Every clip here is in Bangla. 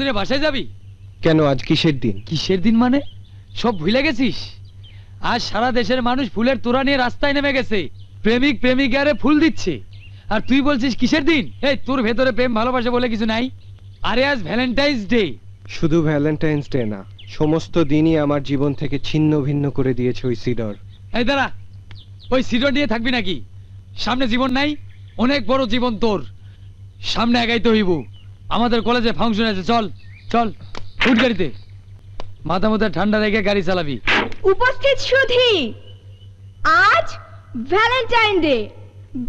জন্মদিনে বাসায় যাবি কেন? আজ কিসের দিন? কিসের দিন মানে সব ভুলে গেছিস? আজ সারা দেশের মানুষ ফুলের তোড়া নিয়ে রাস্তায় নেমে গেছে, প্রেমিক প্রেমিকারে ফুল দিচ্ছে, আর তুই বলছিস কিসের দিন? এই তোর ভেতরে প্রেম ভালোবাসা বলে কিছু নাই? আরে আজ ভ্যালেন্টাইন্স ডে। শুধু ভ্যালেন্টাইন্স ডে না, সমস্ত দিনই আমার জীবন থেকে ছিন্ন ভিন্ন করে দিয়েছে ওই সিডর। এই দাঁড়া, ওই সিডর নিয়ে থাকবি নাকি? সামনে জীবন নাই? অনেক বড় জীবন তোর সামনে, একাইতে হইব। আমাদের কলেজে ফাংশন আছে, চল চল উঠ গাড়িতে। মাথা মাথা ঠান্ডা রেখে গাড়ি চালাবি। উপস্থিত সুধী, আজ ভ্যালেন্টাইন ডে,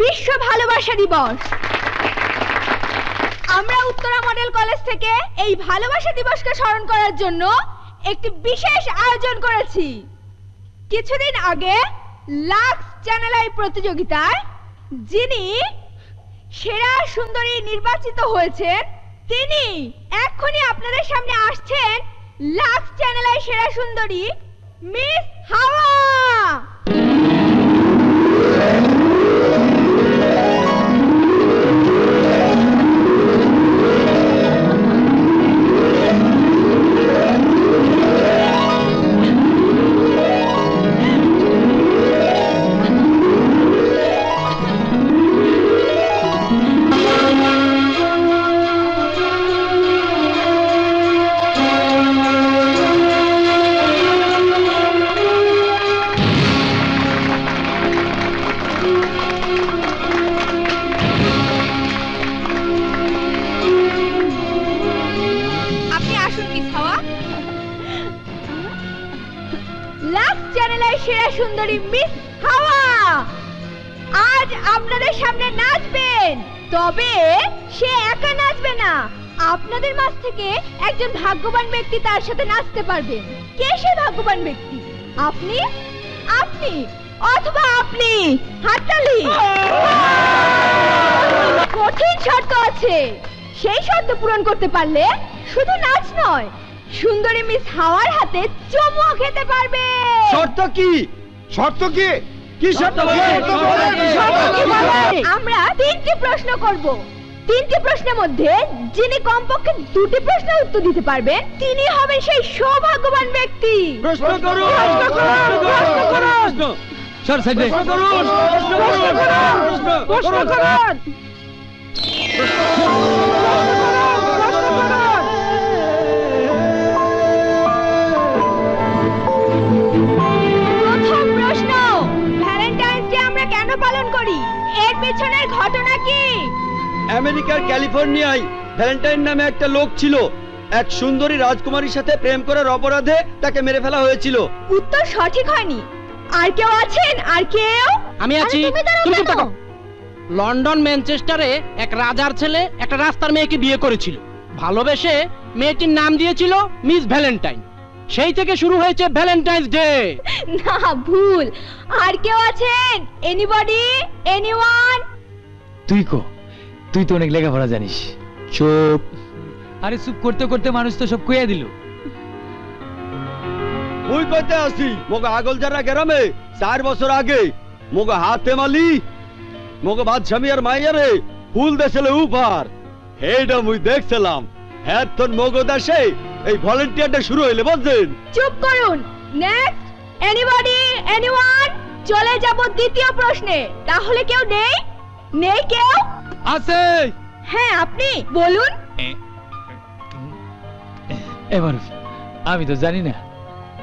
বিশ্ব ভালোবাসা দিবস। আমরা উত্তরা মডেল কলেজ থেকে এই ভালোবাসা দিবসকে স্মরণ করার জন্য একটি বিশেষ আয়োজন করেছি। কিছুদিন আগে লাক্স চ্যানেল আই প্রতিযোগিতায় যিনি সেরা সুন্দরী নির্বাচিত হয়েছেন, তিনি এক্ষুনি আপনাদের সামনে আসছেন। লাক্স চ্যানেল আই সেরা সুন্দরী মিস হাওয়া। সেরা সুন্দরী মিস হাওয়া আজ আপনাদের সামনে নাচবেন। তবে সে একা নাচবে না, আপনাদের মাঝ থেকে একজন ভাগ্যবান ব্যক্তি তার সাথে নাচতে পারবেন। কে সে ভাগ্যবান ব্যক্তি? আপনি, আপনি অথবা আপনি। হাততালি। কঠিন শর্ত আছে, সেই শর্ত পূরণ করতে পারলে শুধু নাচ নয়, সুন্দরী মিস হাওয়ার হাতে চুমু খেতে পারবে। শর্ত কি? শর্ত কি? কি শর্ত? আমরা 3টি প্রশ্ন করব। 3টি প্রশ্নের মধ্যে যিনি কমপক্ষে 2টি প্রশ্নের উত্তর দিতে পারবেন তিনি হবেন সেই সৌভাগ্যবান ব্যক্তি। প্রশ্ন করুন, প্রশ্ন করুন। সর সাইডে। প্রশ্ন করুন। কেন পালন করি? এর পেছনের ঘটনা কি? আমেরিকার ক্যালিফোর্নিয়ায় ভ্যালেন্টাইন নামে একটা লোক ছিল। এক সুন্দরী রাজকুমারীর সাথে প্রেম করার অপরাধে তাকে মেরে ফেলা হয়েছিল। উত্তর সঠিক হয়নি। আর কেউ আছেন? আর কেউ? আমি আছি। তুমি চুপ থাকো। লন্ডন ম্যানচেস্টারে এক রাজার ছেলে একটা রাস্তার মেয়েকে বিয়ে করেছিল। ভালোবেসে মেয়েটির নাম দিয়েছিল মিস ভ্যালেন্টাইন। সেই থেকে শুরু হয়েছে ভ্যালেন্টাইন্স ডে। না, ভুল। আর কেউ আছেন? এনিবডি? এনিওয়ান? তুই কো, তুই তো অনেক লেখাপড়া জানিস। চুপ। আরে চুপ করতে করতে মানুষ তো সব কইয়া দিল। ওই কইতে আসি মগো আগলজারা গ্রামে 4 বছর আগে মগো হাতে মালি মগো বাদশামি আর মাইয়ারে ফুল দেশলে উপহার হেডা মুই দেখছিলাম। হ্যাঁ তোর মগো দেশে এই ভলান্টিয়ারটা শুরু হইলে বুঝছেন। চুপ করুন। নেক্সট। এনিবডি? এনিওয়ান? চলে যাব দ্বিতীয় প্রশ্নে। তাহলে কেউ নেই? নেই কেউ? আছে। হ্যাঁ, আপনি বলুন। এবার আমি তো জানি না।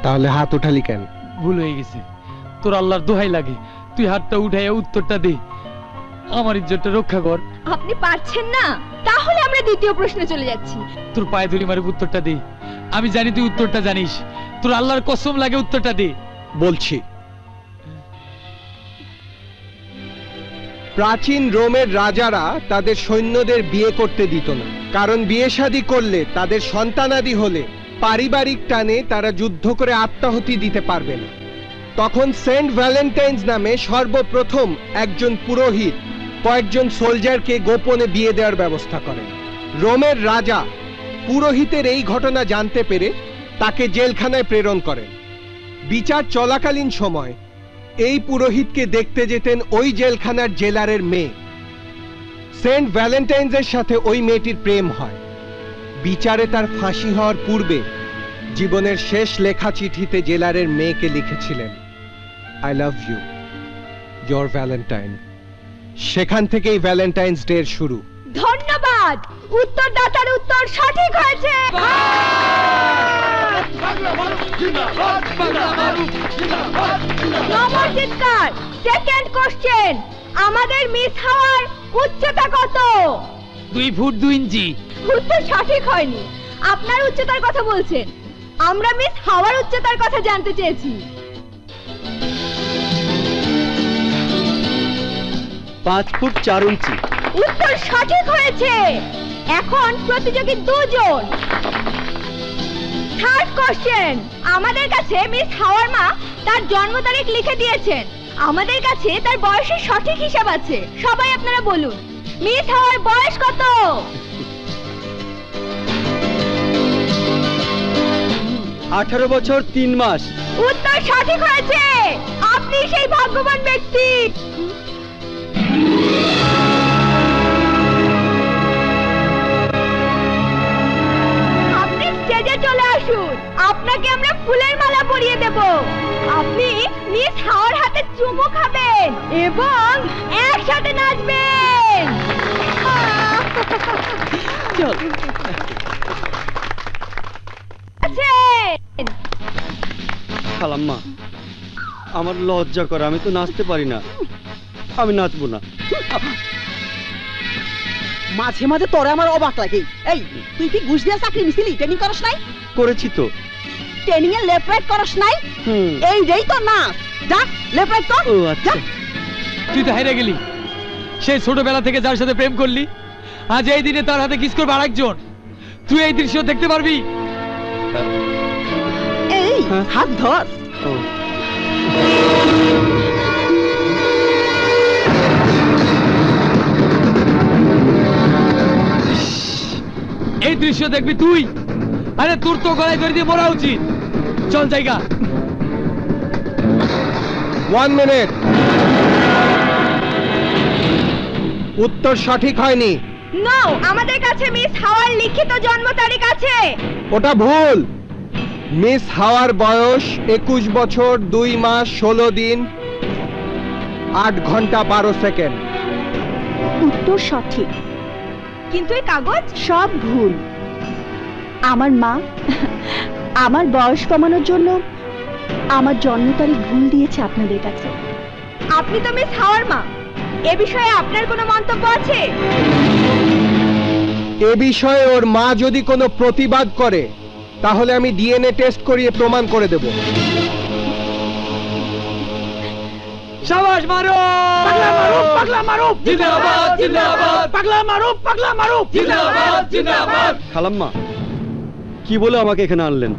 তাহলে হাত উঠালি কেন? ভুল হয়ে গেছে। তোর আল্লাহর দোহাই লাগে, তুই হাতটা উঠাইয়া উত্তরটা দে, আমার ইজ্জতটা রক্ষা কর। আপনি পারছেন না? তাহলে আমরা দ্বিতীয় প্রশ্নে চলে যাচ্ছি। তোর পায়ে ধরি মারে উত্তরটা দে। আমি জানি তুই উত্তরটা জানিস, তোর আল্লাহর কসম লাগে উত্তরটা দে। বলছি। প্রাচীন রোমের রাজারা তাদের সৈন্যদের বিয়ে করতে দিত না, কারণ বিয়ে শাদী করলে তাদের সন্তানাদি হলে পারিবারিক টানে তারা যুদ্ধ করে আত্মাহুতি দিতে পারবে না। তখন সেন্ট ভ্যালেন্টাইন্স নামে সর্বপ্রথম একজন পুরোহিত কয়েকজন সোলজারকে গোপনে বিয়ে দেওয়ার ব্যবস্থা করেন। রোমের রাজা পুরোহিতের এই ঘটনা জানতে পেরে তাকে জেলখানায় প্রেরণ করেন। বিচার চলাকালীন সময় এই পুরোহিতকে দেখতে যেতেন ওই জেলখানার জেলারের মেয়ে। সেন্ট ভ্যালেন্টাইন্সের সাথে ওই মেয়েটির প্রেম হয়। বিচারে তার ফাঁসি হওয়ার পূর্বে জীবনের শেষ লেখা চিঠিতে জেলারের মেয়েকে লিখেছিলেন, I love you, your Valentine. সেখান থেকেই ভ্যালেন্টাইন্স ডে এর শুরু। ধন্যবাদ, উত্তরদাতার উত্তর সঠিক হয়েছে। নমস্কার। সেকেন্ড কোশ্চেন, আমাদের মিস হাওয়ার উচ্চতা কত? 2 ফুট 2 ইঞ্চি। উত্তর সঠিক হয়নি, আপনার উচ্চতার কথা বলছেন। আমরা মিস হাওয়ার উচ্চতার কথা জানতে চেয়েছি। 5 ফুট 4 ইঞ্চি। উত্তর সঠিক হয়েছে। এখন প্রতিযোগী দুজন। থার্ড কোশ্চেন, আমাদের কাছে মিস হাওয়ার মা তার জন্ম তারিখ লিখে দিয়েছেন। আমাদের কাছে তার বয়সের সঠিক হিসাব আছে। সবাই আপনারা বলুন, মিস হাওয়ার বয়স কত? 18 বছর 3 মাস। উত্তর সঠিক হয়েছে। আপনি সেই ভাগ্যবান ব্যক্তি। আপনি স্টেজে চলে আসুন, আপনাকে আমরা ফুলের মালা পরিয়ে দেব। আপনি মিস হাওয়ার হাতে চুমু খাবেন এবং একসাথে নাচবেন। খালাম্মা, আমার লজ্জা করে, আমি তো নাচতে পারি না, আমি নাচবো না। মাঝে মাঝে তোরে আমার অবাক লাগে। এই তুই কি ঘুষ দিয়া চাকরি নিছিলি? ট্রেনিং করস নাই? করেছি তো। ট্রেনিং এ লেফট রাইট করস নাই? এই যেই তো না, যা লেফট রাইট কর। ও আচ্ছা। তুই তো হেরে গেলি। সেই ছোটবেলা থেকে যার সাথে প্রেম করলি, আজ এই দিনে তার হাতে কিস করবে আরেকজন। তুই এই দৃশ্য দেখতে পারবি? এই হাত ধর। ও এই দৃশ্য দেখবি তুই? আরে তোর তো গলায় ধরে দিয়ে মরা উচিত। চল জায়গা। 1 মিনিট। উত্তর সঠিক হয়নি। নো, আমাদের কাছে মিস হাওয়ার লিখিত জন্ম তারিখ আছে। ওটা ভুল। মিস হাওয়ার বয়স 21 বছর 2 মাস 16 দিন 8 ঘন্টা 12 সেকেন্ড। উত্তর সঠিক, কিন্তু এই কাগজ সব ভুল। আমার মা আমার বয়স কমানোর জন্য আমার জন্ম তারিখ ভুল দিয়েছে আপনাদের কাছে। আপনি তো মিস হাওয়ার মা, এ বিষয়ে আপনার কোনো মন্তব্য আছে? এ বিষয়ে ওর মা যদি কোনো প্রতিবাদ করে তাহলে আমি ডিএনএ টেস্ট করিয়ে প্রমাণ করে দেব। শাবাশ মারো! পাগলা মারুফ, পাগলা মারুফ, জিন্দাবাদ, জিন্দাবাদ! পাগলা মারুফ, পাগলা মারুফ, জিন্দাবাদ, জিন্দাবাদ! খালাম্মা, কি বলে আমাকে এখানে আনলেন?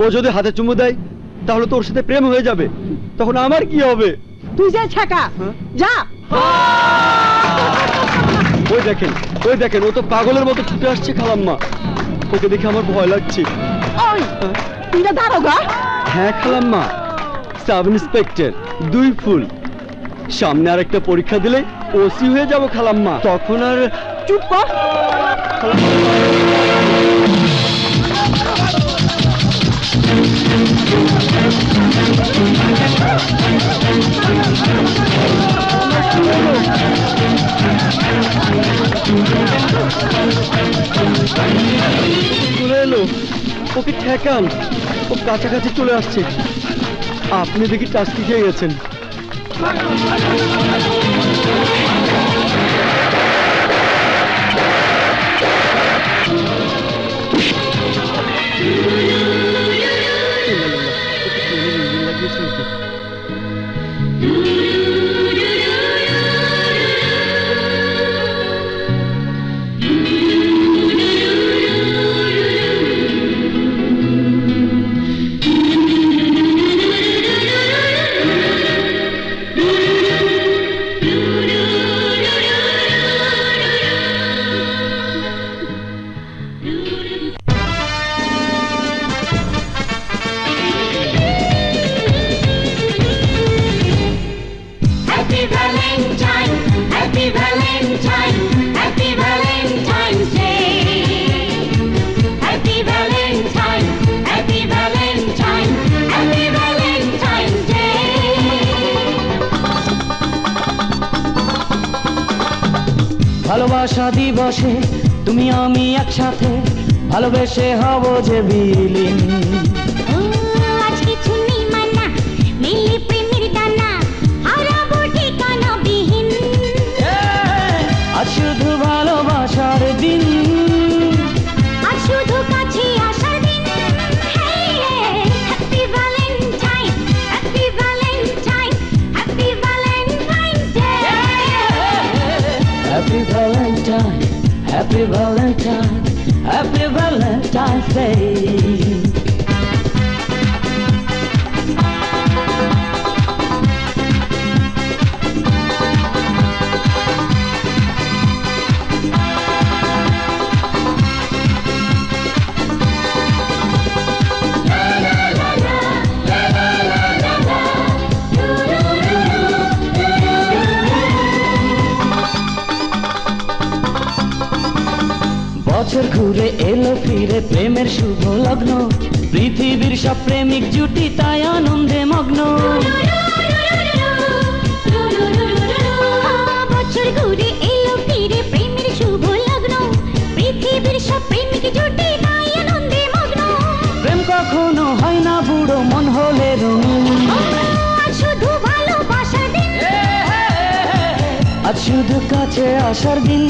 ও যদি হাতে চুমু দেয় তাহলে তো ওর সাথে প্রেম হয়ে যাবে, তখন আমার কি হবে? তুই যা ছাকা, যা। ওই দেখেন, ওই দেখেন, ও তো পাগলের মতো ছুটে আসছে খালাম্মা। ওকে দেখে আমার ভয় লাগছে। ওই তুই না দারোগা? হ্যাঁ খালাম্মা, সাব ইন্সপেক্টর 2 ফুল। সামনে আর একটা পরীক্ষা দিলে ওসি হয়ে যাব খালাম্মা, তখন আর। চুপ কর। চলে এলো, ওকে ঠেকান, ও কাছাকাছি চলে আসছে। আপনি দেখি টাস্কি খেয়ে গেছেন। ভালোবাসা দিবসে তুমি আমি একসাথে ভালোবেসে হব যে বিলীন। আজ কিছু নেই মানা, মিলি প্রেমের দানা, হারাবো ঠিকানা বিহীন। আজ শুধু ভালোবাসার দিন, আজ শুধু কাছে আসার দিন। Happy Valentine, happy Valentine, happy Valentine day. Happy Valentine, happy Valentine, happy Valentine's day. বছর ঘুরে এলো ফিরে প্রেমের শুভ লগ্ন, পৃথিবীর সব প্রেমিক জুটি তাই আনন্দে মগ্ন। বছর ঘুরে এলো ফিরে প্রেমের শুভ লগ্ন, পৃথিবীর সব প্রেমিক জুটি তাই আনন্দে মগ্ন। প্রেম কখনো হয় না বুড়ো মন হলে রঙিন। আজ শুধু ভালোবাসার দিন, আজ শুধু কাছে আসার দিন।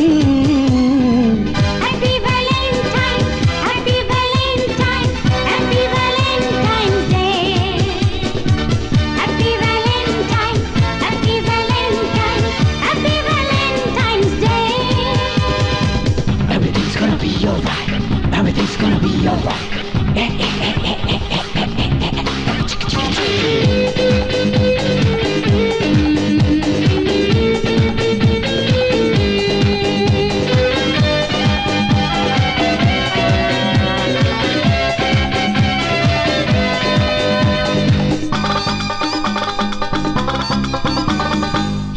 Happy Valentine, happy Valentine, happy Valentine day. Happy Valentine, happy Valentine, happy Valentine's day. Everything's gonna be alright. Everything's gonna be alright.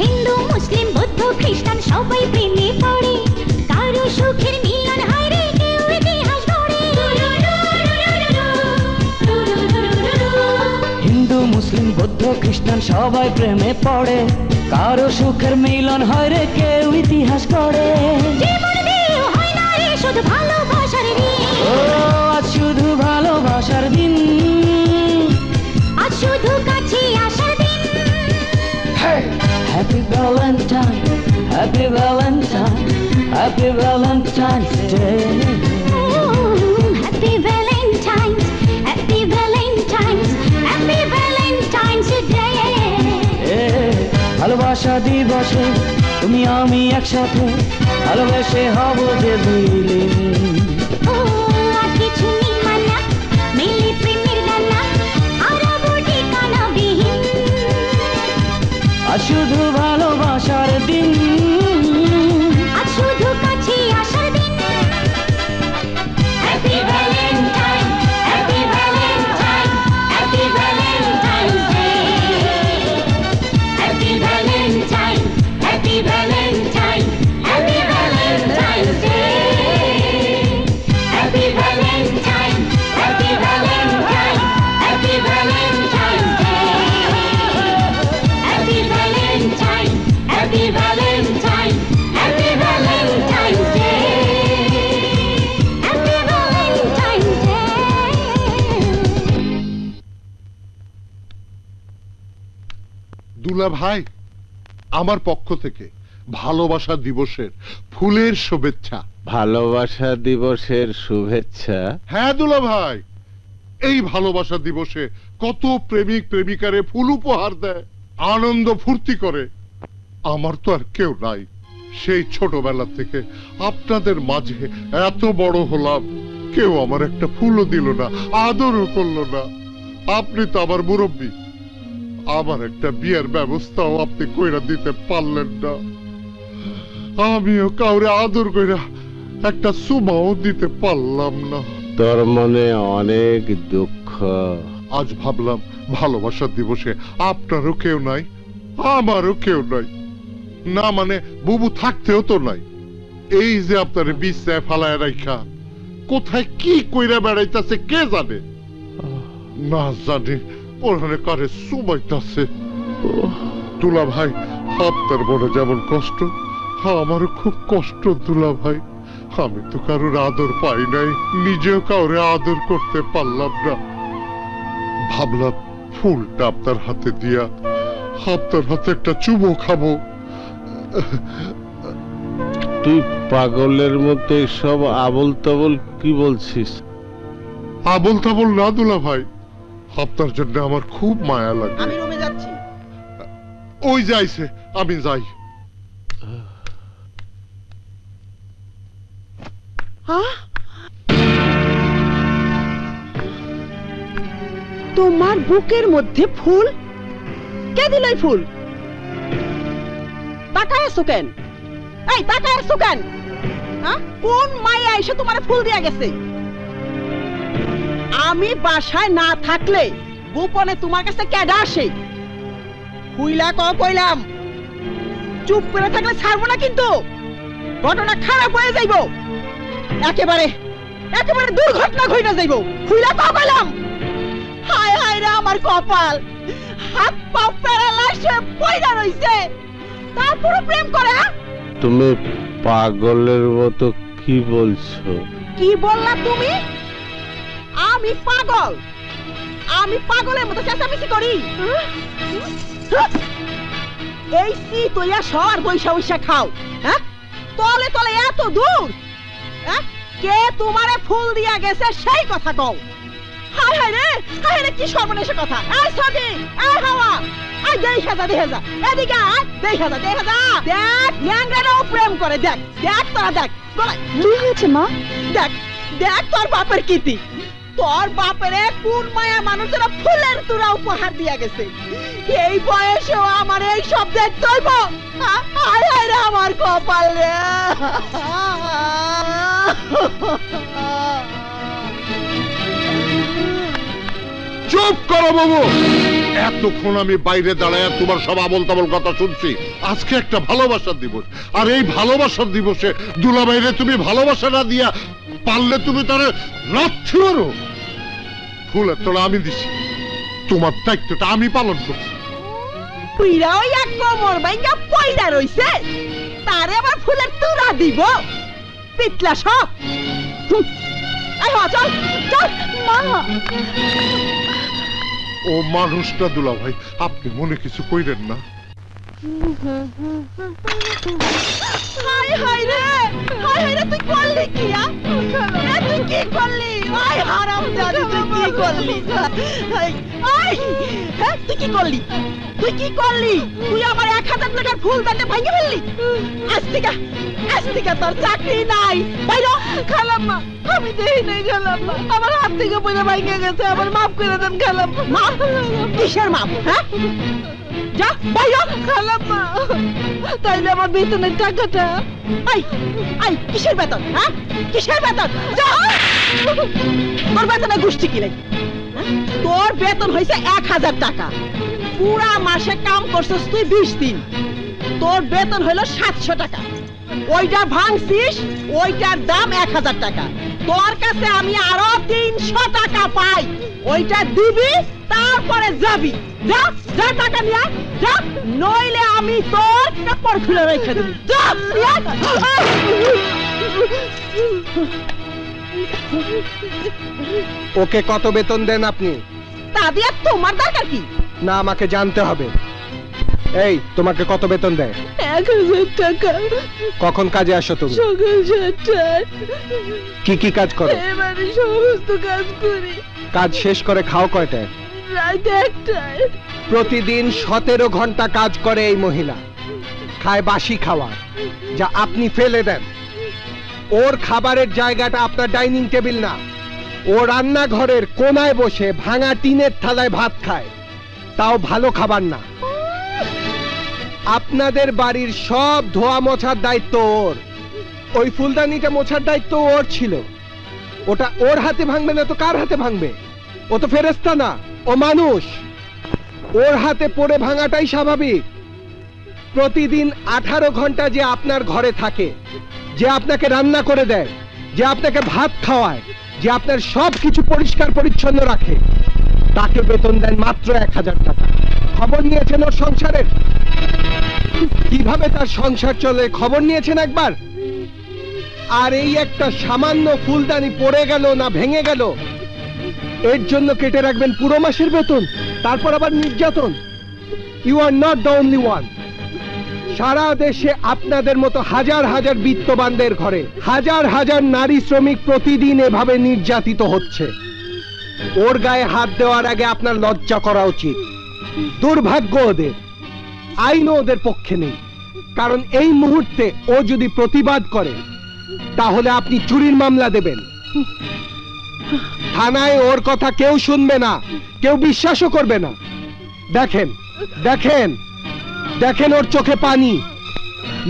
হিন্দু মুসলিম বৌদ্ধ খ্রিস্টান সবাই প্রেমে পড়ে, কারো সুখের মিলন হয় রে, কেউ ইতিহাস গড়ে। হিন্দু মুসলিম বৌদ্ধ খ্রিস্টান সবাই প্রেমে পড়ে, কারো সুখের মিলন হয় রে, কেউ ইতিহাস করে। জীবন দিয়েও হয় না রে শুধু ভালোবাসার দিন। ও আজ শুধু ভালোবাসার দিন। আজ শুধু কাছে আসার দিন। Happy Valentine, Happy Valentine, Happy Valentine's Day. Happy Valentine, happy Valentine, happy Valentine's day. ভালোবাসা দিবসে তুমি আমি একসাথে ভালোবেসে হব যে বিলীন। আজ কিছু নেই মানা, মিলি প্রেমের দানা, হারাবো ঠিকানা বিহীন। আজ শুধু ভালোবাসার দিন, আজ শুধু কাছে আসার দিন। Happy Valentine, happy Valentine, happy Valentine's day. Happy Valentine, happy Valentine, happy Valentine's day. Happy Valentine, happy Valentine, happy Valentine's day. Happy Valentine, happy Valentine, happy Valentine's day. Happy Valentine's day. দুলা ভাই, আমার পক্ষ থেকে ভালোবাসা দিবসের ফুলের শুভেচ্ছা। ভালোবাসা দিবসের শুভেচ্ছা। হ্যাঁ দুলা ভাই, এই ভালোবাসা দিবসে কত প্রেমিক প্রেমিকারে ফুল উপহার দেয়, আনন্দ ফুর্তি করে। আমার তো আর কেউ নাই। সেই ছোটবেলা থেকে আপনাদের মাঝে এত বড় হলাম, কেউ আমার একটা ফুলও দিল না, আদরও করলো না। আপনি তো আমার মুরব্বী, আমার একটা বিয়ের ব্যবস্থাও আপনি কইরা দিতে পারলেন না। আমিও কাউরে আদর কইরা একটা সুমাও দিতে পারলাম না। তোর মনে অনেক দুঃখ। আজ ভাবলাম ভালোবাসা দিবসে আপনারও কেউ নাই, আমারও কেউ নাই। না মানে বুবু থাকতেও তো নাই। এই যে আপনার বিছায় ফালায় রাখা কোথায় কি কইরা বেড়াইতেছে কে জানে। না জানি ওখানে কারে সুমাইতেছে। তুলা ভাই, আপনার মনে যেমন কষ্ট আমার খুব কষ্ট দুলা ভাই, আমি তো কারোর আদর পাই নাই, নিজেও কাউরে আদর করতে পারলাম না। ভাবলাম ফুলটা আপনার হাতে দিয়া আপনার হাতে একটা চুমো খাবো। তুই পাগলের মতো সব আবল তাবল কি বলছিস? আবল তাবল না দুলা ভাই, আপনার জন্য আমার খুব মায়া লাগে। আমি রুমে যাচ্ছি। ওই যাইছে, আমি যাই। তোমার বুকের মধ্যে ফুল? কে দিল এই ফুল? তাকায় আছো কেন? এই তাকায় আছো কেন? কোন মায়া এসে তোমার ফুল দিয়া গেছে? আমি বাসায় না থাকলে গোপনে তোমার কাছে কেডা আসে? হুইলা কইলাম, চুপ করে থাকলে ছাড়বো না কিন্তু। ঘটনা খারাপ হয়ে যাইব, একেবারে দুর্ঘটনা ঘটে যাইব। হুইলা কইলাম। হায় হায় রে আমার কপাল, হাত পা প্যারালাইসে পয়দা রইছে, তারপরে প্রেম করে। তুমি পাগলের মতো কি বলছো? কি বললা তুমি? আমি পাগল? আমি পাগলের মতো চেঁচামেচি করি? এই সি তোয়া সর বৈশা বৈশা খাও। হ্যাঁ, তলে তলে এত দূর। হ্যাঁ, কে তোমারে ফুল দিয়া গেছে সেই কথা কও। হায় হায় রে কি সর্বনেশে কথা। এই সদি, এই হাওয়া, এই দেখা যা এদিকে আয়, দেখা যা দেখ, ল্যাংড়ারাও প্রেম করে। দেখ তোরা দেখ। কি হয়েছে মা? দেখ তোর বাপের কীর্তি। তোর বাপেরে কোন মায়া মানুষেরা ফুলের তোরা উপহার দিয়া গেছে। এই বয়সেও আমার এই সব দেখতে হইব? হায় হায় রে আমার কপাল রে। চুপ করো বাবু, এতক্ষণ আমি বাইরে দাঁড়ায় তোমার সব আবল তাবল কথা শুনছি। আজকে একটা ভালোবাসার দিবস, আর এই ভালোবাসার দিবসে দুলাভাইরে তুমি ভালোবাসা না দিয়া পারলে তুমি তারে রাখতে পারো? ফুলের তোলা আমি দিছি, তোমার দায়িত্বটা আমি পালন করছি। পুইরাও এক কোমর বাইঙ্গা পয়দা রইছে, তারে আবার ফুলের তোড়া দিব? পিতলা সব। এই হা, চল চল মা। ও মানুষটা দুলাভাই, আপনি মনে কিছু কইরেন না। হায় হায় রে তুই করলি কি? তুই কি করলি? আয় হারামজাদি, তুই কি করলি? তুই কি করলি? তুই আমার 1000 টাকার ফুল দাঁতে ভাঙে ফেললি। আজ থেকে তোর চাকরি নাই। বাইরো। খালাম্মা, আমি দেই নাই খালাম্মা, আমার হাত থেকে পয়সা ভাঙে গেছে, আমার মাফ করে দেন খালাম্মা। মাফ? কিসের মাফ? হ্যাঁ, যা বাইরো। খালাম্মা, তাইলে আমার বেতনের টাকাটা। আই কিসের বেতন? হ্যাঁ, কিসের বেতন? যা। তোর বেতনে গোষ্ঠী কি নাই? তোর বেতন হয়েছে 1000 টাকা। পুরা মাসে কাম করছিস তুই 20 দিন, তোর বেতন হলো 700 টাকা। ওইটা ভাঙছিস, ওইটার দাম 1000 টাকা। তোর কাছে আমি আরো 300 টাকা পাই, ওইটা দিবি, তারপরে যাবি। যা যা, টাকা নিয়ে যা, নইলে আমি তোর কাপড় খুলে রেখে দেব। যা। ওকে কত বেতন দেন আপনি? তা দিয়ে তোমার দরকার কি? না, আমাকে জানতে হবে। এই, তোমাকে কত বেতন দেয়? 1000 টাকা। কখন কাজে আসো তুমি? সকাল 7টায়। কি কাজ করো? এবারে সমস্ত কাজ করি। কাজ শেষ করে খাও কয়টায়? রাত 1টায়। প্রতিদিন 17 ঘন্টা কাজ করে এই মহিলা, খায় বাসি খাবার যা আপনি ফেলে দেন। ওর খাবারের জায়গাটা আপনার ডাইনিং টেবিল না, ও রান্নাঘরের কোনায় বসে ভাঙা টিনের থালায় ভাত খায়, তাও ভালো খাবার না। আপনাদের বাড়ির সব ধোয়া মোছার দায়িত্ব ওর। ওই ফুলদানিটা মোছার দায়িত্ব ওর ছিল। ওটা ওর হাতে ভাঙবে না তো কার হাতে ভাঙবে? ও তো ফেরেশতা না, ও মানুষ। ওর হাতে পড়ে ভাঙাটাই স্বাভাবিক। প্রতিদিন 18 ঘন্টা যে আপনার ঘরে থাকে, যে আপনাকে রান্না করে দেয়, যে আপনাকে ভাত খাওয়ায়, যে আপনার সব কিছু পরিষ্কার পরিচ্ছন্ন রাখে, তাকে বেতন দেন মাত্র 1000 টাকা। খবর নিয়েছেন ওর সংসারের? কিভাবে তার সংসার চলে খবর নিয়েছেন একবার? আর এই একটা সামান্য ফুলদানি পড়ে গেল না ভেঙে গেল, এর জন্য কেটে রাখবেন পুরো মাসের বেতন, তারপর আবার নির্যাতন। You are not the only one. সারা দেশে আপনাদের মতো হাজার হাজার বিত্তবানদের ঘরে হাজার হাজার নারী শ্রমিক প্রতিদিন এভাবে নির্যাতিত হচ্ছে। ওর গায়ে হাত দেওয়ার আগে আপনার লজ্জা করা উচিত। দুর্ভাগ্য ওদের, আইনও ওদের পক্ষে নেই, কারণ এই মুহূর্তে ও যদি প্রতিবাদ করে তাহলে আপনি চুরির মামলা দেবেন। থানায় ওর কথা কেউ শুনবে না, কেউ বিশ্বাসও করবে না। দেখেন দেখেন দেখেন ওর চোখে পানি,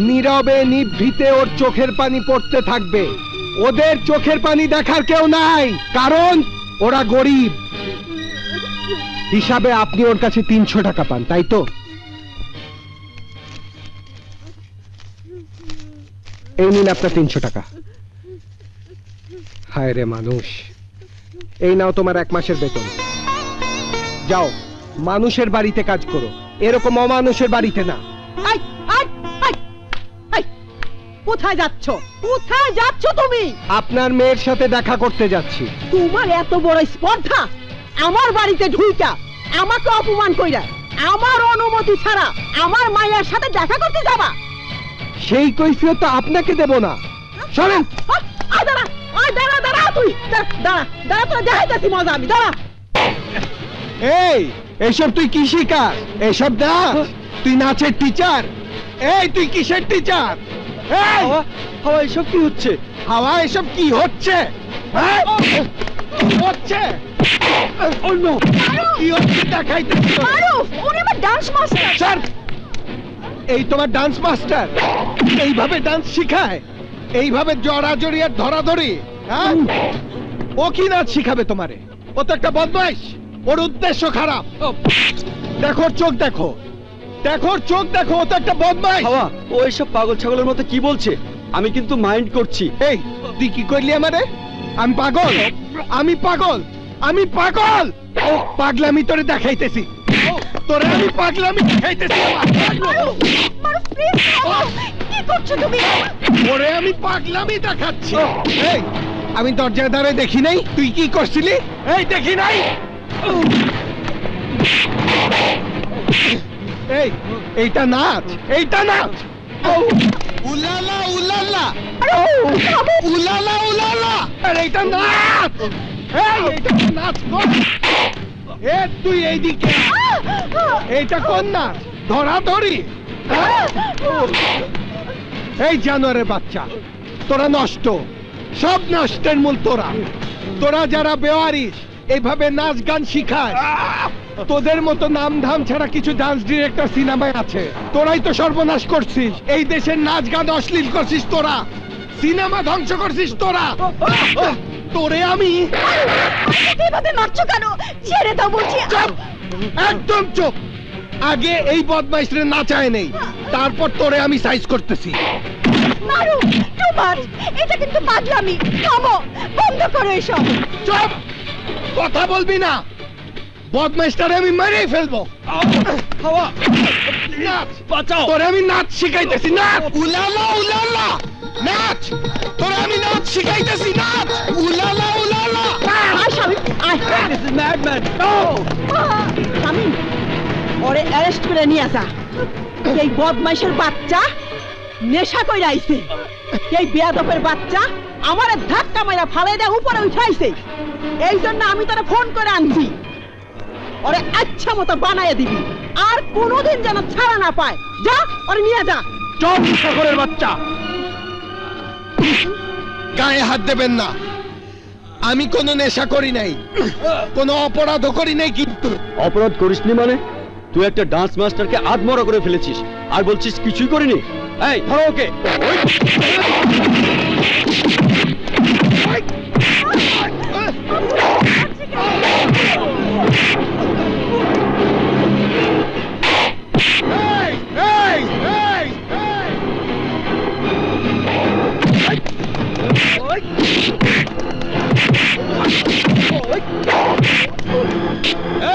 নীরবে নিভৃতে ওর চোখের পানি পড়তে থাকবে। ওদের চোখের পানি দেখার কেউ নাই, কারণ ওরা গরিব। হিসাবে আপনি ওর কাছে 300 টাকা পান, তাই তো? এই নিন আপনার 300 টাকা। হায় রে মানুষ, এই নাও তোমার 1 মাসের বেতন। যাও মানুষের বাড়িতে কাজ করো, এরকম অমানুষের বাড়িতে না। আই আই আই আই কোথায় যাচ্ছ? কোথায় যাচ্ছ তুমি? আপনার মেয়ের সাথে দেখা করতে যাচ্ছি। তোমার এত বড় স্পর্ধা আমার বাড়িতে ঢুইকা আমাকে অপমান কইরা আমার অনুমতি ছাড়া আমার মায়ের সাথে দেখা করতে যাবা? সেই কৈফিয়ত তো আপনাকে দেব না। শোনেন, দাঁড়া দাঁড়া তুই দাঁড়া দাঁড়া, তোরা দেখাইতেছি মজা আমি। দাঁড়া। এই এসব তুই কি শিখাস? এসব নাচ? তুই নাচের টিচার? এই তুই কিসের টিচার? এই হাওয়া এসব কি হচ্ছে? হাওয়া এসব কি হচ্ছে? হ্যাঁ? কি হচ্ছে? অন্য কি হচ্ছে দেখাইতেছি। উনি আমার ডান্স মাস্টার। স্যার, এই তোমার ডান্স মাস্টার? এইভাবে ডান্স শিখায়? এইভাবে জড়াজড়ি আর ধরাধরি? হ্যাঁ, ও কি নাচ শিখাবে তোমারে? ও তো একটা বদমাইশ, ওর উদ্দেশ্য খারাপ। দেখো ওর চোখ দেখো, দেখো ওর চোখ দেখো, ও তো একটা বদমাইশ। হাওয়া ও এসব পাগল ছাগলের মতো কি বলছে? আমি কিন্তু মাইন্ড করছি। এই তুই কি করলি আমারে? আমি পাগল? আমি পাগল? আমি পাগল? ও পাগলামি তোরে দেখাইতেছি, তোরে আমি পাগলামি দেখাইতেছি। কি করছো তুমি? ওরে আমি পাগলামি দেখাচ্ছি। এই আমি দরজার ধারে দেখি নাই তুই কি করছিলি? এই দেখি নাই? এই এইটা নাচ, এইটা নাচ। উলালা উলালা উলালা উলালা, আরে এইটা নাচ। এই এইটা নাচ কর। এ তুই এইদিকে, এইটা কোন নাচ? ধরাধরি? এই জানোয়ারের বাচ্চা, তোরা নষ্ট, সব নষ্টের মূল তোরা। তোরা যারা বেওয়ারিশ এইভাবে নাচ গান শিখায়, তোদের মতো নাম ধাম ছাড়া কিছু ডান্স ডিরেক্টর সিনেমায় আছে। তোরাই তো সর্বনাশ করছিস, এই দেশের নাচ গান অশ্লীল করছিস তোরা, সিনেমা ধ্বংস করছিস তোরা। তোরে আমি এভাবে মারছো কেন? ছেড়ে দাও বলছি। চুপ, একদম চুপ। আগে এই বদমাইশরে নাচায় নেই, তারপর তোরে আমি সাইজ করতেছি। মারু, টু মাচ, এটা কিন্তু পাগলামি। থামো, বন্ধ করো এসব। চুপ, কথা বলবি না, বদমাইশটারে আমি মেরেই ফেলবো। হাওয়া নাচ, বাঁচাও। তোরে আমি নাচ শিখাইতেছি। নাচ, উলালা উলালা, নাচ, তোরে আমি নাচ শিখাইতেছি। নাচ, উলালা উলালা। আয় স্বামী, আয়। This is madman. স্বামী, ওরে অ্যারেস্ট করে নিয়ে আসা। এই বদমাইশের বাচ্চা নেশা কইরা আইছে। এই বেয়াদপের বাচ্চা আমারে ধাক্কা মাইরা ফালাই দেয়া উপরে উঠাইছে। এই জন্য আমি তারে ফোন করে আনছি, ওরে আচ্ছা মতো বানাইয়া দিবি, আর কোনোদিন যেন ছাড়া না পায়। যা, ওরে নিয়ে যা। চল শহরের বাচ্চা, গায়ে হাত দেবেন না। আমি কোনো নেশা করি নাই, কোনো অপরাধও করি নাই। কিন্তু অপরাধ করিসনি মানে? তুই একটা ডান্স মাস্টারকে আধমরা করে ফেলেছিস আর বলছিস কিছুই করিনি? এই ধরো ওকে।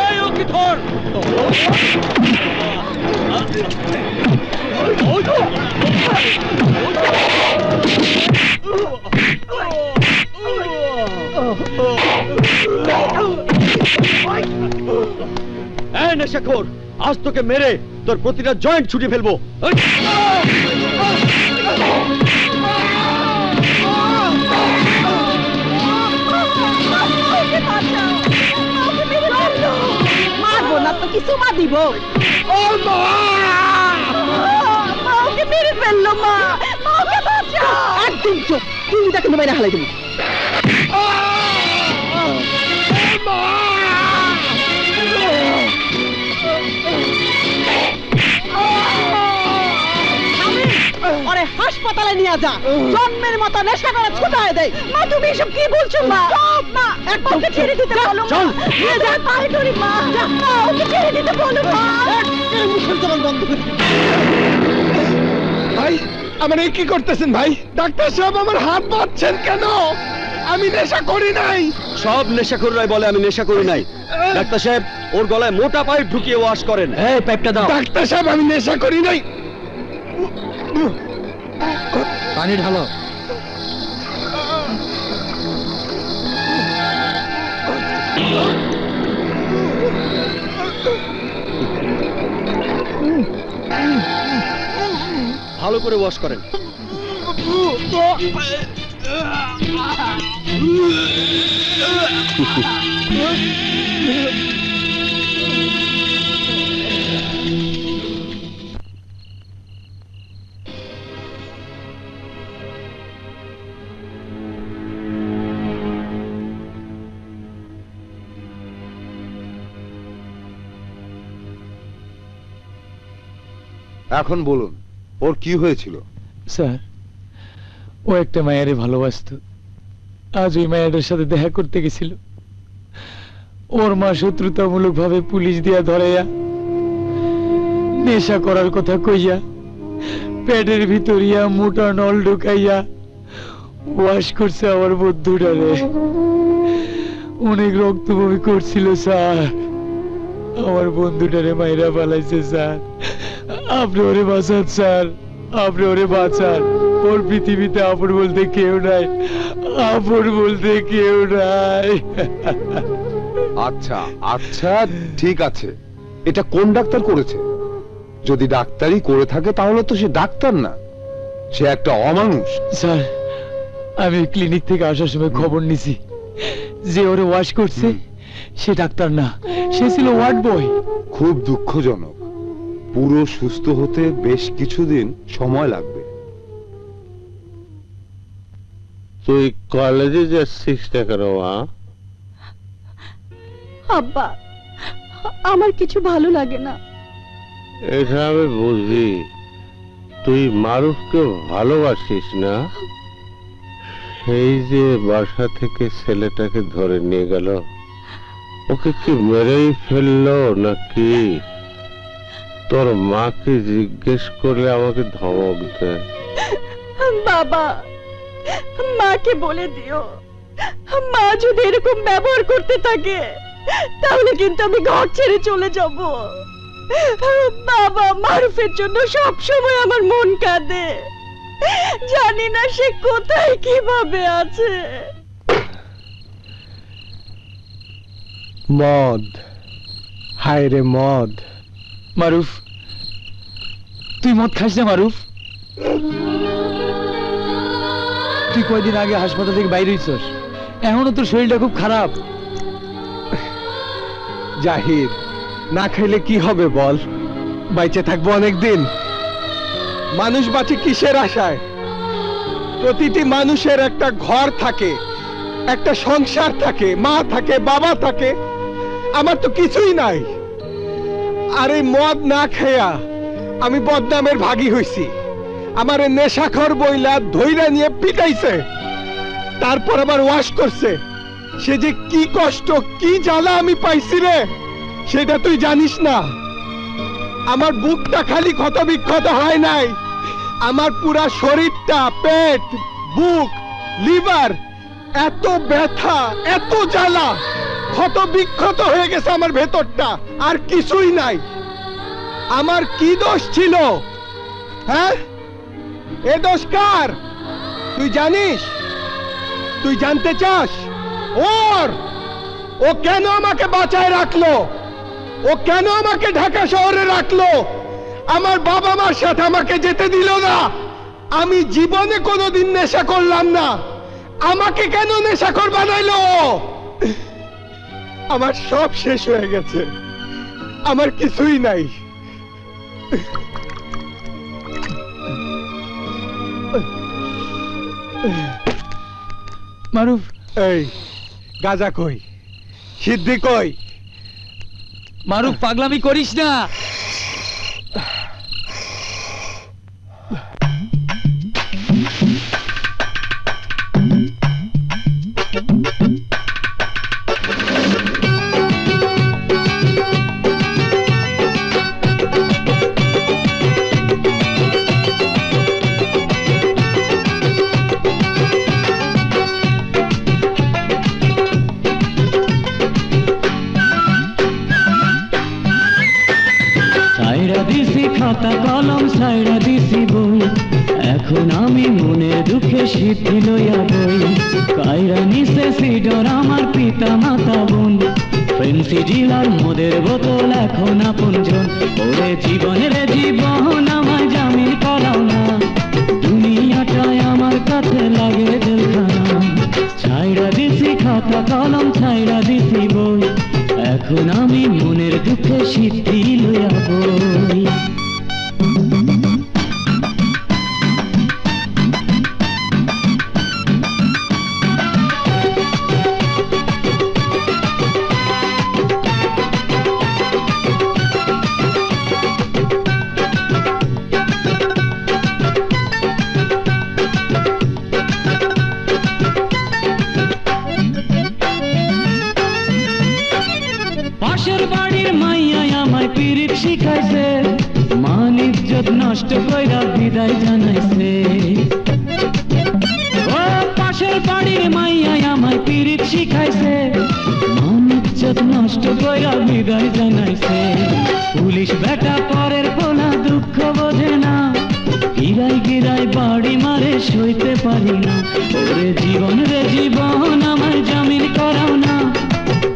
এই ওকে ধর। আজ তোকে মেরে তোর প্রতিটা জয়েন্ট ছুটি ফেলবো। মারবো না তো কিছু মা দিব। মাকে মেরে ফেললো মা, মাকে বাঁচাও। একদম চুপ, টিভিটা কিন্তু বাইরে হালাই দেবো। আরে হাসপাতালে নিয়ে যা, জন্মের মতো নেশা করে ছুটায় দেয়। মা তুমি এসব কি বলছো মা? মা একবারকে ছেড়ে দিতে বলো। চল নিয়ে যা, পায়ে ধরি মা। মা ওকে ছেড়ে দিতে বলো মা। মুখের জবান বন্ধ করে। ভাই আমার এই কি করতেছেন ভাই? ডাক্তার সাহেব আমার হাত বাঁধছেন কেন? আমি নেশা করি নাই। সব নেশাখোররাই বলে আমি নেশা করি নাই। ডাক্তার সাহেব ওর গলায় মোটা পাইপ ঢুকিয়ে ওয়াশ করেন। এই পাইপটা দাও। ডাক্তার সাহেব আমি নেশা করি নাই। পানি ঢালো। ভালো করে ওয়াশ করেন। এখন বলুন ওর কি হয়েছিল? স্যার ও একটা মায়েরে ভালোবাসতো। আজ ওই মায়ের সাথে দেখা করতে গেছিল। ওর মা শত্রুতামূলক ভাবে পুলিশ দিয়া ধরাইয়া নেশা করার কথা কইয়া পেটের ভিতরিয়া মোটা নল ঢুকাইয়া ওয়াশ করছে আমার বন্ধুটারে। অনেক রক্ত বমি করছিল স্যার। আমার বন্ধুটারে মাইরা পালাইছে স্যার। আপনি ওরে বাঁচান স্যার, আপনি ওরে বাঁচান। ওর পৃথিবীতে আপন বলতে কেউ নাই, আপন বলতে কেউ নাই। আচ্ছা আচ্ছা ঠিক আছে, এটা কোন ডাক্তার করেছে? যদি ডাক্তারই করে থাকে তাহলে তো সে ডাক্তার না, সে একটা অমানুষ। স্যার আমি ক্লিনিক থেকে আসার সময় খবর নিছি যে ওরে ওয়াশ করছে সে ডাক্তার না, সে ছিল ওয়ার্ড বয়। খুব দুঃখজনক। পুরো সুস্থ হতে বেশ কিছুদিন সময় লাগবে। তুই কলেজে যাচ্ছিস না কেন মা? আব্বা আমার কিছু ভালো লাগে না। এটা আমি বুঝি, তুই মারুফকে ভালোবাসিস না। সেই যে বাসা থেকে ছেলেটাকে ধরে নিয়ে গেল, ওকে কি মেরেই ফেললো নাকি? তোর মাকে জিজ্ঞেস করলে আমাকে ধমক দেয়। বাবা মাকে বলে দিও, মা যদি এরকম ব্যবহার করতে থাকে তাহলে কিন্তু আমি ঘর ছেড়ে চলে যাব। বাবা মারুফের জন্য সব সময় আমার মন কাঁদে। জানি না সে কোথায় কিভাবে আছে। মদ, হায় রে মদ। মারুফ তুই মদ খাস না মারুফ? তুই কয়দিন আগে হাসপাতাল থেকে বাইরে হইছস, এখনো তোর শরীরটা খুব খারাপ। জাহিদ না খাইলে কি হবে বল? বাইচে থাকবো অনেকদিন। মানুষ বাঁচে কিসের আশায়? প্রতিটি মানুষের একটা ঘর থাকে, একটা সংসার থাকে, মা থাকে, বাবা থাকে। আমার তো কিছুই নাই। আর এই মদ না খেয়া আমি বদনামের ভাগী হইছি। আমার নেশাখর বইলা ধইরা নিয়ে পিটাইছে, তারপর আবার ওয়াশ করছে। সে যে কি কষ্ট কি জ্বালা আমি পাইছি রে, সেটা তুই জানিস না। আমার বুকটা খালি ক্ষত বিক্ষত হয় নাই, আমার পুরা শরীরটা, পেট, বুক, লিভার এত ব্যথা, এত জ্বালা, ক্ষত বিক্ষত হয়ে গেছে আমার ভেতরটা। আর কিছুই নাই। আমার কি দোষ ছিল? হ্যাঁ, এ দোষ কার তুই জানিস? তুই জানতে চাস? ও কেন আমাকে বাঁচায় রাখলো? ও ও কেন আমাকে ঢাকা শহরে রাখলো? আমার বাবা মার সাথে আমাকে যেতে দিল না। আমি জীবনে কোনোদিন নেশা করলাম না, আমাকে কেন নেশাখোর বানাইলো? আমার সব শেষ হয়ে গেছে, আমার কিছুই নাই। মারুফ, এই গাজা কই, সিদ্ধি কই? মারুফ পাগলামি করিস না। সাইরা দিছি খাতা কলম, সাইরা দিছি বই, এখন আমি মনে দুঃখে সিদ্ধি লইয়া বই। কাইরা নিছে সিডর আমার পিতা মাতা বোন, ফেন্সি ডিলার মদের বোতল এখন আপনজন। ওরে জীবন রে জীবন, আমায় জামিন করাও না, দুনিয়াটায় আমার কাছে লাগে জেলখানা। ছাইরা দিছি খাতা কলম, ছাইরা দিছি বই, এখন আমি মনের দুঃখে সিদ্ধি লইয়া বই। পাশের বাড়ির মাইয়া আমায় পিরিত শিখাইছে, মান ইজ্জত নষ্ট কইরা বিদায় জানাইছে। ও পাশের বাড়ির মাইয়া আমায় পিরিত শিখাইছে, মান ইজ্জত নষ্ট কইরা বিদায় জানাইছে। পুলিশ বেটা পরের পোলা দুঃখ বোঝে না, গিরাই গিরাই বাড়ি মারে সইতে পারি না। ওরে জীবন রে জীবন, আমায় জামিন করাও না,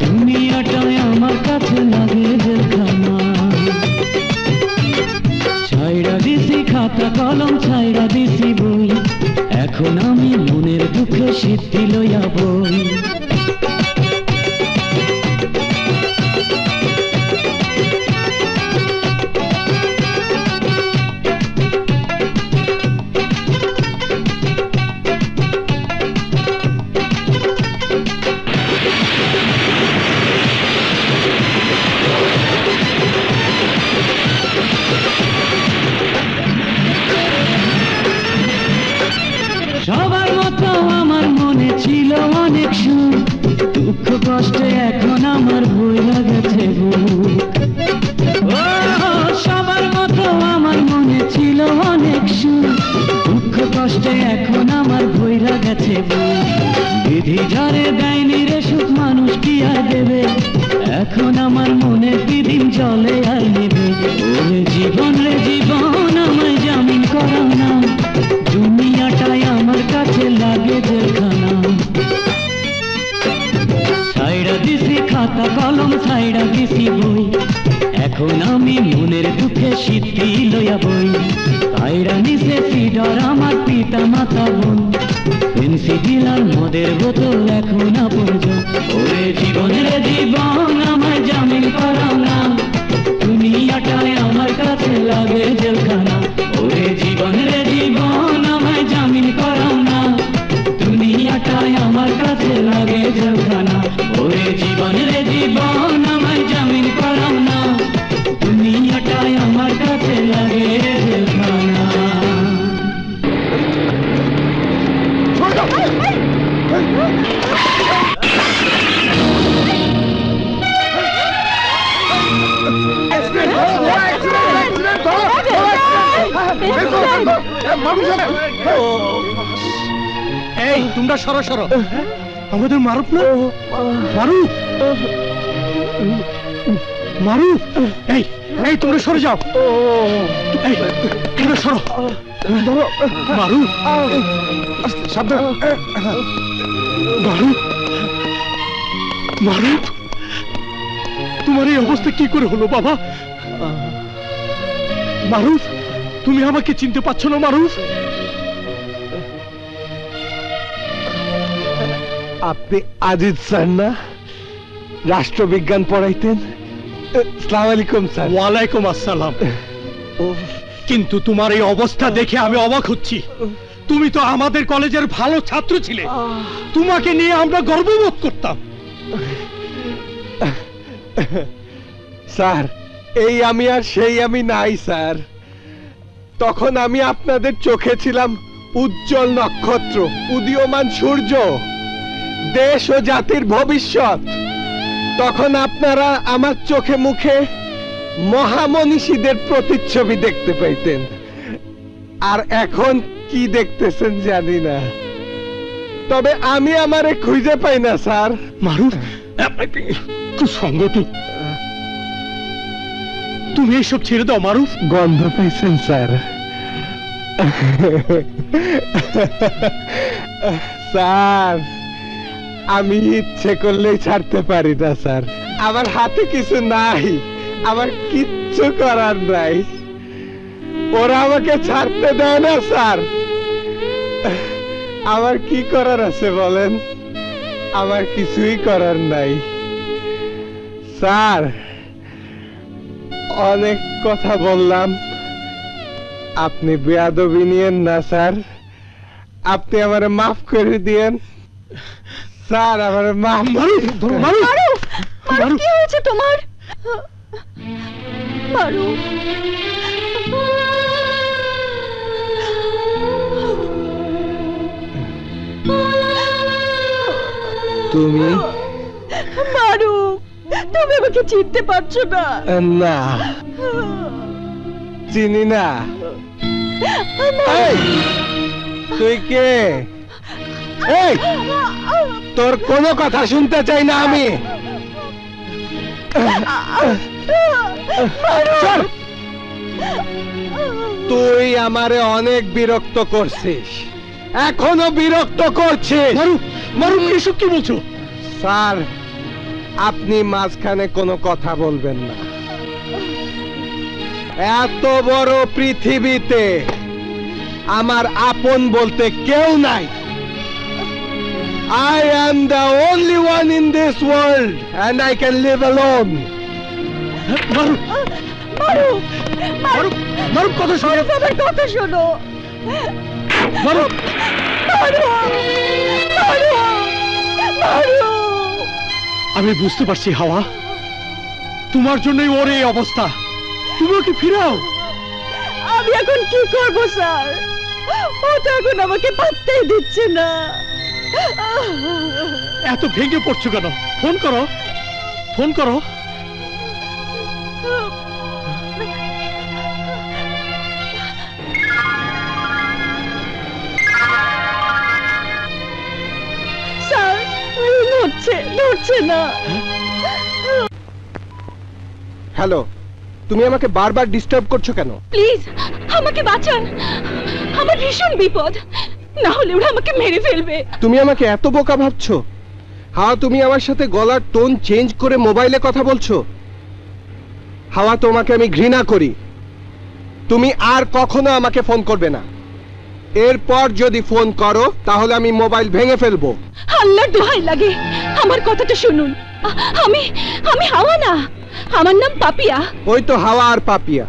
দুনিয়াটায় আমার কাছে লাগে জেলখানা। ছাইরা দিছি খাতা কলম, ছাইরা দিছি বই, এখন আমি মনের দুঃখে সিদ্ধি লইয়া বই। সবার মতো আমার মনে ছিল অনেক সুখ, দুঃখ কষ্টে এখন আমার ভুইলা গেছে বুক। ও সবার মতো আমার মনে ছিল অনেক সুখ, দুঃখ কষ্টে এখন আমার ভুইলা গেছে বুক। বিধি যারে দেয়নি রে সুখ, মানুষ কি আর দেবে, এখন আমার মনে দিন চলে আর নেবে। ওরে জীবন রে জীবন, আমায় জামিন করাও না, দুনিয়াটাই আমার কাছে লাগে জেলখানা। ছাইরা দিছি খাতা কলম, ছাইরা দিছি বই, এখন আমি মনের দুঃখে সিদ্ধি লইয়া বই। ছাইরা নিছে সিডর আমার পিতা মাতা বোন, ফেন্সি ডিলার মদের বোতল এখন আপনজন। ওরে জীবন রে জীবন, আমায় জামিন করাও না, দুনিয়াটায় আমার কাছে লাগে জেলখানা। ওরে জীবন রে জীবন, আমায় জামিন করাও না, দুনিয়াটায় আমার কাছে লাগে জেলখানা। ওরে জীবন রে জীবন, আমায় জামিন করাও না, দুনিয়াটায় আমার কাছে লাগে জেলখানা। এই তোমরা সরো সরো, আমাদের মারুফ না? মারুফ, মারুফ, এই এই তোমরা সরে যাও, এই তোমরা সরো। মারুফ, সাবধান। মারুফ, মারুফ, তোমার এই অবস্থা কি করে হলো বাবা? মারুফ, তুমি আমাকে চিনতে পারছো না মারুফ? আপনি আজিজ স্যার না, রাষ্ট্রবিজ্ঞান পড়াইতেন? আসসালামু আলাইকুম স্যার। ওয়ালাইকুম আসসালাম। কিন্তু তোমার এই অবস্থা দেখে আমি অবাক হচ্ছি। তুমি তো আমাদের কলেজের ভালো ছাত্র ছিলে, তোমাকে নিয়ে আমরা গর্ববোধ করতাম। স্যার, এই আমি আর সেই আমি নাই স্যার। তখন আমি আপনাদের চোখে ছিলাম উজ্জ্বল নক্ষত্র, উদীয়মান সূর্য, দেশ ও জাতির ভবিষ্যৎ। তখন আপনারা আমার চোখে মুখে মহামনীষীদের প্রতিচ্ছবি দেখতে পাইতেন। আর এখন কি দেখতেছেন জানি না, তবে আমি আমারে খুঁজে পাই না স্যার। মারুফ, সংগঠন, তুমি এসব ছেড়ে দাও মারুফ। গন্ধ পাইছেন স্যার? স্যার, আমি ইচ্ছে করলেই ছাড়তে পারি না স্যার। আমার হাতে কিছু নাই, আমার কিচ্ছু করার নাই। ওরা আমাকে ছাড়তে দেয় না স্যার। আমার কি করার আছে বলেন? আমার কিছুই করার নাই স্যার। অনেক কথা বললাম, আপনি বেয়াদবি নিয়েন না স্যার। আপনি আমারে মাফ করে দিয়েন স্যার, আমারে মাফ। মারুফ, কি হয়েছে তোমার? মারুফ, তুমি? মারুফ, তুমি আমাকে চিনতে পারছো না? না, চিনি না। এই, তুই কে? এই, তোর কোনো কথা শুনতে চাই না আমি। চল। তুই আমারে অনেক বিরক্ত করছিস, এখনো বিরক্ত করছিস। মারুফ, এসব কি বলছো? স্যার, আপনি মাঝখানে কোনো কথা বলবেন না। এত বড় পৃথিবীতে আমার আপন বলতে কেউ নাই। I am the only one in this world and I can live alone. মারুফ, মারুফ, মারুফ, কথা শোনো। আমার কথা শোনো। মারুফ, আমি বুঝতে পারছি হাওয়া, তোমার জন্যই ওর এই অবস্থা। তুমি ওকে ফিরাও। আমি এখন কি করব স্যার? ও তো এখন আমাকে পাত্তাই দিচ্ছে না। এত ভেঙে পড়ছো কেন? ফোন করো, ফোন করো। স্যার, ধরছে না। হ্যালো, তুমি আমাকে বারবার ডিস্টার্ব করছো কেন? প্লিজ আমাকে বাঁচান, আমার ভীষণ বিপদ, না হলে ওরা আমাকে মেরে ফেলবে। তুমি আমাকে এত বোকা ভাবছো? হাওয়া, তুমি আমার সাথে গলার টোন চেঞ্জ করে মোবাইলে কথা বলছো। হাওয়া, তোমাকে আমি ঘৃণা করি। তুমি আর কখনো আমাকে ফোন করবে না। এরপর যদি ফোন করো তাহলে আমি মোবাইল ভেঙে ফেলবো। আল্লাহর দোহাই লাগে, আমার কথাটা শুনুন। আমি হাওয়া না, আমার নাম পাপিয়া। ওই তো হাওয়া আর পাপিয়া,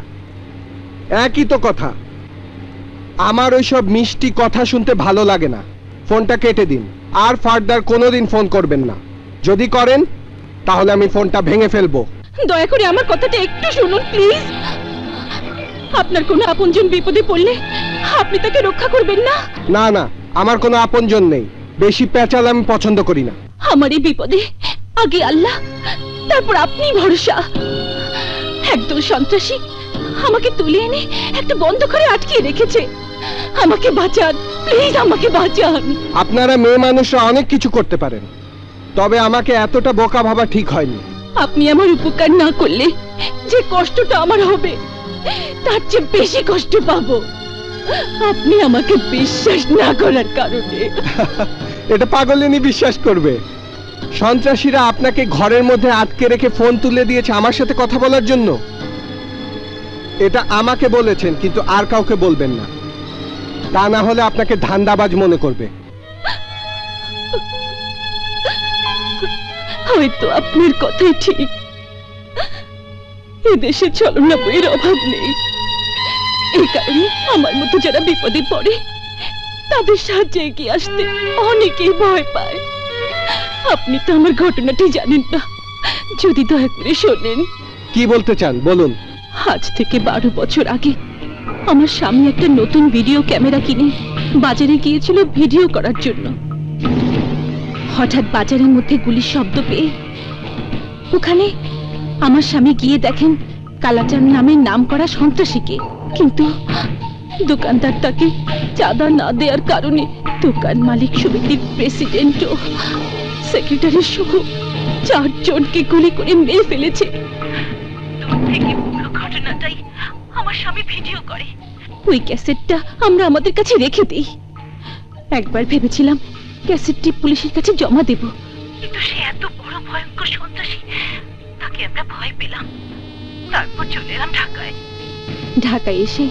একই তো কথা। আমার ওইসব মিষ্টি কথা শুনতে ভালো লাগে না। ফোনটা কেটে দিন, আর ফার্দার কোনোদিন ফোন করবেন না। যদি করেন তাহলে আমি ফোনটা ভেঙে ফেলবো। দয়া করে আমার কথাটা একটু শুনুন প্লিজ। আপনার কোনো আপনজন বিপদে পড়লে আপনি তাকে রক্ষা করবেন না? না না, আমার কোনো আপনজন নেই। বেশি পেঁচাল আমি পছন্দ করি না। আমার এই বিপদে আগে আল্লাহ, তারপর আপনি ভরসা। একদল সন্ত্রাসী আমাকে তুলে এনে একটা বন্ধ করে আটকিয়ে রেখেছে। আমাকে বাঁচান প্লিজ, আমাকে বাঁচান। আপনারা মেয়ে মানুষরা অনেক কিছু করতে পারেন, তবে আমাকে এতটা বোকা ভাবা ঠিক হয়নি। আপনি আমার উপকার না করলে যে কষ্টটা আমার হবে তার চেয়ে বেশি কষ্ট পাবো আপনি আমাকে বিশ্বাস না করার কারণে। এটা পাগলিনী বিশ্বাস করবে? সন্ত্রাসীরা আপনাকে ঘরের মধ্যে আটকে রেখে ফোন তুলে দিয়েছে আমার সাথে কথা বলার জন্য? এটা আমাকে বলেছেন, কিন্তু আর কাউকে বলবেন না, তা না হলে আপনাকে ধান্দাবাজ মনে করবে। হয়তো আপনার কথাই ঠিক, এদেশে ছলনা বইয়ের অভাব নেই। এই কারণে আমার মতো যারা বিপদে পড়ে তাদের সাহায্যে এগিয়ে আসতে অনেকেই ভয় পায়। আপনি তো আমার ঘটনাটি জানেন না, যদি দয়া করে শোনেন। কি বলতে চান বলুন। আজ থেকে 12 বছর আগে আমার স্বামী একটা নতুন ভিডিও ক্যামেরা কিনে বাজারে গিয়েছিল ভিডিও করার জন্য। হঠাৎ বাজারের মধ্যে গুলির শব্দ পেয়ে ওখানে আমার স্বামী গিয়ে দেখেন কালাচাঁদ নামের নাম করা সন্ত্রাসীকে, কিন্তু দোকানদার তাকে চাঁদা না দেওয়ার কারণে দোকান মালিক সমিতির প্রেসিডেন্ট ও সেক্রেটারি সহ 4 জনকে গুলি করে মেরে ফেলেছে। দূর থেকে পুরো ঘটনাটাই আমার স্বামী ভিডিও করে। ওই ক্যাসেটটা আমরা আমাদের কাছে রেখে দিই। একবার ভেবেছিলাম ক্যাসেটটি পুলিশের কাছে জমা দেব, কিন্তু সে এত বড় ভয়ঙ্কর সন্ত্রাসী, তাকে আমরা ভয় পেলাম। তারপর চলে এলাম ঢাকায়। ঢাকায় এসে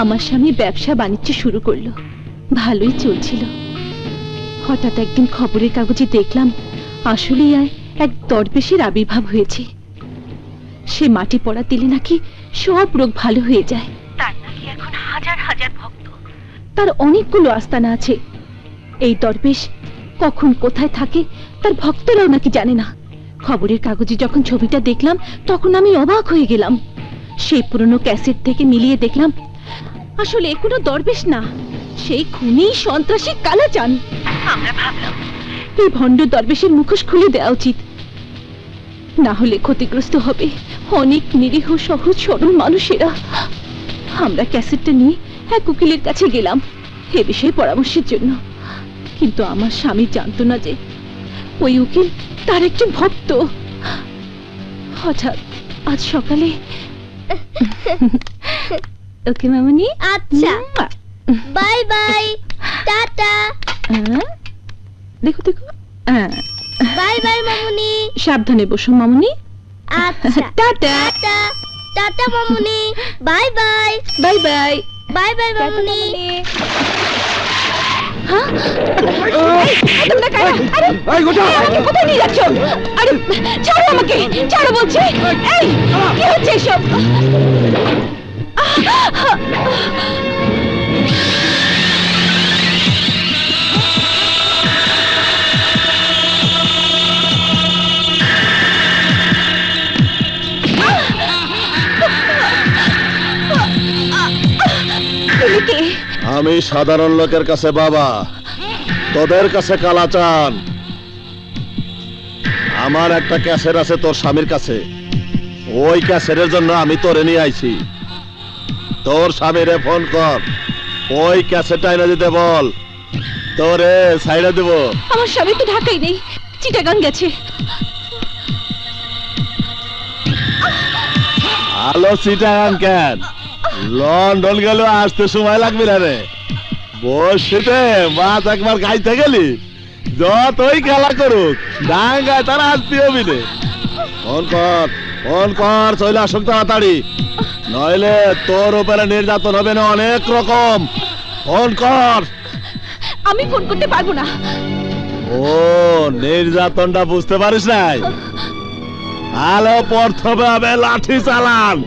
আমার স্বামী ব্যবসা বাণিজ্য শুরু করলো, ভালোই চলছিল। হঠাৎ একদিন খবরের কাগজে দেখলাম আসলেই এক দরবেশের আবির্ভাব হয়েছে। সে মাটি পড়া দিলে নাকি সব রোগ ভালো হয়ে যায়। তার নাকি এখন হাজার হাজার ভক্ত, তার অনেকগুলো আস্তানা আছে। এই দরবেশ কখন কোথায় থাকে তার ভক্তরাও নাকি জানে না। খবরের কাগজে যখন ছবিটা দেখলাম তখন আমি অবাক হয়ে গেলাম। সেই পুরনো ক্যাসেট থেকে মিলিয়ে দেখলাম আসলে কোনো দরবেশ না, সেই খুনি সন্ত্রাসী কালাচাঁদ। আমরা ভাবলাম এই ভণ্ড দরবেশের মুখোশ খুলে দেওয়া উচিত, না হলে ক্ষতিগ্রস্ত হবে অনেক নিরীহ সহজ সরল মানুষেরা। আমরা ক্যাসেটটা নিয়ে এক উকিলের কাছে গেলাম এ বিষয়ে পরামর্শের জন্য, কিন্তু আমার স্বামী জানতো না যে ওই উকিল তার একজন ভক্ত। হঠাৎ আজ সকালে ওকে মামনি। আচ্ছা, বাই বাই, টাটা। দেখো দেখো, বাই বাই মামুনি। সাবধানে বসো মামুনি। আচ্ছা, টাটা টাটা, টাটা মামুনি। Bye bye, bye bye, bye bye মামুনি। কোথায় নিয়ে যাচ্ছ? আরে ছাড়ো আমাকে, ছাড়ো বলছি। এই কি হচ্ছে এসব? আমি সাধারণ লোকের কাছে বাবা, তোদের কাছে কালাচাঁদ। আমার একটা ক্যাসেট আছে তোর স্বামীর কাছে, ওই ক্যাসেটের জন্য আমি তোরে নিয়ে আইছি। তোর স্বামীরে ফোন কর, ওই ক্যাসেটটা এনে দিতে বল, তোরে সাইডে দেব। আমার স্বামী তো ঢাকায় নেই, চিটাগাং গেছে। আলো চিটাগাং কেন, লন্ডন গেল আসতে সময় লাগবে না রে। বসিতে মাছ একবার খাইতে গেলি, যতই খেলা করুক ডাঙ্গায় তারা আসতে হবি রে। ফোন কর, ফোন কর, চলে আসুক তাড়াতাড়ি, নইলে তোর উপরে নির্যাতন হবে না অনেক রকম। ফোন কর। আমি ফোন করতে পারবো না। ও নির্যাতনটা বুঝতে পারিস নাই? আলো প্রথমে হবে লাঠি চালান,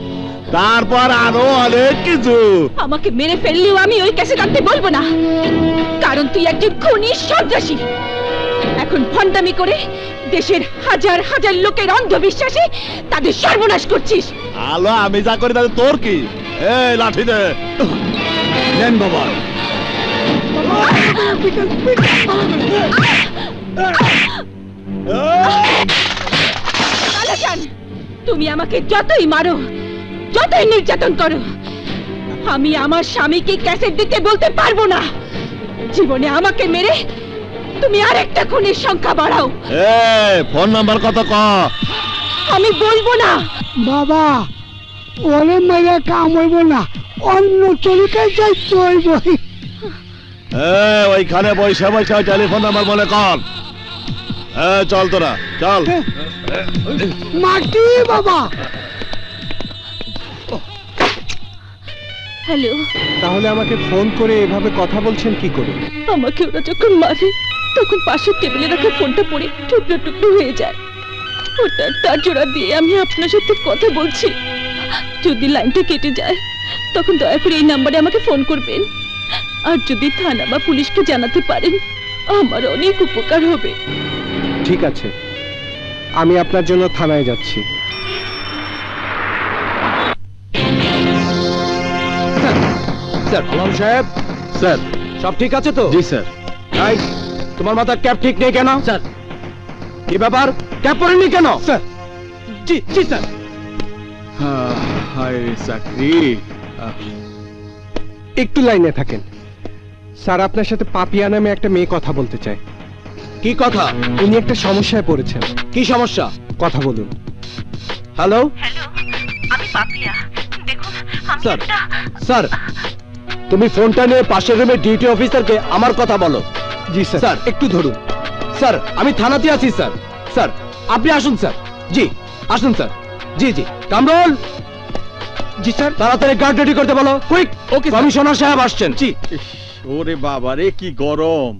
তারপর আরো অনেক কিছু। আমাকে মেরে ফেললেও আমি ওই ক্যাসেট আনতে বলবো না, কারণ তুই একজন খুনি সন্ত্রাসী। এখন ভণ্ডামি করে দেশের হাজার হাজার লোকের অন্ধবিশ্বাসে তাদের সর্বনাশ করছিস। আলো আমি যা করি তাতে তোর কি? এই লাঠি দে। নেন বাবা। কালাচাঁদ, তুমি আমাকে যতই মারো, যতই নির্যাতন করো, আমি আমার স্বামীকে ক্যাসেট দিতে বলতে পারবো না। জীবনে আমাকে মেরে তুমি আরেকটা খুনের সংখ্যা বাড়াও। ফোন নাম্বার কত ক? আমি বলবো না। বাবা, ওরে মেরে কাম হইব না, অন্য তরিকায় যাইতে হইব। ওইখানে বৈশা বৈশা টেলিফোন নাম্বার মনে কর। হ্যাঁ চল তোরা চল। মাটি বাবা। হ্যালো, তাহলে আমাকে ফোন করে এভাবে কথা বলছেন কি করে? আমাকে ওরা যখন মারে তখন পাশের টেবিলে রাখা ফোনটা পড়ে টুকরো টুকরো হয়ে যায়। ওটার তার জোড়া দিয়ে আমি আপনার সাথে কথা বলছি। যদি লাইনটা কেটে যায় তখন দয়া করে এই নাম্বারে আমাকে ফোন করবেন। আর যদি থানা বা পুলিশকে জানাতে পারেন আমার অনেক উপকার হবে। ঠিক আছে, আমি আপনার জন্য থানায় যাচ্ছি। স্যার আলম সাহেব, স্যার সব ঠিক আছে তো? জি স্যার। এই তোমার মাথার ক্যাপ ঠিক নেই কেন? স্যার কি ব্যাপার, ক্যাপ পরেননি কেন? স্যার জি জি স্যার। হায় চাকরি। একটু লাইনে থাকেন স্যার, আপনার সাথে পাপিয়া নামে একটা মেয়ে কথা বলতে চায়। কি কথা? উনি একটা সমস্যায় পড়েছেন। কি সমস্যা? কথা বলুন। হ্যালো আমি পাপিয়া, দেখুন স্যার। স্যার তুমি ফোনটা নিয়ে পাশের রুমের ডিউটি অফিসারকে আমার কথা বলো। জি স্যার। স্যার একটু ধরুন। স্যার আমি থানাতে আছি স্যার। স্যার আপনি আসুন স্যার। জি আসুন স্যার। জি জি কামরুল। জি স্যার। তাড়াতাড়ি গার্ড রেডি করতে বলো, কুইক। ওকে কমিশনার সাহেব আসছেন। জি। ওরে বাবা রে, কি গরম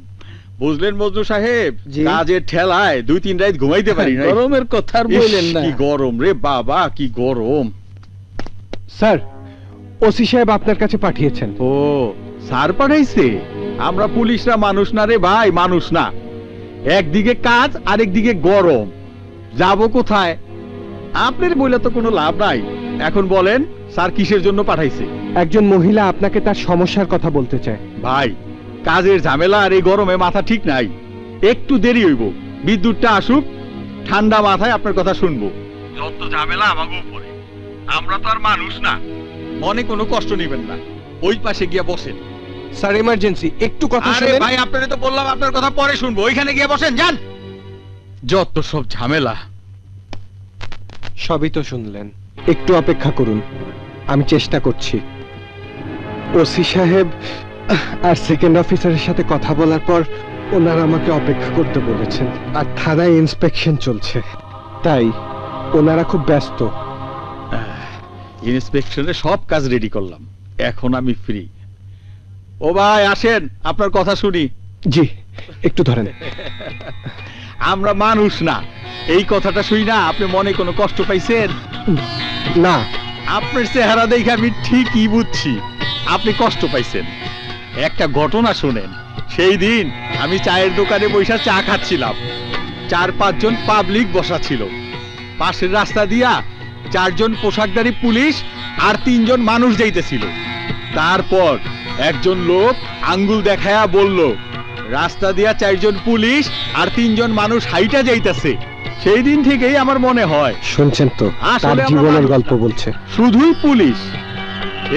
বুঝলেন মজনু সাহেব, কাজের ঠেলায় 2-3 রাত ঘুমাইতে পারি না। গরমের কথা আর বললেন না। কি গরম রে বাবা, কি গরম। স্যার ওসি সাহেব আপনার কাছে পাঠিয়েছেন। ও স্যার পাঠাইছে? আমরা পুলিশরা মানুষ না রে ভাই, মানুষ না। একদিকে কাজ আরেকদিকে গরম, যাব কোথায়? আপনার বলে তো কোনো লাভ নাই। এখন বলেন স্যার কিসের জন্য পাঠাইছে? একজন মহিলা আপনাকে তার সমস্যার কথা বলতে চায়। ভাই কাজের ঝামেলা আর এই গরমে মাথা ঠিক নাই, একটু দেরি হইব। বিদ্যুৎটা আসুক, ঠান্ডা মাথায় আপনার কথা শুনবো। যত ঝামেলা আমাকে উপরে, আমরা তো আর মানুষ না। মনে কোনো কষ্ট নেবেন না, ওই পাশে গিয়ে বসেন। স্যার এমার্জেন্সি, একটু কথা আরে শুনেন। ভাই আপনারে তো বললাম আপনার কথা পরে শুনবো, ওইখানে গিয়ে বসেন। যান, যত সব ঝামেলা। সবই তো শুনলেন, একটু অপেক্ষা করুন, আমি চেষ্টা করছি। ওসি সাহেব আর সেকেন্ড অফিসারের সাথে কথা বলার পর ওনারা আমাকে অপেক্ষা করতে বলেছেন। আর থানায় ইন্সপেকশন চলছে, তাই ওনারা খুব ব্যস্ত। ইন্সপেকশনের সব কাজ রেডি করলাম, এখন আমি ফ্রি। ও ভাই আসেন, আপনার কথা শুনি। জি একটু ধরেন। আমরা মানুষ না, এই কথাটা শুই না আপনি মনে কোনো কষ্ট পাইছেন? না, আপনার চেহারা দেখে আমি ঠিকই বুঝছি আপনি কষ্ট পাইছেন। একটা ঘটনা শুনেন। সেই দিন আমি চায়ের দোকানে বসে চা খাচ্ছিলাম, 4-5 জন পাবলিক বসা ছিল। পাশের রাস্তা দিয়া 4 জন পোশাকধারী পুলিশ আর 3 জন মানুষ যাইতেছিল। তারপর একজন লোক আঙ্গুল দেখায়া বলল, রাস্তা দিয়া 4 জন পুলিশ আর 3 জন মানুষ হাইটা যাইতেছে। সেই দিন থেকেই আমার মনে হয়, শুনছেন তো, তার জীবনের গল্প বলছে। শুধুই পুলিশ,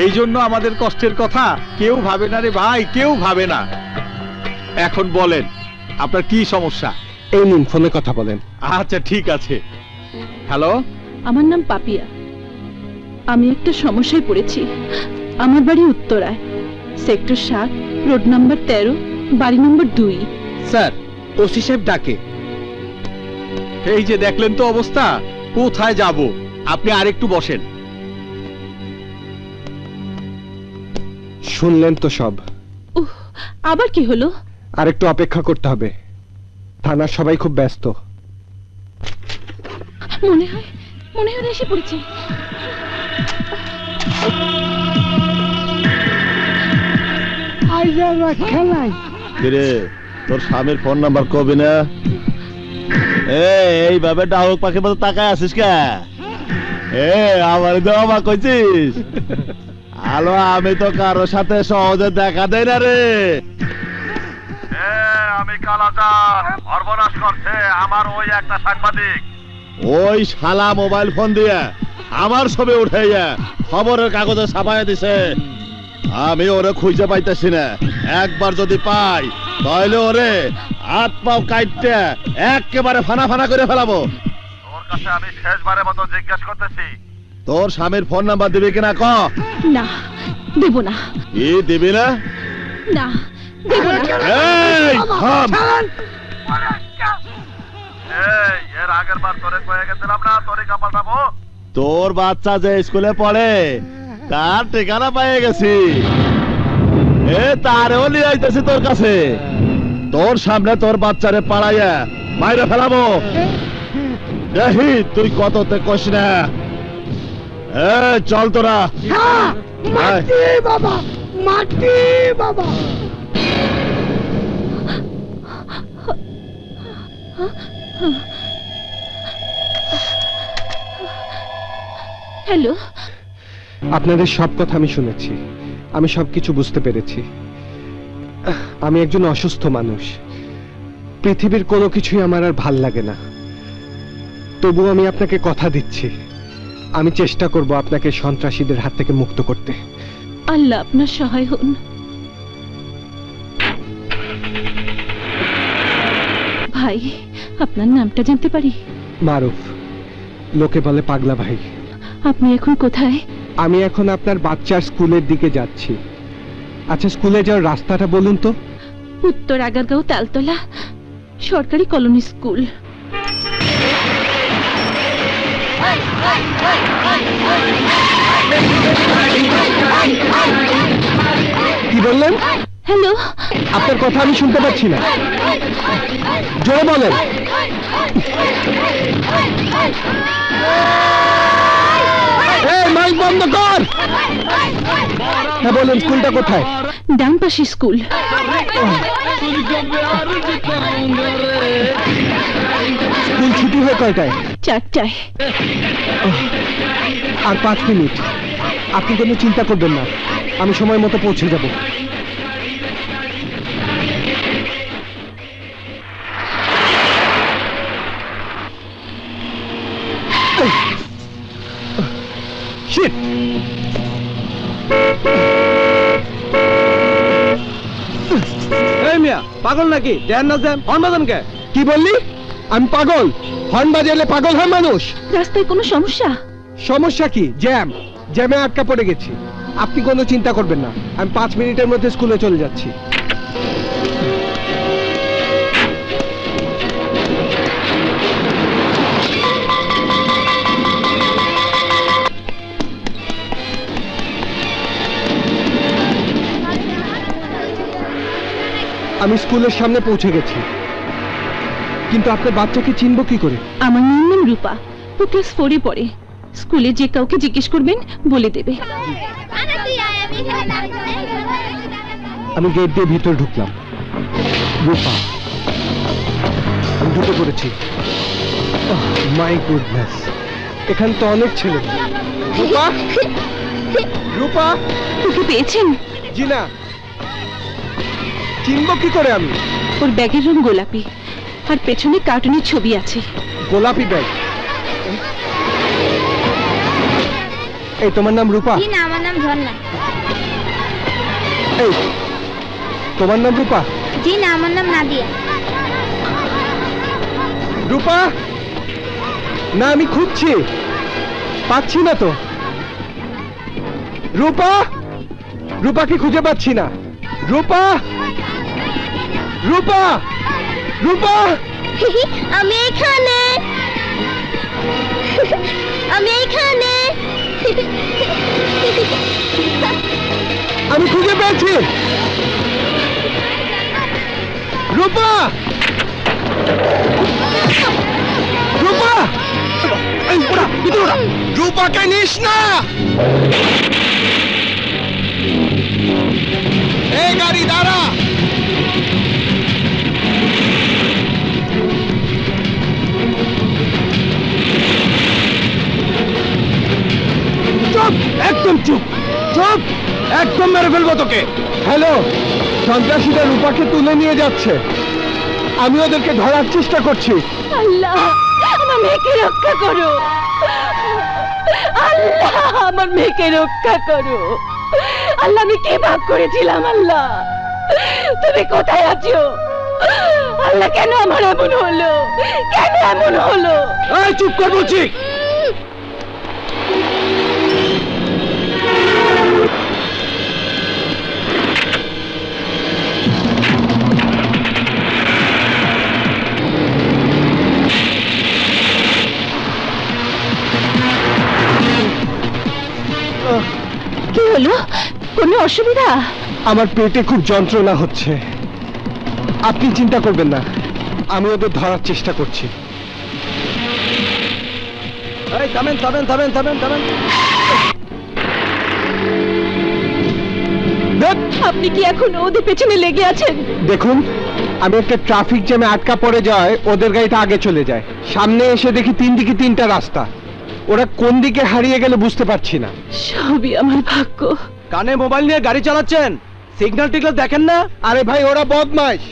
এই জন্য আমাদের কষ্টের কথা কেউ ভাবে না রে ভাই, কেউ ভাবে না। এখন বলেন আপনার কি সমস্যা? এই নিন ফোনে কথা বলেন। আচ্ছা ঠিক আছে। হ্যালো, আমার নাম পাপিয়া। আমি একটা সমস্যায় পড়েছি। আমার বাড়ি উত্তরায়, সেক্টর 7, রোড নাম্বার 13, বাড়ি নম্বর 2। স্যার ওসি সাহেব ডাকে। এই যে দেখলেন তো অবস্থা, কোথায় যাব? আপনি আরেকটু বসেন। শুনলেন তো সব। আবার কি হলো? আর একটু অপেক্ষা করতে হবে, থানার সবাই খুব ব্যস্ত। মনে হয় এসে পড়েছে। খেলাই কিরে তোর স্বামীর ফোন নাম্বার কবি না? এইভাবে ডাউক পাখির মতো তাকায় আছিস কে? আমার তো অবাক কইছিস? আলো আমি তো কারোর সাথে সহজে দেখা দেয় না রে। আমি কালাচার, সর্বনাশ করছে আমার ওই একটা সাংবাদিক। ওই শালা মোবাইল ফোন দিয়ে আমার ছবি উঠাইয়া খবরের কাগজে ছাপাইয়া দিছে। আমি ওরে খুঁজে পাইতেছি না। একবার যদি পাই তাহলে ওরে হাত পাও কাটতে একেবারে ফানা ফানা করে ফেলাবো। তোর কাছে আমি শেষবারের মতো জিজ্ঞেস করতেছি, তোর স্বামীর ফোন নাম্বার দিবি কিনা ক? না দেব না। কি দিবি না? না দেব না। এই থাম। এই এর আগের বার তোরে কয়ে গেছিলাম না তরিকা পাল্টাবো। তোর বাচ্চা যে স্কুলে পড়ে তার ঠিকানা পেয়ে গেছি, এ তারেও নিয়ে আইতেছি তোর কাছে। তোর সামনে তোর বাচ্চারে পাড়াইয়া বাইরে ফেলাবো। দেখি তুই কততে কষ না। চল তোরা। মাটি বাবা, মাটি বাবা। হ্যালো, আপনাদের সব কথা আমি শুনেছি, আমি সবকিছু বুঝতে পেরেছি। আমি একজন অসুস্থ মানুষ, পৃথিবীর কোনো কিছুই আমার আর ভাল লাগে না। তবু আমি আপনাকে কথা দিচ্ছি, আমি চেষ্টা করব আপনাকে সন্ত্রাসীদের হাত থেকে মুক্ত করতে। আল্লাহ আপনার সহায় হন। ভাই, আপনার নামটা জানতে পারি? মারুফ, লোকে বলে পাগলা ভাই। আপনি এখন কোথায়? আমি এখন আপনার বাচ্চার স্কুলের দিকে যাচ্ছি। আচ্ছা, স্কুলে যাওয়ার রাস্তাটা বলুন তো। উত্তর আগারগাঁও তালতলা সরকারি কলোনি স্কুল। কি বললেন? হ্যালো, আপনার কথা আমি শুনতে পাচ্ছি না, জোরে বলেন। এই মাইক বন্ধ কর। হ্যাঁ বলুন, স্কুলটা কোথায়? ডান পাশে স্কুল। স্কুল ছুটি হয় কয়টায়? 4টায়। আর 5 মিনিট। আপনি কোনো চিন্তা করবেন না, আমি সময় মতো পৌঁছে যাব। Shit! এই মিয়া পাগল নাকি? দেন না দেন হর্ন বাজান কে? কি বললি? আমি পাগল? হর্ন বাজালে পাগল হয় মানুষ? রাস্তায় কোনো সমস্যা? সমস্যা কি? জ্যামে আটকা পড়ে গেছি। আপনি কোনো চিন্তা করবেন না, আমি 5 মিনিটের মধ্যে স্কুলে চলে যাচ্ছি। আমি স্কুলের সামনে পৌঁছে গেছি, কিন্তু আপনার বাচ্চাকে চিনব কি করে? আমার নাম রূপা, ও ক্লাস 4-এ পড়ে। স্কুলে যে কাউকে জিজ্ঞেস করবেন বলে দেবে। আমি গেট দিয়ে ভিতর ঢুকলাম। রূপা, আমি ঢুকে পড়েছি। মাই গুডনেস, এখানে তো অনেক ছেলে। রূপা, রূপা, ওকে পেয়েছেন? জি না। চিনব কি করে আমি? ওর ব্যাগের রং গোলাপি, আর পেছনে কার্টুনের ছবি আছে। গোলাপি ব্যাগ? এই তোমার নাম রূপা? জি না, আমার নাম ঝর্ণা। এই তোমার নাম রূপা? জি না, আমার নাম নাদিয়া। রূপা? না, আমি খুঁজছি, পাচ্ছি না তো। রূপা, রূপাকে খুঁজে পাচ্ছি না। রূপা, রূপা, রূপা! আমি এখানে, আমি এখানে। আমি খুঁজে পেয়েছি। রূপা, রূপা! এই ওরা, ভিতরে ওরা! রূপাকে নিস না। এই গাড়ি দাঁড়া। চুপ, একদম চুপ, চুপ, একদম মেরে ফেলবো তোকে। হ্যালো, সন্ত্রাসীরা রূপাকে তুলে নিয়ে যাচ্ছে, আমি ওদেরকে ধরার চেষ্টা করছি। আল্লাহ, আমার মেয়েকে রক্ষা করো। আল্লাহ, আমার মেয়েকে রক্ষা করো। আল্লাহ, আমি কি পাপ করেছিলাম? আল্লাহ, তুমি কোথায় আছো? আল্লাহ, কেন আমার এমন হলো? কেন এমন হলো? এই চুপ কর বলছি। অসুবিধা? আমার পেটে খুব যন্ত্রণা হচ্ছে। আপনি চিন্তা করবেন না, আমি ওদের ধরার চেষ্টা করছি। এই থামেন থামেন থামেন থামেন থামেন। আপনি কি এখন ওদের পেছনে লেগে আছেন? দেখুন, আমি একটা ট্রাফিক জ্যামে আটকা পড়ে যায়, ওদের গাড়িটা আগে চলে যায়। সামনে এসে দেখি তিন দিকে তিনটা রাস্তা, ওরা কোন দিকে হারিয়ে গেলে বুঝতে পারছি না। সবই আমার ভাগ্য। কানে মোবাইল নিয়ে গাড়ি চালাচ্ছেন, সিগন্যাল টিগন্যাল দেখেন না? আরে ভাই, ওরা বদমাইশ,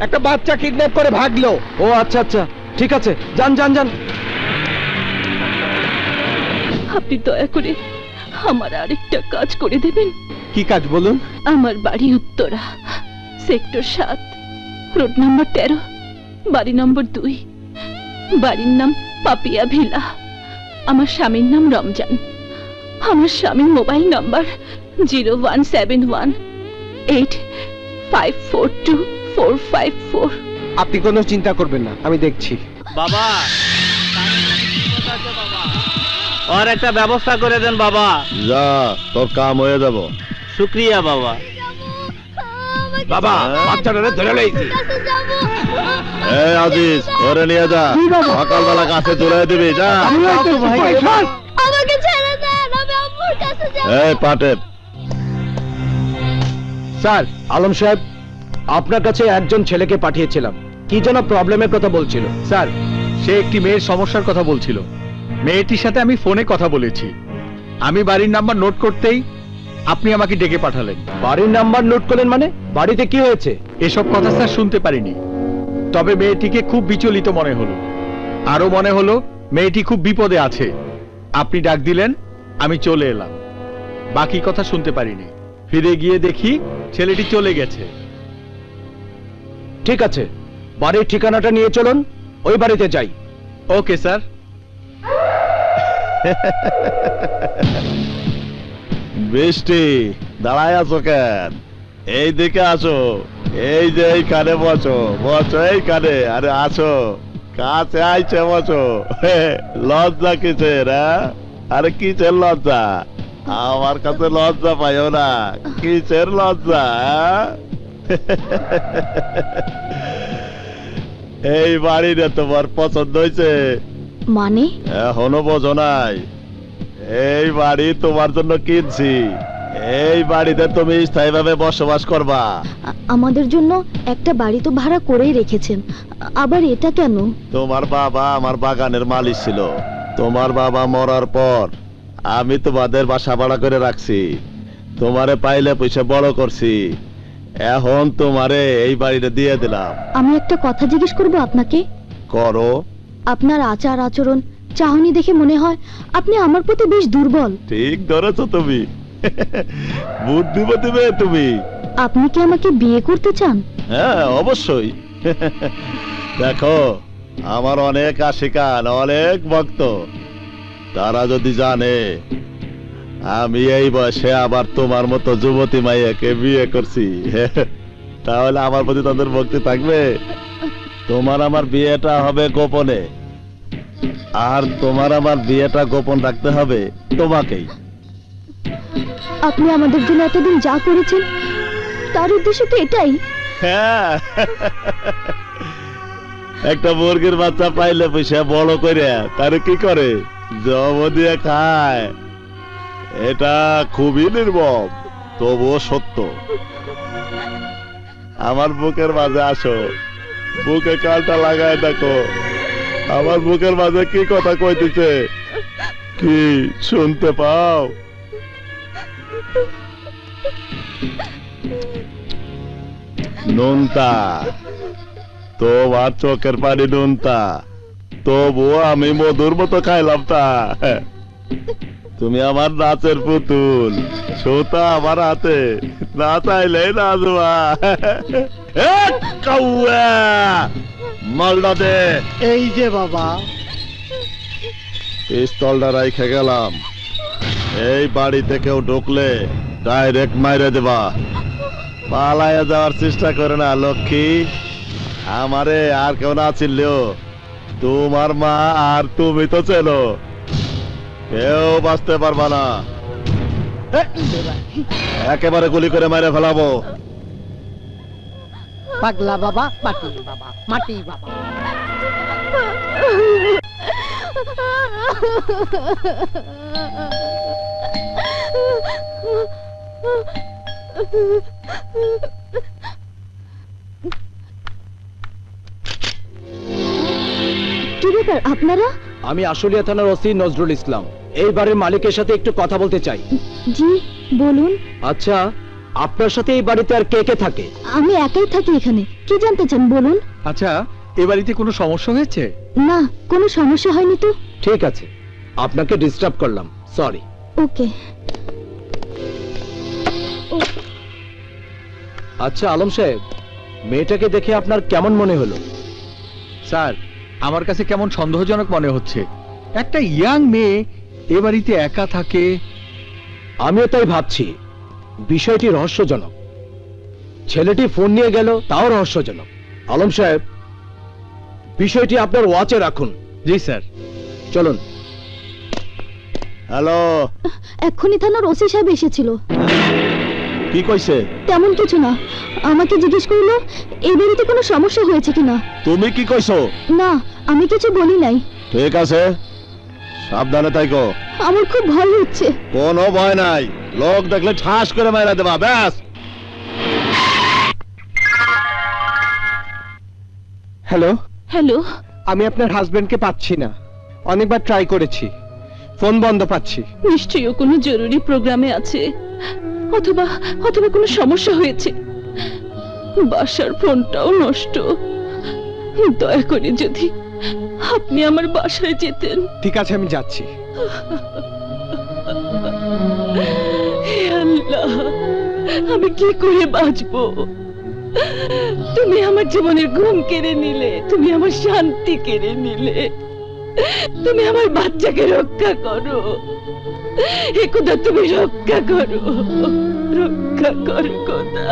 একটা বাচ্চা কিডন্যাপ করে ভাগলো। ও আচ্ছা আচ্ছা, ঠিক আছে, যান যান যান। আপনি দয়া করে আমার আরেকটা কাজ করে দেবেন। কি কাজ বলুন? আমার বাড়ি উত্তরা, সেক্টর 7, রোড নাম্বার 13, বাড়ি নম্বর 2, বাড়ির নাম পাপিয়া ভিলা। আমার স্বামীর নাম রমজান। আমার স্বামীর মোবাইল নাম্বার 01718542454। আপনি কোনো চিন্তা করবেন না, আমি দেখছি। বাবা, আর একটা ব্যবস্থা করে দেন বাবা। যা, তোর কাম হয়ে যাব। শুক্রিয়া বাবা। বাবা, বাচ্চাটারে ধরে লইছি। এই আজিজ, ওরে নিয়ে যা, সকালবেলা কাছে চলে দিবি। যা আমাকে ছেড়ে দেন, আমি আম্মুর কাছে যাব। এই পাটে। স্যার, আলম সাহেব আপনার কাছে একজন ছেলেকে পাঠিয়েছিলাম, কি যেন প্রবলেমের কথা বলছিল। স্যার, সে একটি মেয়ের সমস্যার কথা বলছিল। মেয়েটির সাথে আমি ফোনে কথা বলেছি। আমি বাড়ির নাম্বার নোট করতেই আপনি আমাকে ডেকে পাঠালেন। বাড়ির নাম্বার নোট করলেন মানে? বাড়িতে কি হয়েছে? এসব কথা স্যার শুনতে পারিনি, তবে মেয়েটিকে খুব বিচলিত মনে হলো। আরো মনে হলো মেয়েটি খুব বিপদে আছে। আপনি ডাক দিলেন, আমি চলে এলাম। বাকি কথা শুনতে পারিনি। ফিরে গিয়ে দেখি ছেলেটি চলে গেছে। ঠিক আছে, বাড়ির ঠিকানাটা নিয়ে চলুন, ওই বাড়িতে যাই। Okay sir. বৃষ্টি, দাঁড়ায় আছো কেন? এই দিকে আসো। এই যে এইখানে বসো, বসো এইখানে। আরে আসো, কাছে আইছে বসো। লজ্জা কিসের? আরে কিসের লজ্জা? আমার কাছে লজ্জা পাইও না। কিসের লজ্জা? এই বাড়িটা তোমার পছন্দ হয়েছে? মানে? এখনো বোঝো নাই? এই বাড়ি তোমার জন্য কিনছি। এই বাড়িতে তুমি স্থায়ীভাবে বসবাস করবা। আমাদের জন্য একটা বাড়ি তো ভাড়া করেই রেখেছেন, আবার এটা কেন? তোমার বাবা আমার বাগানের মালিক ছিল। তোমার বাবা মরার পর আমি তোমাদের বাসা ভাড়া করে রাখছি। তোমারে পাইলে পয়সা বড় করছি। এখন তোমারে এই বাড়িটা দিয়ে দিলাম। আমি একটা কথা জিজ্ঞেস করব আপনাকে? করো। আপনার আচার আচরণ চাহনি দেখে মনে হয় আপনি আমার প্রতি বেশ দুর্বল। ঠিক ধরেছো তুমি। বুদ্ধিমতী মেয়ে তুমি। আপনি কি আমাকে বিয়ে করতে চান? হ্যাঁ, অবশ্যই। দেখো, আমার অনেক আশিকান, অনেক ভক্ত। তারা যদি জানে আমি এই বয়সে আবার তোমার মতো যুবতী মাইয়াকে বিয়ে করছি, তাহলে আমার প্রতি তাদের ভক্তি থাকবে। তোমার আমার বিয়েটা হবে গোপনে, আর তোমার আমার বিয়েটা গোপন রাখতে হবে তোমাকেই। আপনি আমাদের জন্য এতদিন যা করেছেন তার উদ্দেশ্য তো এটাই। হ্যাঁ, একটা মুরগির বাচ্চা পাইলে পয়সা বড় করে তার কি করে? জব দিয়ে খায়। এটা খুবই নির্মম, তবুও সত্য। আমার বুকের মাঝে আসো, বুকে কালটা লাগায় দেখো আমার বুকের মাঝে কি কথা কইতেছে। কি শুনতে পাও? নুনতা, তোমার চোখের পানি নুনতা, তবুও আমি মধুর মতো খাইলাম তা। তুমি আমার নাচের পুতুল, সোতা আমার হাতে, না চাইলে নাচবা। মালটা দে। এই যে বাবা, পিস্তলটা রাইখে গেলাম। এই বাড়িতে কেউ ঢুকলে ডাইরেক্ট মাইরে দেবা। পালাইয়া যাওয়ার চেষ্টা করে না লক্ষ্মী। আমারে আর কেউ না চিনলেও তোমার মা আর তুমি তো চেনো, কেউ বাঁচতে পারবা না। একেবারে গুলি করে মেরে ফেলাবো। পাগলা বাবা, মাটি বাবা, মাটি বাবা। কি ব্যাপার আপনারা? আমি আশুলিয়া থানার ওসি নজরুল ইসলাম। এই বাড়ির মালিকের সাথে একটু কথা বলতে চাই। জি বলুন। আচ্ছা, আপনার সাথে এই বাড়িতে আর কে কে থাকে? আমি একাই থাকি এখানে। কি জানতে চান বলুন। আচ্ছা, এ বাড়িতে কোনো সমস্যা হয়েছে? না, কোনো সমস্যা হয়নি তো। ঠিক আছে, আপনাকে ডিস্টার্ব করলাম, সরি। ওকে। আচ্ছা আলম সাহেব, মেয়েটাকে দেখে আপনার কেমন মনে হলো? স্যার, আমার কাছে কেমন সন্দেহজনক মনে হচ্ছে। একটা ইয়াং মেয়ে এ বাড়িতে একা থাকে। আমিও তাই ভাবছি, বিষয়টি রহস্যজনক। ছেলেটি ফোন নিয়ে গেল, তাও রহস্যজনক। আলম সাহেব, বিষয়টি আপনার ওয়াচে রাখুন। জি স্যার। চলুন। হ্যালো, এক্ষুনি থানার ওসি সাহেব এসেছিল। কি কইছে? তেমন কিছু না, আমাকে জিজ্ঞেস করলো এই বাড়িতে কোনো সমস্যা হয়েছে কিনা। তুমি কি কইছো? না, আমি কিছু বলি নাই। ঠিক আছে, সাবধানে থাকো। আমার খুব ভয় হচ্ছে। কোনো ভয় নাই, লোক দেখলে ঠাস করে মাইরা দেবা, ব্যাস। হ্যালো হ্যালো, আমি আপনার হাজবেন্ডকে পাচ্ছি না। অনেকবার ট্রাই করেছি, ফোন বন্ধ পাচ্ছি। নিশ্চয়ই কোনো জরুরি প্রোগ্রামে আছে, অথবা অথবা কোনো সমস্যা হয়েছে। বাসার ফোনটাও নষ্ট। দয়া করে যদি আপনি আমার বাসায় যেতেন। ঠিক আছে, আমি যাচ্ছি। হে আল্লাহ, আমি কি করে বাঁচবো? তুমি আমার জীবনের ঘুম কেড়ে নিলে, তুমি আমার শান্তি কেড়ে নিলে। তুমি আমার বাচ্চাকে রক্ষা করো, হে খোদা, তুমি রক্ষা করো, রক্ষা করো খোদা।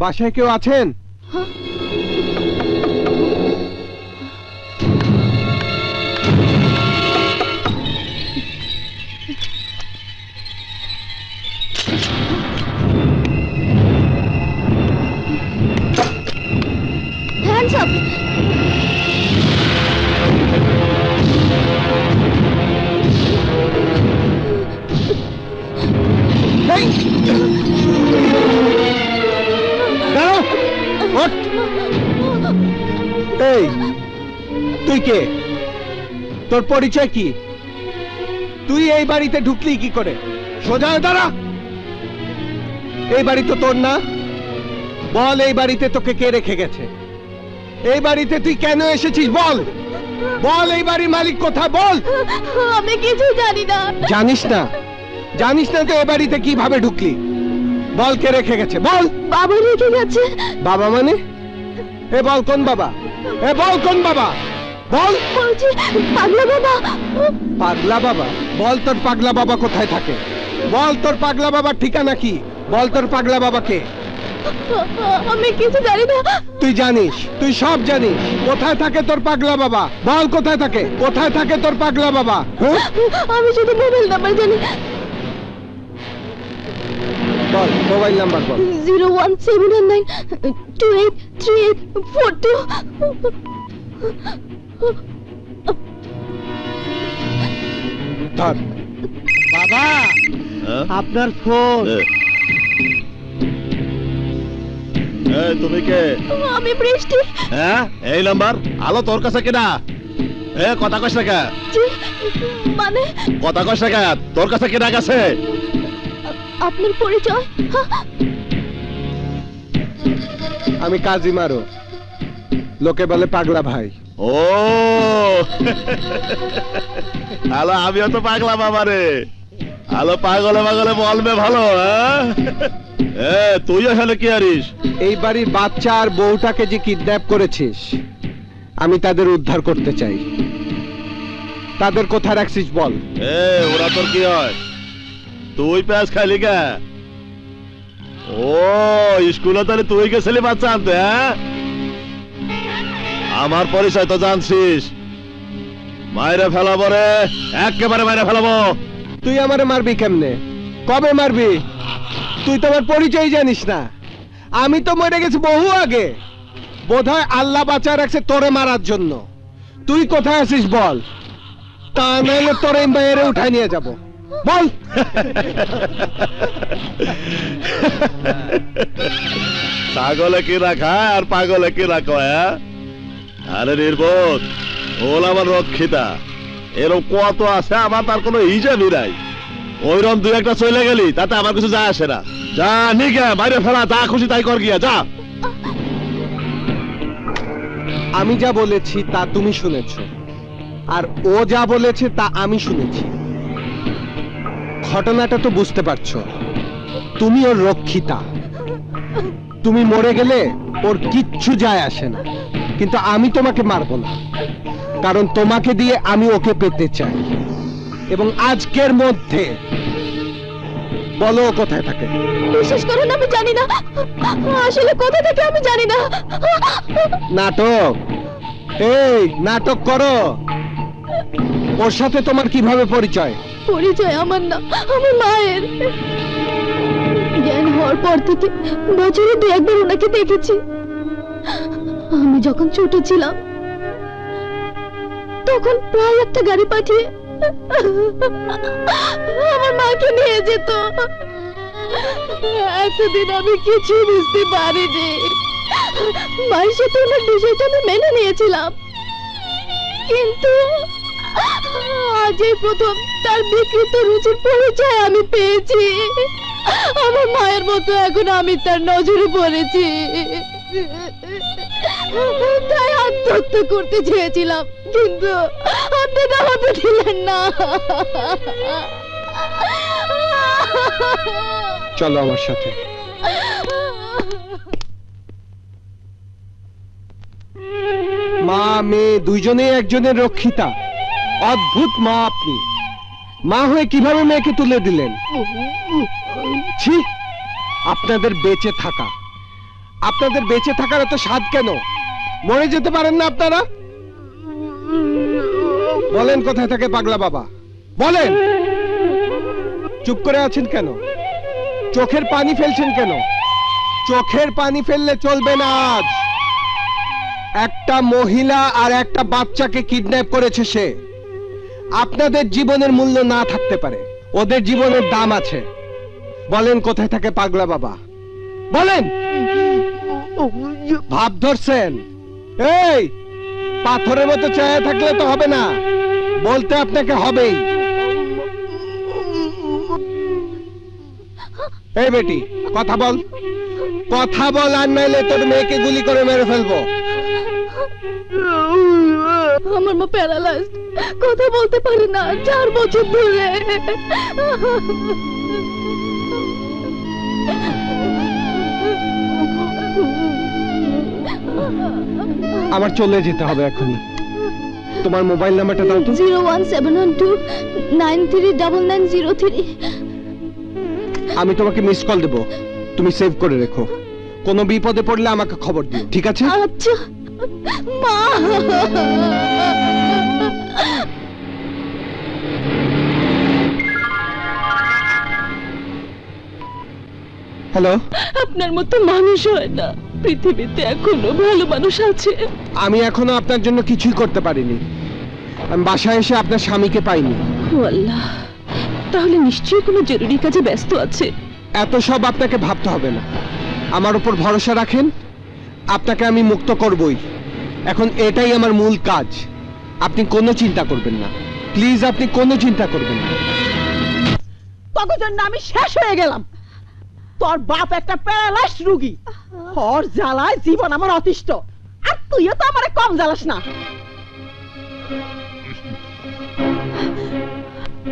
বাসায় কেউ আছেন? Hands up. এই, তুই কে? তোর পরিচয় কি? তুই এই বাড়িতে ঢুকলি কি করে? সোজা হয়ে দাঁড়া। এই বাড়ি তো তোর না। বল, এই বাড়িতে তোকে কে রেখে গেছে? এই বাড়িতে তুই কেন এসেছিস? বল বল, এই বাড়ির মালিক কোথায়? বল। আমি কিছু জানি না। জানিস না? জানিস না তো এ বাড়িতে কিভাবে ঢুকলি? বল, কে রেখে গেছে? বল। বাবা রেখে গেছে। বাবা মানে? এ বল, কোন বাবা? এ বল, কোন বাবা? বল। বলছি পাগলা বাবা। পাগলা বাবা? বল, তোর পাগলা বাবা কোথায় থাকে? বল, তোর পাগলা বাবার ঠিকানা কি? বল, তোর পাগলা বাবাকে। আমি কিছু জানি না। তুই জানিস, তুই সব জানিস। কোথায় থাকে তোর পাগলা বাবা? বল, কোথায় থাকে? কোথায় থাকে তোর পাগলা বাবা? আমি শুধু মোবাইল নাম্বার জানি। বল, মোবাইল নাম্বার বল। 01799283842। ধর। বাবা, আপনার ফোন। তুমি কে? আমি বৃষ্টি। হ্যাঁ, এই নাম্বার? আলো তোর কাছে কিনা? কথা কইস না কে? মানে কথা কইস না কে? তোর কাছে কিনা গেছে? আপনার পরিচয়? আমি কাজী মারো, লোকে বলে পাগলা ভাই। ও হ্যালো, আমিও তো পাগলা বাবা রে। হ্যালো, পাগলে পাগলে বলবে ভালো। তুই এখানে কি আরিস? এই বাড়ির বাচ্চা আর বউটাকে যে কিডন্যাপ করেছিস, আমি তাদের উদ্ধার করতে চাই। তাদের কোথায় রাখছিস বল। ওরা তোর কি হয়? তুই প্যাঁচ খাইলি কে? ও স্কুলে তাহলে তুই গেছিলি বাচ্চা আনতে? হ্যাঁ, আমার পরিচয় তো জানছিস। মাইরে ফেলাবো রে, একেবারে মাইরে ফেলাবো। তুই আমারে মারবি কেমনে? কবে মারবি? তুই তো আমার পরিচয় জানিস না। আমি তো মরে গেছি বহু আগে। বোধহয় আল্লাহ বাঁচা রাখছে তোরে মারার জন্য। তুই কোথায় আছিস বল, তা নাহলে তোরে বাইরে উঠাই নিয়ে যাব। বল। ছাগলে কি রাখায় আর পাগলে কি রাখো? আরে নির্বোধ, ওল আমার রক্ষিতা। এরকম কত আছে, আমার তার কোনো হিসাবই নাই। ওইরকম দুই একটা চলে গেলি তাতে আমার কিছু যায় আসে না। যা নিকে বাইরে ফেলা, যা খুশি তাই কর গিয়া যা। আমি যা বলেছি তা তুমি শুনেছ, আর ও যা বলেছে তা আমি শুনেছি। ঘটনাটা তো বুঝতে পারছো। তুমি ওর রক্ষিতা। তুমি মরে গেলে ওর কিচ্ছু যায় আসে না, কিন্তু আমি তোমাকে মারবো না, কারণ তোমাকে দিয়ে আমি ওকে পেতে চাই। এবং আজকের মধ্যে বলো ও কোথায় থাকে। বিশ্বাস করুন আমি জানি না, আসলে কোথা থেকে আমি জানি না। নাটক, এই নাটক করো। ওর সাথে তোমার কিভাবে পরিচয়? পরিচয় আমার না, আমার মায়ের। জ্ঞান হওয়ার পর থেকে বছরে 2-1 বার ওনাকে দেখেছি। আমি যখন ছোট ছিলাম তখন প্রায় একটা গাড়ি পাঠিয়ে আমার মাকে নিয়ে যেত। এতদিন আমি কিছু বুঝতে পারিনি। মায়ের সাথে ওনার বিষয়টা আমি মেনে নিয়েছিলাম, কিন্তু আজই প্রথম তার বিকৃত রুচির পরিচয় আমি পেয়েছি। আমার মায়ের মতো এখন আমি তার নজরে পড়েছি, তাই আত্মহত্যা করতে চেয়েছিলাম, কিন্তু আপনারা হতে দিলেন না। চলো আমার সাথে। মা মেয়ে দুইজনেই একজনের রক্ষিতা। অদ্ভুত মা আপনি। মা হয়ে কিভাবে মেয়েকে তুলে দিলেন? ছি, আপনাদের বেঁচে থাকা, আপনাদের বেঁচে থাকার এত স্বাদ কেন? মরে যেতে পারেন না আপনারা? বলেন কোথায় থাকে পাগলা বাবা, বলেন। চুপ করে আছেন কেন? চোখের পানি ফেলছেন কেন? চোখের পানি ফেললে চলবে না। আজ একটা মহিলা আর একটা বাচ্চাকে কিডন্যাপ করেছে সে। আপনাদের জীবনের মূল্য না থাকতে পারে, ওদের জীবনের দাম আছে। বলেন কোথায় থাকে পাগলা বাবা, বলেন। ভাব ধরছেন? এই পাথরের মতো চায়া থাকলে তো হবে না, বলতে আপনাকে হবেই। এই বেটি কথা বল, কথা বল, আর নাইলে তোর মেয়েকে গুলি করে মেরে ফেলবো। আমার মা প্যারালাইজড, কথা বলতে পারে না 4 বছর ধরে। আমার চলে যেতে হবে এখনই। তোমার মোবাইল নাম্বারটা দাও তো। 01712939903। আমি তোমাকে মিস কল দেব, তুমি সেভ করে রেখো। কোনো বিপদে পড়লে আমাকে খবর দিও, ঠিক আছে? আচ্ছা মা। হ্যালো। আপনার মতো মানুষ হয় না পৃথিবীতে, এখনো ভালো মানুষ আছে। আমি এখনো আপনার জন্য কিছুই করতে পারিনি। আমি বাসায় এসে আপনার স্বামীকে পাইনি। আল্লাহ, তাহলে নিশ্চয়ই কোনো জরুরি কাজে ব্যস্ত আছে। এত সব আপনাকে ভাবতে হবে না, আমার উপর ভরসা রাখেন। আপনাকে আমি মুক্ত করবই। এখন এটাই আমার মূল কাজ। আপনি কোনো চিন্তা করবেন না, প্লিজ আপনি কোনো চিন্তা করবেন না। তখন জন্য আমি শেষ হয়ে গেলাম। তোর বাপ একটা প্যারালাইজ রোগী, ওর জ্বালায় জীবন আমার অতিষ্ঠ, আর তুইও তো আমারে কম জ্বালাস না।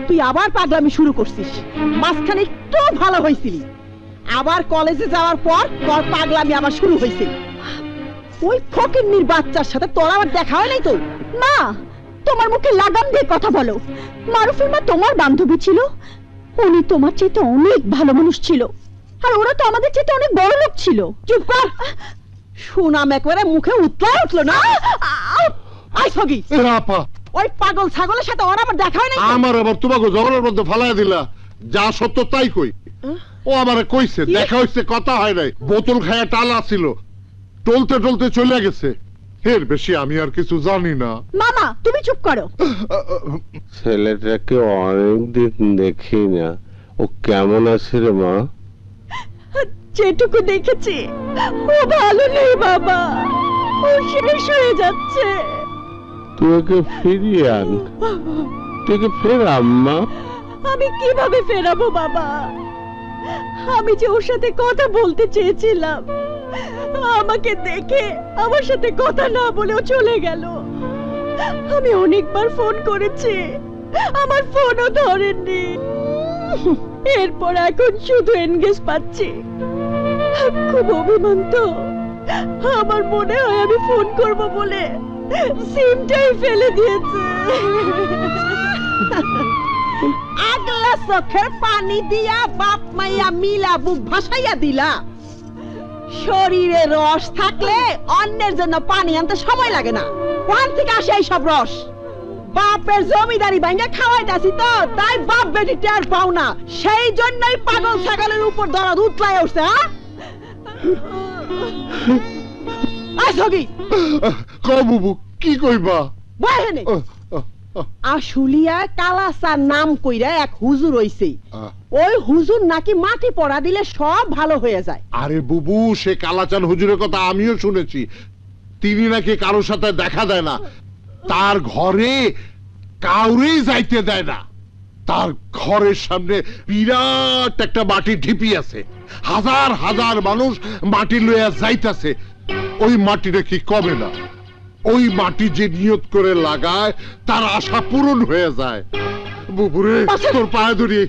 তুই আবার পাগলামি শুরু করছিস। মাঝখানে একটু ভালো হয়েছিলি, আবার কলেজে যাওয়ার পর তোর পাগলামি আবার শুরু হয়েছে। ওই ফকিন্নির বাচ্চার সাথে তোর আবার দেখা হয় নাই তো? মা, তোমার মুখে লাগাম দিয়ে কথা বলো। মারুফের মা তোমার বান্ধবী ছিল, উনি তোমার চাইতে অনেক ভালো মানুষ ছিল, আর ওরা তো আমাদের চাইতে অনেক বড় লোক ছিল। চুপ কর, সুনাম একবারে মুখে উতলা উঠলো না। আই সগি, আপা ওই পাগল ছাগলের সাথে ওর আমার দেখা হয় নাই? আমার আবার তোমাকে জগলের মধ্যে ফালাই দিলা, যা সত্য তাই কই। ও আমারে কইছে দেখা হইছে, কথা হয় নাই, বোতল খায়া টালা ছিল, টলতে টলতে চলে গেছে। এর বেশি আমি আর কিছু জানি না। মামা তুমি চুপ করো। ছেলেটাকে অনেকদিন দেখি না, ও কেমন আছে রে মা? যেটুকু দেখেছি ও ভালো নেই বাবা, ও শেষ হয়ে যাচ্ছে। তুই ওকে ফিরিয়ে আন, তুই ফের আম্মা। আমি কিভাবে ফেরাবো বাবা? আমি যে ওর সাথে কথা বলতে চেয়েছিলাম, আমাকে দেখে আমার সাথে কথা না বলেও চলে গেল। আমি অনেকবার ফোন করেছি, আমার ফোনও ধরেননি। এরপর এখন শুধু এনগেজ পাচ্ছি। খুব অভিমান তো, আমার মনে হয় আমি ফোন করব বলে সিমটাই ফেলে দিয়েছে। আগলা চোখের পানি দিয়া বাপ মাইয়া মিলা বুক ভাসাইয়া দিলা। শরীরে রস থাকলে অন্যের জন্য পানি আনতে সময় লাগে না। ওখান থেকে আসে এই সব রস। বাপের জমিদারি ভাঙা খাওয়াইতাছি তো, তাই বাপ বেটি টের পাও না। সেই জন্যই পাগল ছাগলের উপর দরদ উতলায় উঠছে। বুবু কি কইবা? বহেনে আশুলিয়া কালাসার নাম কইরা এক হুজুর হইছে। ওই হুজুর নাকি মাটি পড়া দিলে সব ভালো হয়ে যায়। আরে বুবু, সে কালাচান হুজুরের কথা আমিও শুনেছি। তিনি নাকি কারোর সাথে দেখা দেয় না, তার ঘরে কাউরেই যাইতে দেয় না। তার ঘরের সামনে বিরাট একটা মাটির ঢিপি আছে, হাজার হাজার মানুষ মাটি লইয়া যাইতাছে। ওই মাটিটা কি কমে না? ওই মাটি যে নিয়ত করে লাগায় তার আশা পূরণ হয়ে যায়। বুবুরে তোর পায়ে ধরি,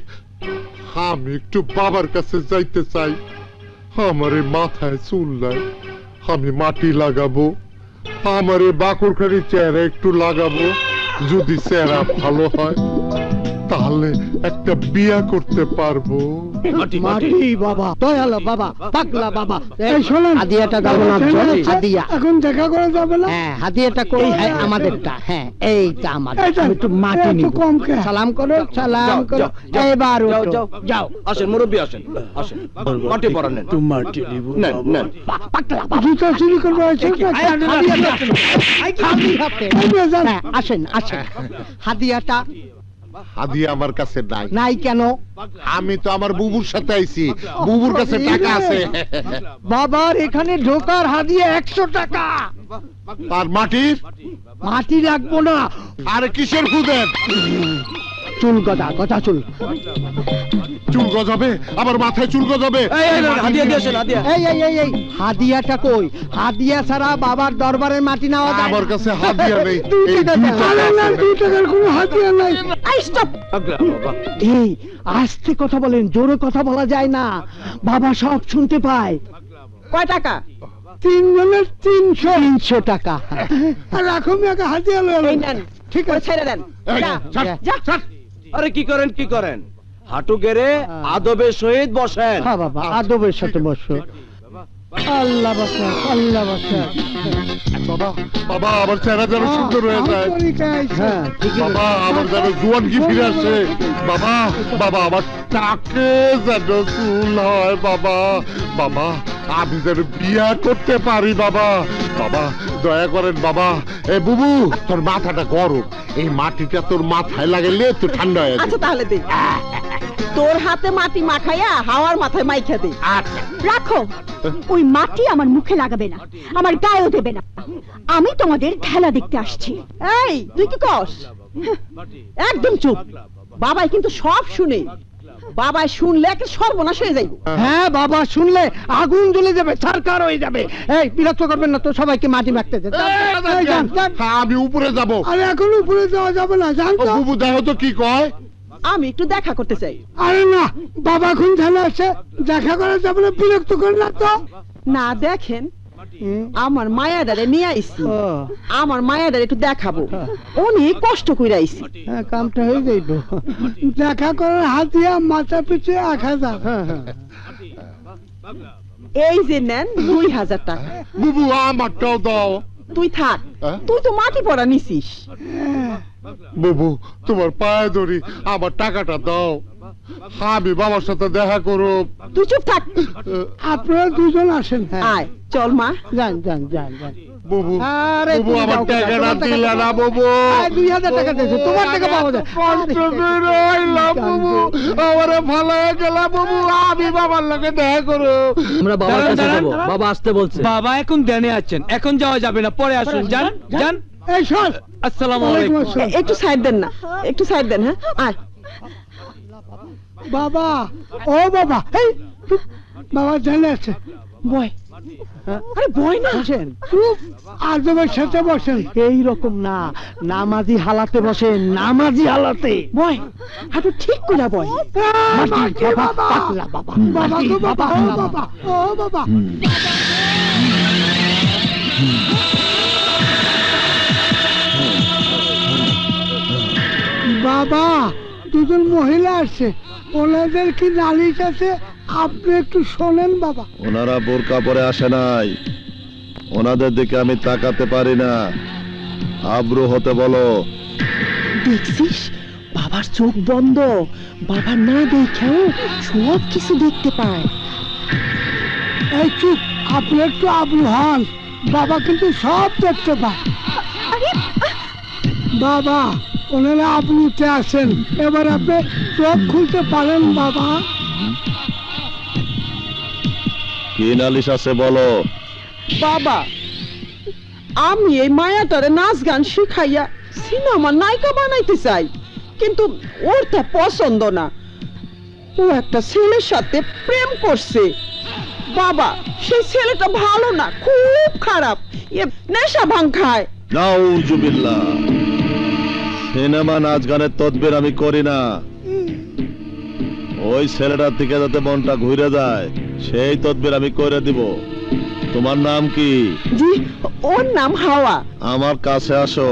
আমি একটু বাবার কাছে যাইতে চাই। আমারে মাথায় চুল নাই, আমি মাটি লাগাবো। আমারে বাকুরখানি চেহারা একটু লাগাবো। যদি চেহারা ভালো হয় তাহলে একটা বিয়া করতে পারবো। মাটি বাবা, দয়ালো বাবা, পাগলা বাবা। এই শোনেন, হাদিয়াটা দাও না। হাদিয়া এখন দেখা করা যাবে না। হ্যাঁ, হাদিয়াটা কই? আমাদেরটা। হ্যাঁ, এইটা আমাদের। একটু মাটি নিব। সালাম করো, সালাম করো। এবার উঠো, যাও। আসেন মুরব্বি, আসেন আসেন, মাটি পড়া নেন। তুমি মাটি নিব, নেন নেন। পাগলা বাবা, জুতা চুরি করবো। আসেন আসেন, হাদিয়াটা। হাদিয়া আমার কাছে নাই। নাই কেন? আমি তো আমার বুবুর সাথে আইছি, বুবুর কাছে টাকা আছে। বাবার এখানে ঢোকার হাদিয়া 100 টাকা। আর মাটির? মাটি রাখবো না। আর কিসের খুদেন? চুল গদা, গদা চুল। চুল গজাবে? আবার মাথায় চুল গজাবে? হাদিয়া দিয়েছেন, হাদিয়া। এই হাদিয়াটা কই? হাদিয়া ছাড়া বাবার দরবারের মাটি নেওয়া যায়? আমার কাছে হাদিয়া নেই। 2 টাকার কোনো হাদিয়া নাই। স্টপ। এই আস্তে কথা বলেন, জোরে কথা বলা যায় না, বাবা সব শুনতে পায়। কয় টাকা? 3 জনের 300 টাকা। আর রাখো মেয়েকে হাদিয়া লয়ে নেন। ঠিক আছে, ছেড়ে দেন। যা। আরে কি করেন কি করেন? হাঁটু গেড়ে আদবের সহিত বসেন। হ্যাঁ বাবা, আদবের সাথে বসো। আল্লাহ বাঁচা, আল্লাহ বাঁচা। বাবা, বাবা আমার চেহারা যেন সুন্দর হয়ে যায়। হ্যাঁ, বাবা আমার যেন জোয়ান কি ফিরে আসে। বাবা, বাবা আমার টাকে যেন চুল হয়। বাবা, বাবা আমি যেন বিয়া করতে পারি। বাবা, বাবা দয়া করেন বাবা। এ বুবু, তোর মাথাটা গরম, এই মাটিটা তোর মাথায় লাগাইলে তো ঠান্ডা হয়ে যাবে। আচ্ছা তাহলে দে, তোর হাতে মাটি মাখাইয়া হাওয়ার মাথায় মাইখা দে। আচ্ছা রাখো, ওই মাটি আমার মুখে লাগাবে না, আমার গায়েও দেবে না। আমি তোমাদের খেলা দেখতে আসছি। এই তুই কি কস? একদম চুপ। বাবাই কিন্তু সব শুনে। বাবাই শুনলে একটা সর্বনাশ হয়ে যাইব। হ্যাঁ বাবা শুনলে আগুন জ্বলে যাবে, ছারখার হয়ে যাবে। এই বিরক্ত করবেন না তো, সবাইকে মাটি মাখতে দে। আমি উপরে যাব। আরে এখন উপরে যাওয়া যাবে না, জানতো? বুবু দেখো তো কি কয়। আমি একটু দেখা করতে চাই। আরে না বাবা, এখন ঝালে আছে, দেখা করা যাবে না, বিরক্ত করে না তো। না দেখেন, আমার মায়াদারে নিয়ে আইছি, আমার মায়াদারে একটু দেখাবো। অনেক কষ্ট করে আইছি। হ্যাঁ, কামটা হয়ে যাইব। দেখা করার হাতিয়া মাথা পিছু 1000। এই যে নেন 2000 টাকা। বুবু আমারটাও দাও। তুই থাক, তুই তো মাটি পড়া নিছিস। বুবু তোমার পায়ে ধরি, আমার টাকাটা দাও, আমি বাবার সাথে দেখা করো। তুই চুপ থাক। আপনারা দুজন আসেন। আয় চল মা। যান যান যান যান। বুবু আরে বুবু আমার টাকাটা দিলা না বুবু। 2000 টাকা দিয়েছে, তোমার টাকা পাওয়া যায়। বুবু আমারে ভালোই গেলা বুবু, আমি বাবার লগে দেখা করো। আমরা বাবার কাছে যাব, বাবা আসতে বলছে। বাবা এখন ধ্যানে আছেন, এখন যাওয়া যাবে না, পরে আসুন। যান যান। এই শোন, আসসালামু আলাইকুম। একটু সাইড দেন না, একটু সাইড দেন। হ্যাঁ আয় বাবা। ও বাবা, এই বাবা জানে আছে। বয়, আরে বয় না, বসেন। চুপ, আজমের সাথে বসেন। এই রকম না, নামাজি হালাতে বসেন, নামাজি হালাতে। বয়, হাঁটু ঠিক করে বয়। পাগলা বাবা, বাবা গো বাবা, ও বাবা, ও বাবা। বাবা, দুজন মহিলা আসছে, ওনাদের কি নালিশ আছে, আপনি একটু শোনেন বাবা। ওনারা বোরকা পরে আসে নাই, ওনাদের দিকে আমি তাকাতে পারি না। আব্রু হতে বলো। দেখছিস বাবার চোখ বন্ধ, বাবা না দেখেও সব কিছু দেখতে পায়। এই চুপ, আপনি একটু আবু হন, বাবা কিন্তু সব দেখতে পায়। বাবা, ওনারা আপনিতে আসেন, এবার আপনি চোখ খুলতে পারেন বাবা। কি নালিশ আছে বলো। বাবা, আমি এই মায়াটারে নাচ গান শিখাইয়া সিনেমা নায়িকা বানাইতে চাই, কিন্তু ওর তা পছন্দ না। ও একটা ছেলের সাথে প্রেম করছে। বাবা, সেই ছেলেটা ভালো না, খুব খারাপ, নেশা ভাঙ খায়। নাউজুবিল্লাহ, সিনেমা নাচ গানের তদবির আমি করি না। ওই ছেলেটার থেকে যাতে মনটা ঘুরে যায় সেই তদবির আমি করে দিব। তোমার নাম কি? জি, ওর নাম হাওয়া। আমার কাছে আসো।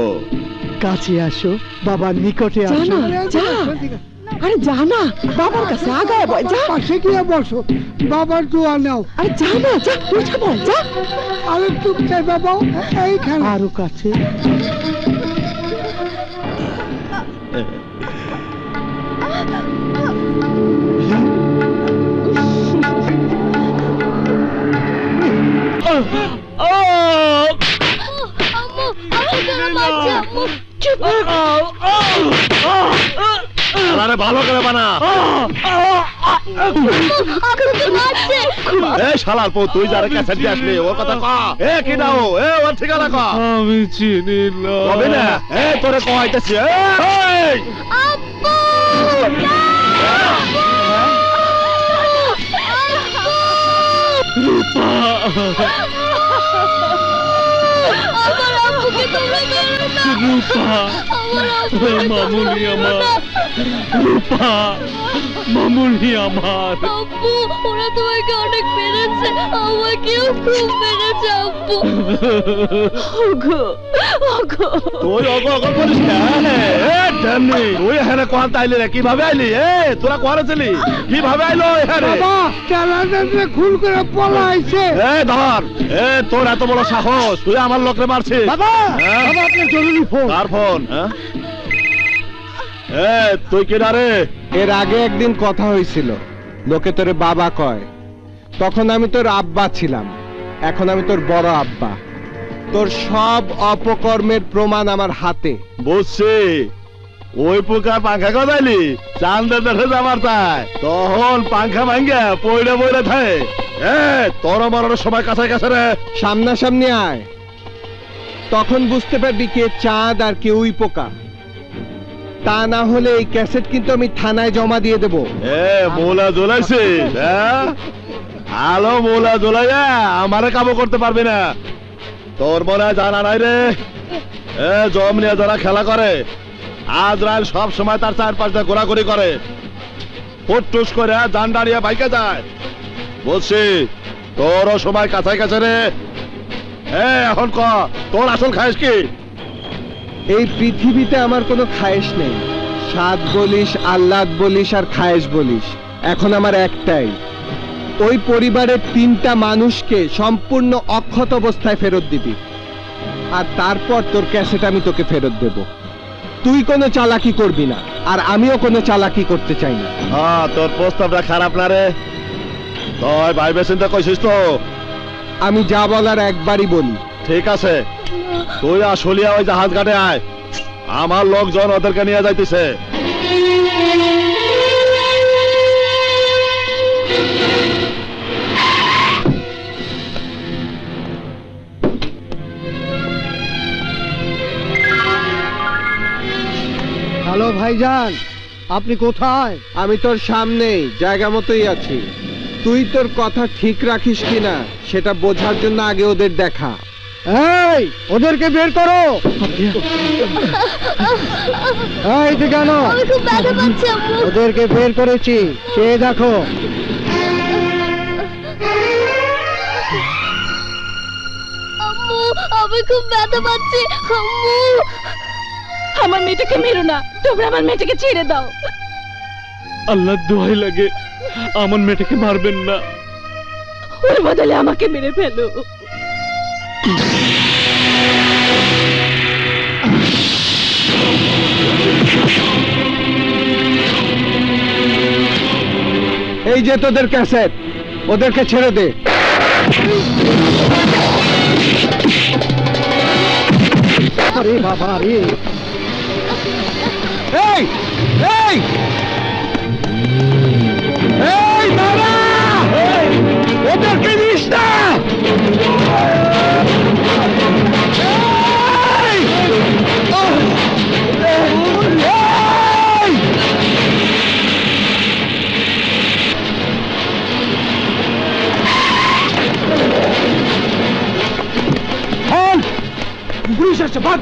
কাছে আসো, বাবার নিকটে আসো। আরে জানা, বাবার কাছে আগায় বয়, যা পাশে গিয়ে বসো, বাবার দোয়া নাও। আরে জানা, যা উঠে বল, যা। আরে চুপ চাই বাবা, এইখানে আরো কাছে। আরে ভালো করে বানা। এই শালার পো, তুই যারা ক্যাসেট দিয়ে আসলি ওর কথা কও। এ কি দাও, এ ওর ঠিকানা কও। আমি চিনি না। কবে না, এ তোরে কইতাছি। এই আব্বু, রূপা, আমার আব্বুকে তোমরা মেরো না। রূপা, মামুনি আমার, রূপা, মামুনি আমার। আব্বু, ওরা তোমাকে অনেক মেরেছে, আমাকেও খুব মেরেছে আব্বু। ওগো, ওগো, তুই ওগো ওগো করিস না। এ ড্যামনি, তুই এখানে কোন তাইলি রে? কিভাবে আইলি? এ তোরা কোন ছিলি? কিভাবে আইলো এখানে? বাবা, চালাতে খুন করে পলাইছে। এ ধর, এ তোর এত বড় সাহস, তুই আমার লোকরে মারছিস? বাবা, বাবা আপনার জরুরি ফোন। কার ফোন? এ তুই কি না রে? এর আগে একদিন কথা হয়েছিল, লোকে তোরে বাবা কয়, তখন আমি তোর আব্বা ছিলাম, এখন আমি তোর বড় আব্বা। তোর সব অপকর্মের প্রমাণ আমার হাতে। বুঝছি, ওই পোকার পাঙ্খা গজাইলি চাঁদের দেখে যাবার তাই, তখন পাঙ্খা ভাঙ্গা পয়লা পয়লা থাকে। এ তোর মরণের সময় কাছে কাছে রে, সামনাসামনি আয়, তখন বুঝতে পারবি কে চাঁদ আর কে উই পোকা। তা না হলে এই ক্যাসেট কিন্তু আমি থানায় জমা দিয়ে দেব। এ মোলা জ্বলাইছিস? আলো মোলা জ্বলাইয়া আমারে কাবু করতে পারবি না। তোর মনে জানা নাই রে, এ জম নিয়ে যারা খেলা করে আজরাইল সব সময় তার চারপাশে ঘোরাঘুরি করে, ফুটটুস করে জান দাঁড়িয়ে বাইকে যায়। বলছি তোরও সময় কাছাই কাছে রে। এখন ক, তোর আসল খাইস কি? এই পৃথিবীতে আমার কোনো খায়েশ নেই। স্বাদ বলিস, আহ্লাদ বলিস আর খায়েশ বলিস, এখন আমার একটাই, ওই পরিবারের 3টা মানুষকে সম্পূর্ণ অক্ষত অবস্থায় ফেরত দিবি। আর তারপর তোর ক্যাসেট আমি তোকে ফেরত দেব। তুই কোনো চালাকি করবি না, আর আমিও কোনো চালাকি করতে চাই না। হ্যাঁ, তোর প্রস্তাবটা খারাপ না রে। তুই ভাইবে চিন্তা কইছিস তো? আমি যা বলার একবারই বলি। ঠিক আছে, তুই আসলিয়া ওই জাহাজ ঘাটে আয়, আমার লোকজন ওদেরকে নিয়ে যাইতেছে। হ্যালো ভাইজান, আপনি কোথায়? আমি তোর সামনেই, জায়গা মতোই আছি। তুই তোর কথা ঠিক রাখিস কিনা সেটা বোঝার জন্য আগে ওদের দেখা। এই, ওদেরকে বের করো। এই যে কেন? আমি খুব ব্যথা পাচ্ছি আম্মু। ওদেরকে বের করেছি, সে দেখো। আম্মু, আমি খুব ব্যথা পাচ্ছি আম্মু। আমার মেয়েটাকে মেরো না, তোমরা আমার মেয়েটাকে ছেড়ে দাও। আল্লাহ দোহাই লাগে, আমার মেয়েটাকে মারবেন না। ওর বদলে আমাকে মেরে ফেলো। এই যে তোদের ক্যাসেট, ওদেরকে ছেড়ে দে। আরে বাবা রে! এই এই এই দাঁড়া! ওদেরকে দিস না! পুলিশ আসছে, ভাগ!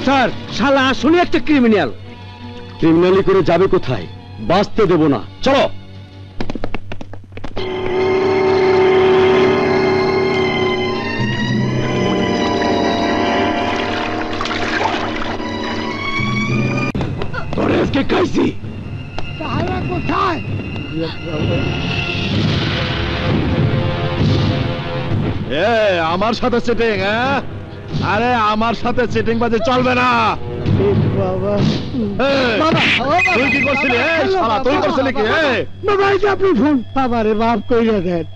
স্যার, শালা আসলে একটা ক্রিমিনাল। ক্রিমিনালি করে যাবে কোথায়? বাঁচতে দেব না, চলো। তোরে আজকে খাইছি। তাহলে কোথায়? আমার সাথে চিটিং? হ্যাঁ, আরে আমার সাথে চিটিং বাজে চলবে না। বাবা, তুই কি করছিলি? তুই করছিলি কি? বাবা, আপনি ফোন। বাবা রে, বাপ কইরা দেন।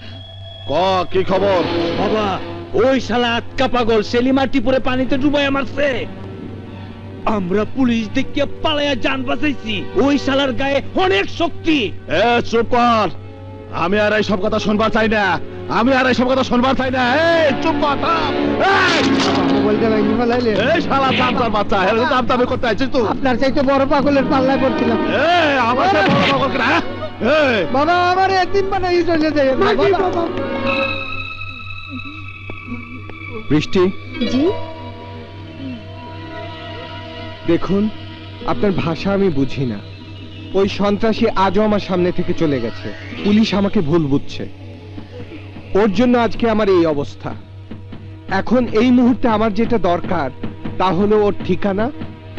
কি খবর? বাবা, ওই শালা আটকা পাগল সেলিমার টিপুরে পানিতে ডুবাই মারছে। আমরা পুলিশ দেখে পালায়া জান বাঁচাইছি। ওই শালার গায়ে অনেক শক্তি। চুপ কর, আমি আর এই সব কথা শুনবার চাই না। আমি আর এই সব কথা শুনবার চাই না। চুপ কর। এই শালা চামচার বাচ্চা, দামদামি করতে আছিস তুই? আপনার চাইতে বড় পাগলের পাল্লা করছিলাম। আমার সাথে বড় পাগল কেন? বাবা, আমার একদিন বানাই চলে যায়। বৃষ্টি, জি দেখুন, আপনার ভাষা আমি বুঝি না। ওই সন্ত্রাসী আজও আমার সামনে থেকে চলে গেছে। পুলিশ আমাকে ভুল বুঝছে। ওর জন্য আজকে আমার এই অবস্থা। এখন এই মুহূর্তে আমার যেটা দরকার তা হলো ওর ঠিকানা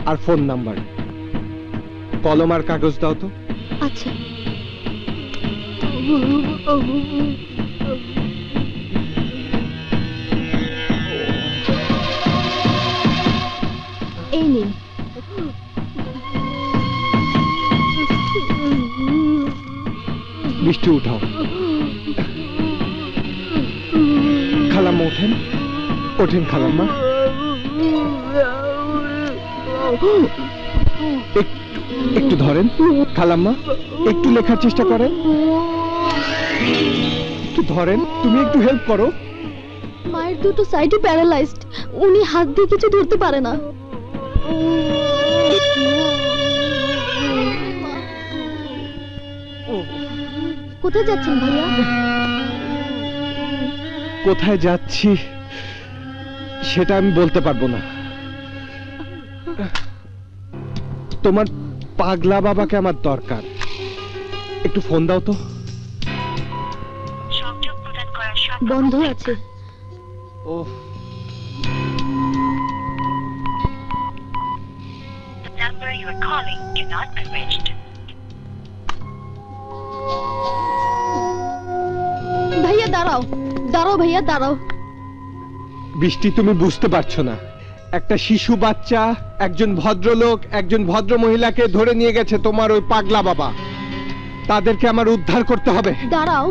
আর ফোন নাম্বার। কলম আর কাগজ দাও তো। আচ্ছা। এই নিন। বৃষ্টি উঠাও। খালাম্মা ওঠেন, ওঠেন খালাম্মা। একটু ধরেন খালাম্মা, একটু লেখার চেষ্টা করেন। একটু ধরেন, তুমি একটু হেল্প করো। মায়ের দুটো সাইডে প্যারালাইজড, উনি হাত দিয়ে কিছু ধরতে পারে না। কোথায় যাচ্ছেন ভাইয়া? কোথায় যাচ্ছি সেটা আমি বলতে পারবো না। তোমার পাগলা বাবাকে আমার দরকার। একটু ফোন দাও তো। বন্ধ আছে। ওহ, ভাইয়া দাঁড়াও, দাঁড়াও ভাইয়া দাঁড়াও। বৃষ্টি তুমি বুঝতে পারছো না, একটা শিশু বাচ্চা, একজন ভদ্রলোক, একজন ভদ্র মহিলাকে ধরে নিয়ে গেছে তোমার ওই পাগলা বাবা। তাদেরকে আমার উদ্ধার করতে হবে। দাঁড়াও,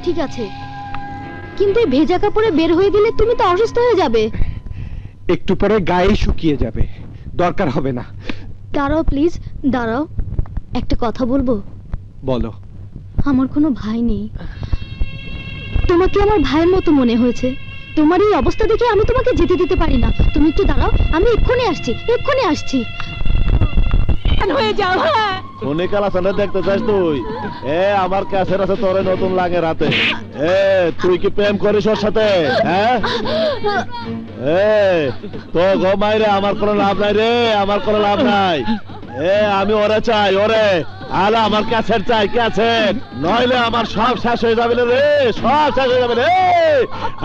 ঠিক আছে, কিন্তু এই ভেজা কাপড়ে বের হয়ে গেলে তুমি তো অসুস্থ হয়ে যাবে। একটু পরে গায়ে শুকিয়ে যাবে, দরকার হবে না। দাঁড়াও প্লিজ, দাঁড়াও, একটা কথা বলবো। বলো। আমার কোনো ভাই নেই, তোমাকে আমার ভাইয়ের মতো মনে হয়েছে। তোমার এই অবস্থা দেখে আমি তোমাকে যেতে দিতে পারি না। তুমি একটু দাঁড়াও, আমি এক্ষুনি আসছি, এক্ষুনি আসছি। হয়ে যাও। হ্যাঁ, উনি কালাচানে দেখতে চাস তুই? আমার ক্যাসেট আছে তোরে নতুন লাগে রাতে। তুই কি প্রেম করিস ওর সাথে? হ্যাঁ, তো গো মাইরে আমার কোনো লাভ নাই রে, আমার কোনো লাভ নাই। আমি ওরে চাই, ওরে। আরে আমার ক্যাসেট চাই, ক্যাসেট, নইলে আমার সব শেষ হয়ে যাবে রে, সব শেষ হয়ে যাবে রে।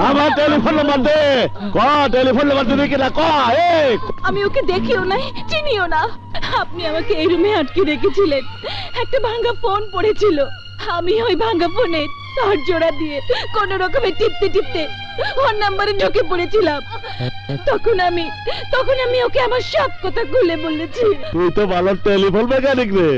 আমার টেলিফোন নাম্বার দে, ক টেলিফোন নাম্বার দিবি কিনা ক। আমি ওকে দেখিও নাই, চিনিও না। আপনি আমাকে এই রুমে আটকে রেখেছিলেন, একটা ভাঙা ফোন পড়েছিল। আমি ওই ভাঙা ফোনে তার জোড়া দিয়ে কোন রকমে টিপতে টিপতে ওর নাম্বারে ঢুকে পড়েছিলাম। তখন আমি ওকে আমার সব কথা খুলে বলেছি। তুই তো ভালো টেলিফোন মেকানিক রে।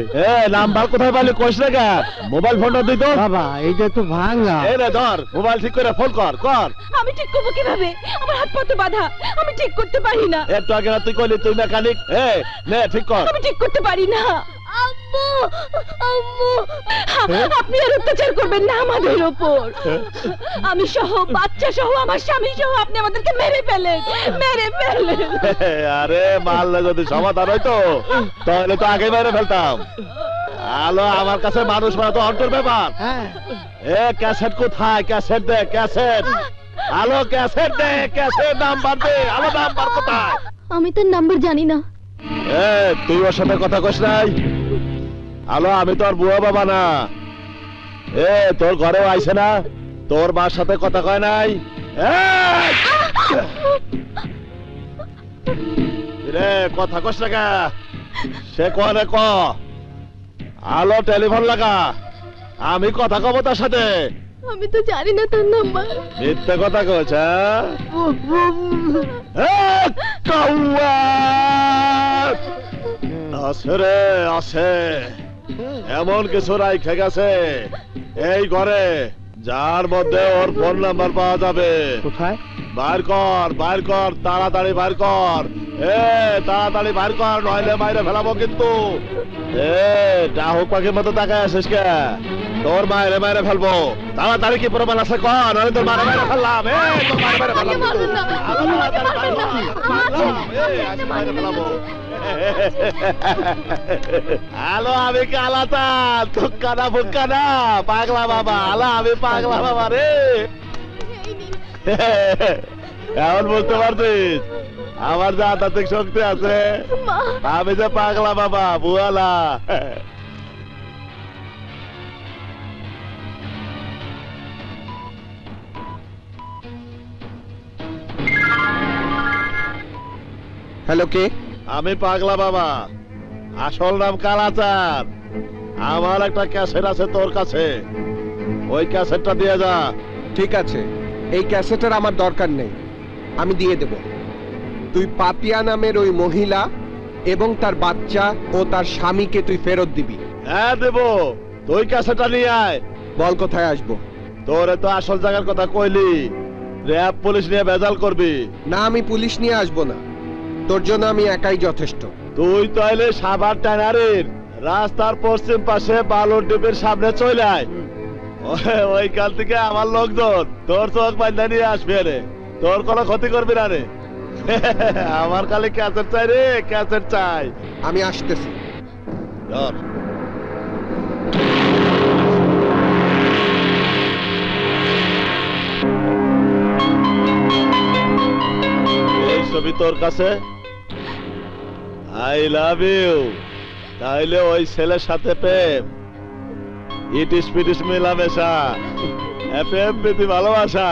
নাম্বার কোথায় পাইলি কোশ না কেন? মোবাইল ফোনটা দিই তো। বাবা এইটা তো ভাঙা। এই রে ধর, মোবাইল ঠিক করে ফোন কর কর। আমি ঠিক করবো কিভাবে? আমার হাত পা তো বাঁধা, আমি ঠিক করতে পারি না। একটু আগে না তুই কইলি তুই মেকানিক। নে ঠিক কর। আমি ঠিক করতে পারি না। আম্মু, আম্মু, আপনি আর অত্যাচার করবেন না আমাদের উপর। আমি সহ, বাচ্চা সহ, আমার স্বামী সহ আপনি আমাদেরকে মেরে ফেলেন, মেরে ফেলেন। আরে মারলে যদি সমাধান হইতো তাহলে তো আগে মেরে ফেলতাম। আলো আমার কাছে মানুষ মারা তো অন্তর ব্যাপার। ক্যাসেট কোথায়? ক্যাসেট দে, ক্যাসেট। আলো ক্যাসেট দে, ক্যাসেট নাম্বার দে। আলো নাম্বার কোথায়? আমি তার নাম্বার জানি না। তুই ওর সাথে কথা কস নাই? আলো আমি তোর বুয়া বাবা না। তোর ঘরেও আইছে না? তোর মার সাথে কথা কয় নাই? রে কথা কস না, সে কনে ক। আলো টেলিফোন লাগা, আমি কথা কব তার সাথে। আমি তো জানি না তার নাম্বার। মিথ্যে কথা কইছ? আছে রে, আছে। এমন কিছু রাইখে গেছে এই ঘরে যার মধ্যে ওর ফোন নাম্বার পাওয়া যাবে। কোথায়? বাইর কর, বাইর কর, তাড়াতাড়ি বাইর কর। তাড়াতাড়ি বাইর কর, নইলে বাইরে ফেলাবো কিন্তু। ডাহুক পাখির মতো তাকায় আসিস কে? তোর মায়ের মায়ের ফেলবো। তাড়াতাড়ি কি প্রমাণ আছে কর, নইলে তোর মায়ের মায়ের ফেললাম। তোর মায়ের মায়ের ফেললাম। হ্যালো, আমি কালাচাঁদ, তুক্কানা ফুক্কানা পাগলা বাবা। আলা আমি পাগলা বাবা রে। এমন বুঝতে পারছিস আমার যা আধ্যাত্মিক শক্তি আছে? আমি যে পাগলা বাবা, বুয়ালা। হ্যালো, কে? আমি পাগলা বাবা, আসল নাম কালাচাঁদ। আমার একটা ক্যাসেট আছে তোর কাছে, ওই ক্যাসেটটা দিয়ে যা। ঠিক আছে, এই ক্যাসেটের আমার দরকার নেই, আমি দিয়ে দেব। তুই পাপিয়া নামের ওই মহিলা এবং তার বাচ্চা ও তার স্বামীকে তুই ফেরত দিবি। হ্যাঁ দেব, তুই ক্যাসেটটা নিয়ে আয়। বল কোথায় আসবো? তোরে তো আসল জায়গার কথা কইলি, র্যাব পুলিশ নিয়ে ভেজাল করবি না। আমি পুলিশ নিয়ে আসবো না, তোর জন্য আমি একাই যথেষ্ট। তুই তাইলে সাভার ট্যানারির রাস্তার পশ্চিম পাশে বালুর ডিপের সামনে চলে আয়। ওইখান থেকে আমার লোকজন তোর চোখ বান্ধা নিয়ে আসবে রে, তোর কোনো ক্ষতি করবি না রে। আমার খালি ক্যাসেট চাই রে, ক্যাসেট চাই। আমি আসতেছি। এই ছবি তোর কাছে, আই লাভ ইউ। তাইলে ওই ছেলের সাথে প্রেম, ইটিস পিটিস মেলামেশা, প্রেম প্রীতি ভালোবাসা।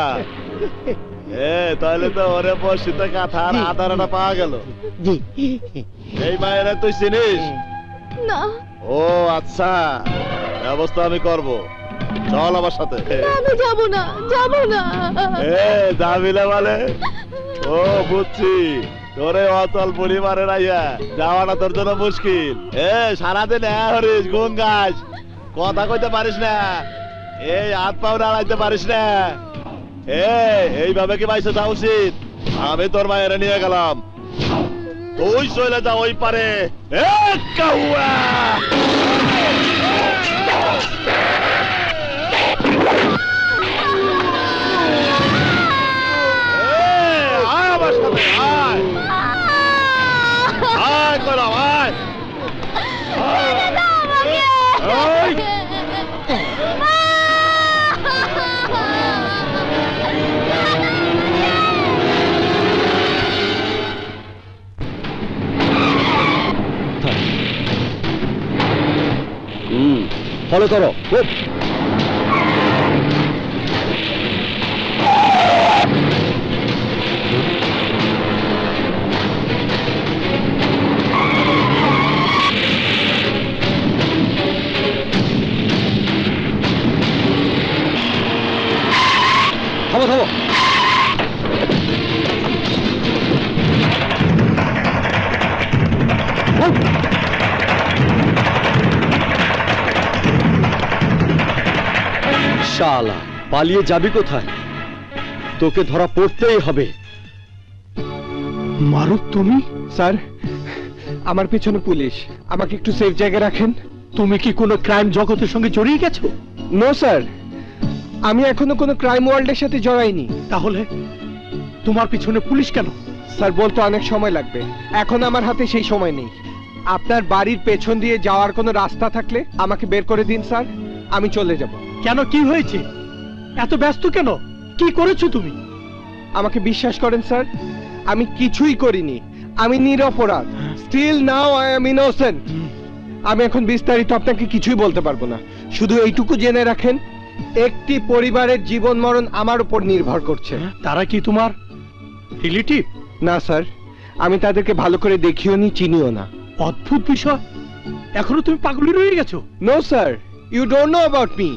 তাহলে তো ওরে বসিতে কাঁথা আর আদারটা পাওয়া গেল। জি। এই মায়েরা তুই চিনিস? না। ও আচ্ছা, ব্যবস্থা আমি করব, চল আমার সাথে। আমি যাব না, যাব না। যাবি না মানে? ও বুঝছি, তোরে অচল পরিবারে রাইয়া যাওয়াটা তোর জন্য মুশকিল। সারাদিন হরিস গুন গাছ, কথা কইতে পারিস না, এই হাত পাও নাড়াইতে পারিস না। এইভাবে কি বাইসে যাওয়া উচিত? আমি তোর মায়েরা নিয়ে গেলাম, তুই চলে যা ওই পারে। আমার সাথে আয়, আয় করো, আয়। ফলো করো। থামো থামো। শালা, পালিয়ে যাবি কোথায়? তোকে ধরা পড়তেই হবে। মারুফ, তুমি? স্যার, আমার পেছনে পুলিশ, আমাকে একটু সেফ জায়গায় রাখেন। তুমি কি কোনো ক্রাইম জগতের সঙ্গে জড়িয়ে গেছো? নো স্যার, আমি এখনো কোনো ক্রাইম ওয়ার্ল্ডের সাথে জড়াইনি। তাহলে তোমার পিছনে পুলিশ কেন? স্যার, বলতে অনেক সময় লাগবে, এখন আমার হাতে সেই সময় নেই। আপনার বাড়ির পেছন দিয়ে যাওয়ার কোনো রাস্তা থাকলে আমাকে বের করে দিন স্যার, আমি চলে যাব। কেন, কি হয়েছে? এত ব্যস্ত কেন? কি করেছো তুমি? আমাকে বিশ্বাস করেন স্যার, আমি কিছুই করিনি, আমি নিরপরাধ। Still now I am innocent. আমি এখন বিস্তারিত আপনাকে কিছুই বলতে পারবো না, শুধু এইটুকু জেনে রাখেন, একটি পরিবারের জীবন মরণ আমার উপর নির্ভর করছে। তারা কি তোমার রিলেটিভ? না স্যার, আমি তাদেরকে ভালো করে দেখিও নি, চিনিও না। অদ্ভুত বিষয়, এখনো তুমি পাগলি রয়ে গেছো। No sir, you don't know about me.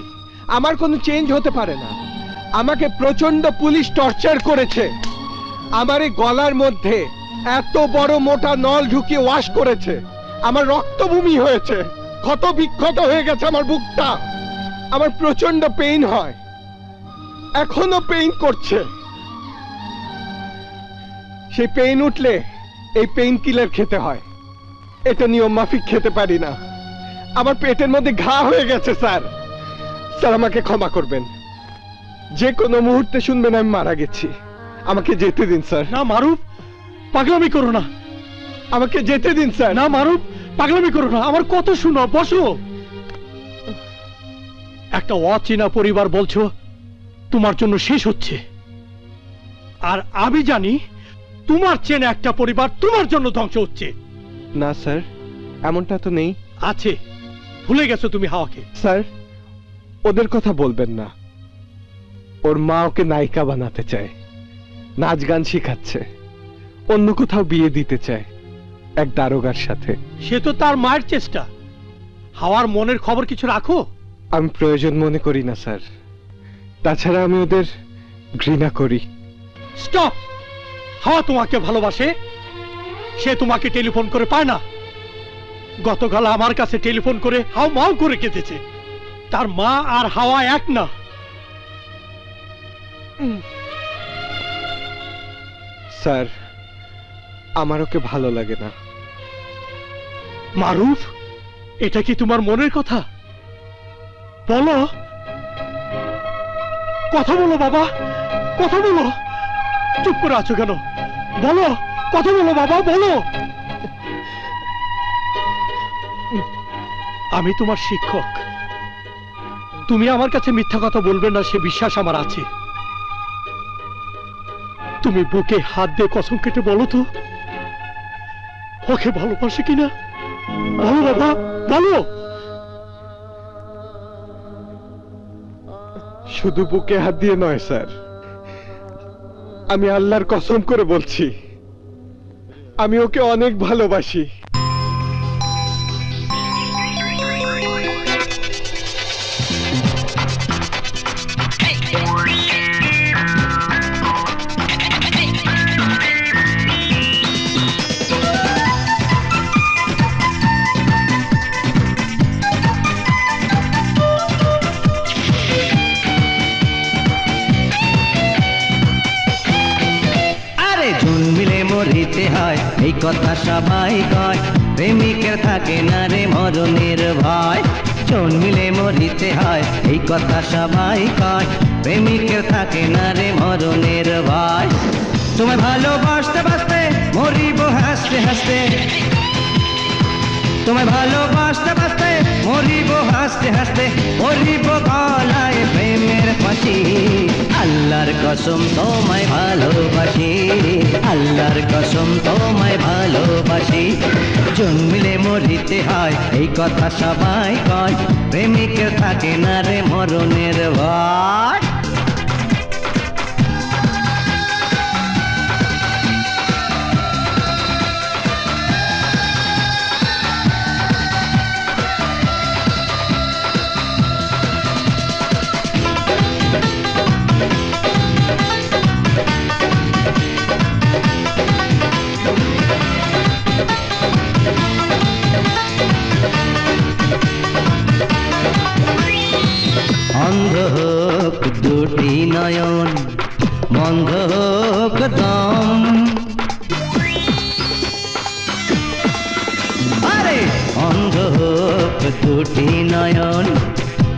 আমার কোনো চেঞ্জ হতে পারে না। আমাকে প্রচন্ড পুলিশ টর্চার করেছে, আমার এই গলার মধ্যে এত বড় মোটা নল ঢুকিয়ে ওয়াশ করেছে, আমার রক্তভূমি হয়েছে, ক্ষত বিক্ষত হয়ে গেছে আমার বুকটা, আমার প্রচন্ড পেইন হয়, এখনো পেইন করছে। সেই পেইন উঠলে এই পেইন কিলার খেতে হয়, এটা নিয়ম মাফিক খেতে পারি না। আমার পেটের মধ্যে ঘা হয়ে গেছে স্যার। স্যার, আমাকে ক্ষমা করবেন, যে কোনো মুহূর্তে শুনবেন আমি মারা গেছি। আমাকে যেতে দিন স্যার। না মারুফ, পাগলামি করো না, আমাকে যেতে দিন স্যার। না মারুফ, পাগলামি করো না, আমার কত শুনো, বসো। একটা অচেনা পরিবার বলছো তোমার জন্য শেষ হচ্ছে, আর আমি জানি তোমার চেনা একটা পরিবার তোমার জন্য ধ্বংস হচ্ছে। না স্যার, এমনটা তো নেই। আছে, ভুলে গেছো তুমি হাওয়াকে। স্যার, ওদের কথা বলবেন না। ওর মা ওকে নায়িকা বানাতে চায়, নাচ গান শেখাচ্ছে, অন্য কোথাও বিয়ে দিতে চায় এক দারোগার সাথে। সে তো তার মায়ের চেষ্টা। হাওয়ার মনের খবর কিছু রাখো? আমি প্রয়োজন মনে করি না স্যার, তাছাড়া আমি ওদের ঘৃণা করি। স্টপ! হাওয়া তোমাকে ভালোবাসে, সে তোমাকে টেলিফোন করে পায় না। গতকাল আমার কাছে টেলিফোন করে হাও মাও করে কেঁদেছে। তার মা আর হাওয়া এক না। স্যার, আমার ওকে ভালো লাগে না। মারুফ, এটা কি তোমার মনের কথা? বলো, কথা বলো বাবা, কথা বলো। চুপ করে আছো কেন? বলো, কথা বলো বাবা, বলো। আমি তোমার শিক্ষক, তুমি আমার কাছে মিথ্যা কথা বলবে না সে বিশ্বাস আমার আছে। তুমি বুকে হাত দিয়ে কসম কেটে বলো তো, ওকে ভালোবাসে কিনা? বলো বাবা, বলো। শুধু বুকে হাত দিয়ে নয় স্যার, আমি আল্লাহর কসম করে বলছি আমি ওকে অনেক ভালোবাসি। মরিতে হয় এই কথা সবাই কয়, প্রেমিকের থাকে না রে মরণের ভয়। জন্মিলে মরিতে হয় এই কথা সবাই কয়, প্রেমিকের থাকে না রে মরণের ভয়। তোমায় ভালোবাসতে বাসতে মরিব হাসতে হাসতে, তোমায় ভালোবাসতে বাসতে মরিব হাসতে হাসতে, মরিব গলায় প্রেমের ফাঁসি। আল্লাহর কসম তোমায় ভালোবাসি, আল্লাহর কসম তোমায় ভালোবাসি। জন্মিলে মরিতে হয় এই কথা সবাই কয়, প্রেমিকের থাকে না রে মরণের ভয়। অন্ধ হোক দুটি নয়ন, বন্ধ হোক দম, আরে অন্ধ হোক দুটি নয়ন,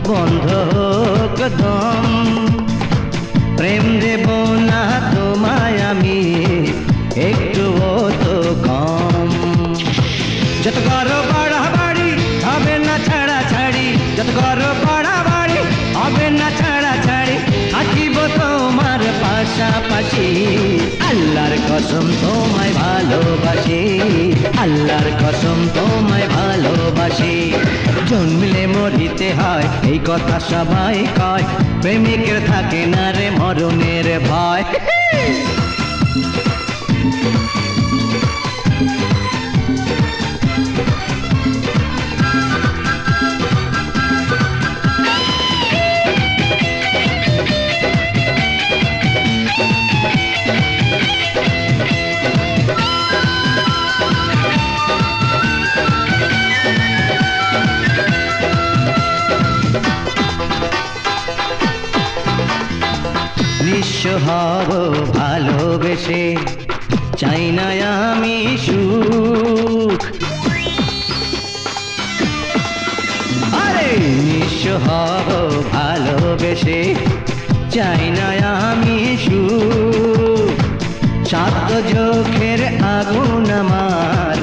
বন্ধ হোক দম, প্রেম দেব না তোমায় আমি একটুও তো কম। যত করো বাড়াবাড়ি হবে না ছাড়া ছাড়ি, যত করো বাড়াবাড়ি হবে না ছাড়া ছাড়ি, থাকিব তোমার পাশাপাশি। আল্লাহর কসম তোমায় ভালোবাসি, আল্লাহর কসম তোমায় ভালোবাসি। জন্মলে মরিতে হয় এই কথা সবাই কয়, প্রেমিকের থাকে না রে মরণের ভয়। নিঃস্ব হব ভালোবেসে, চাই না আমি সুখ, আরে নিঃস্ব হব ভালোবেসে, চাই না আমি সুখ। সাত চোখের আগুন আমার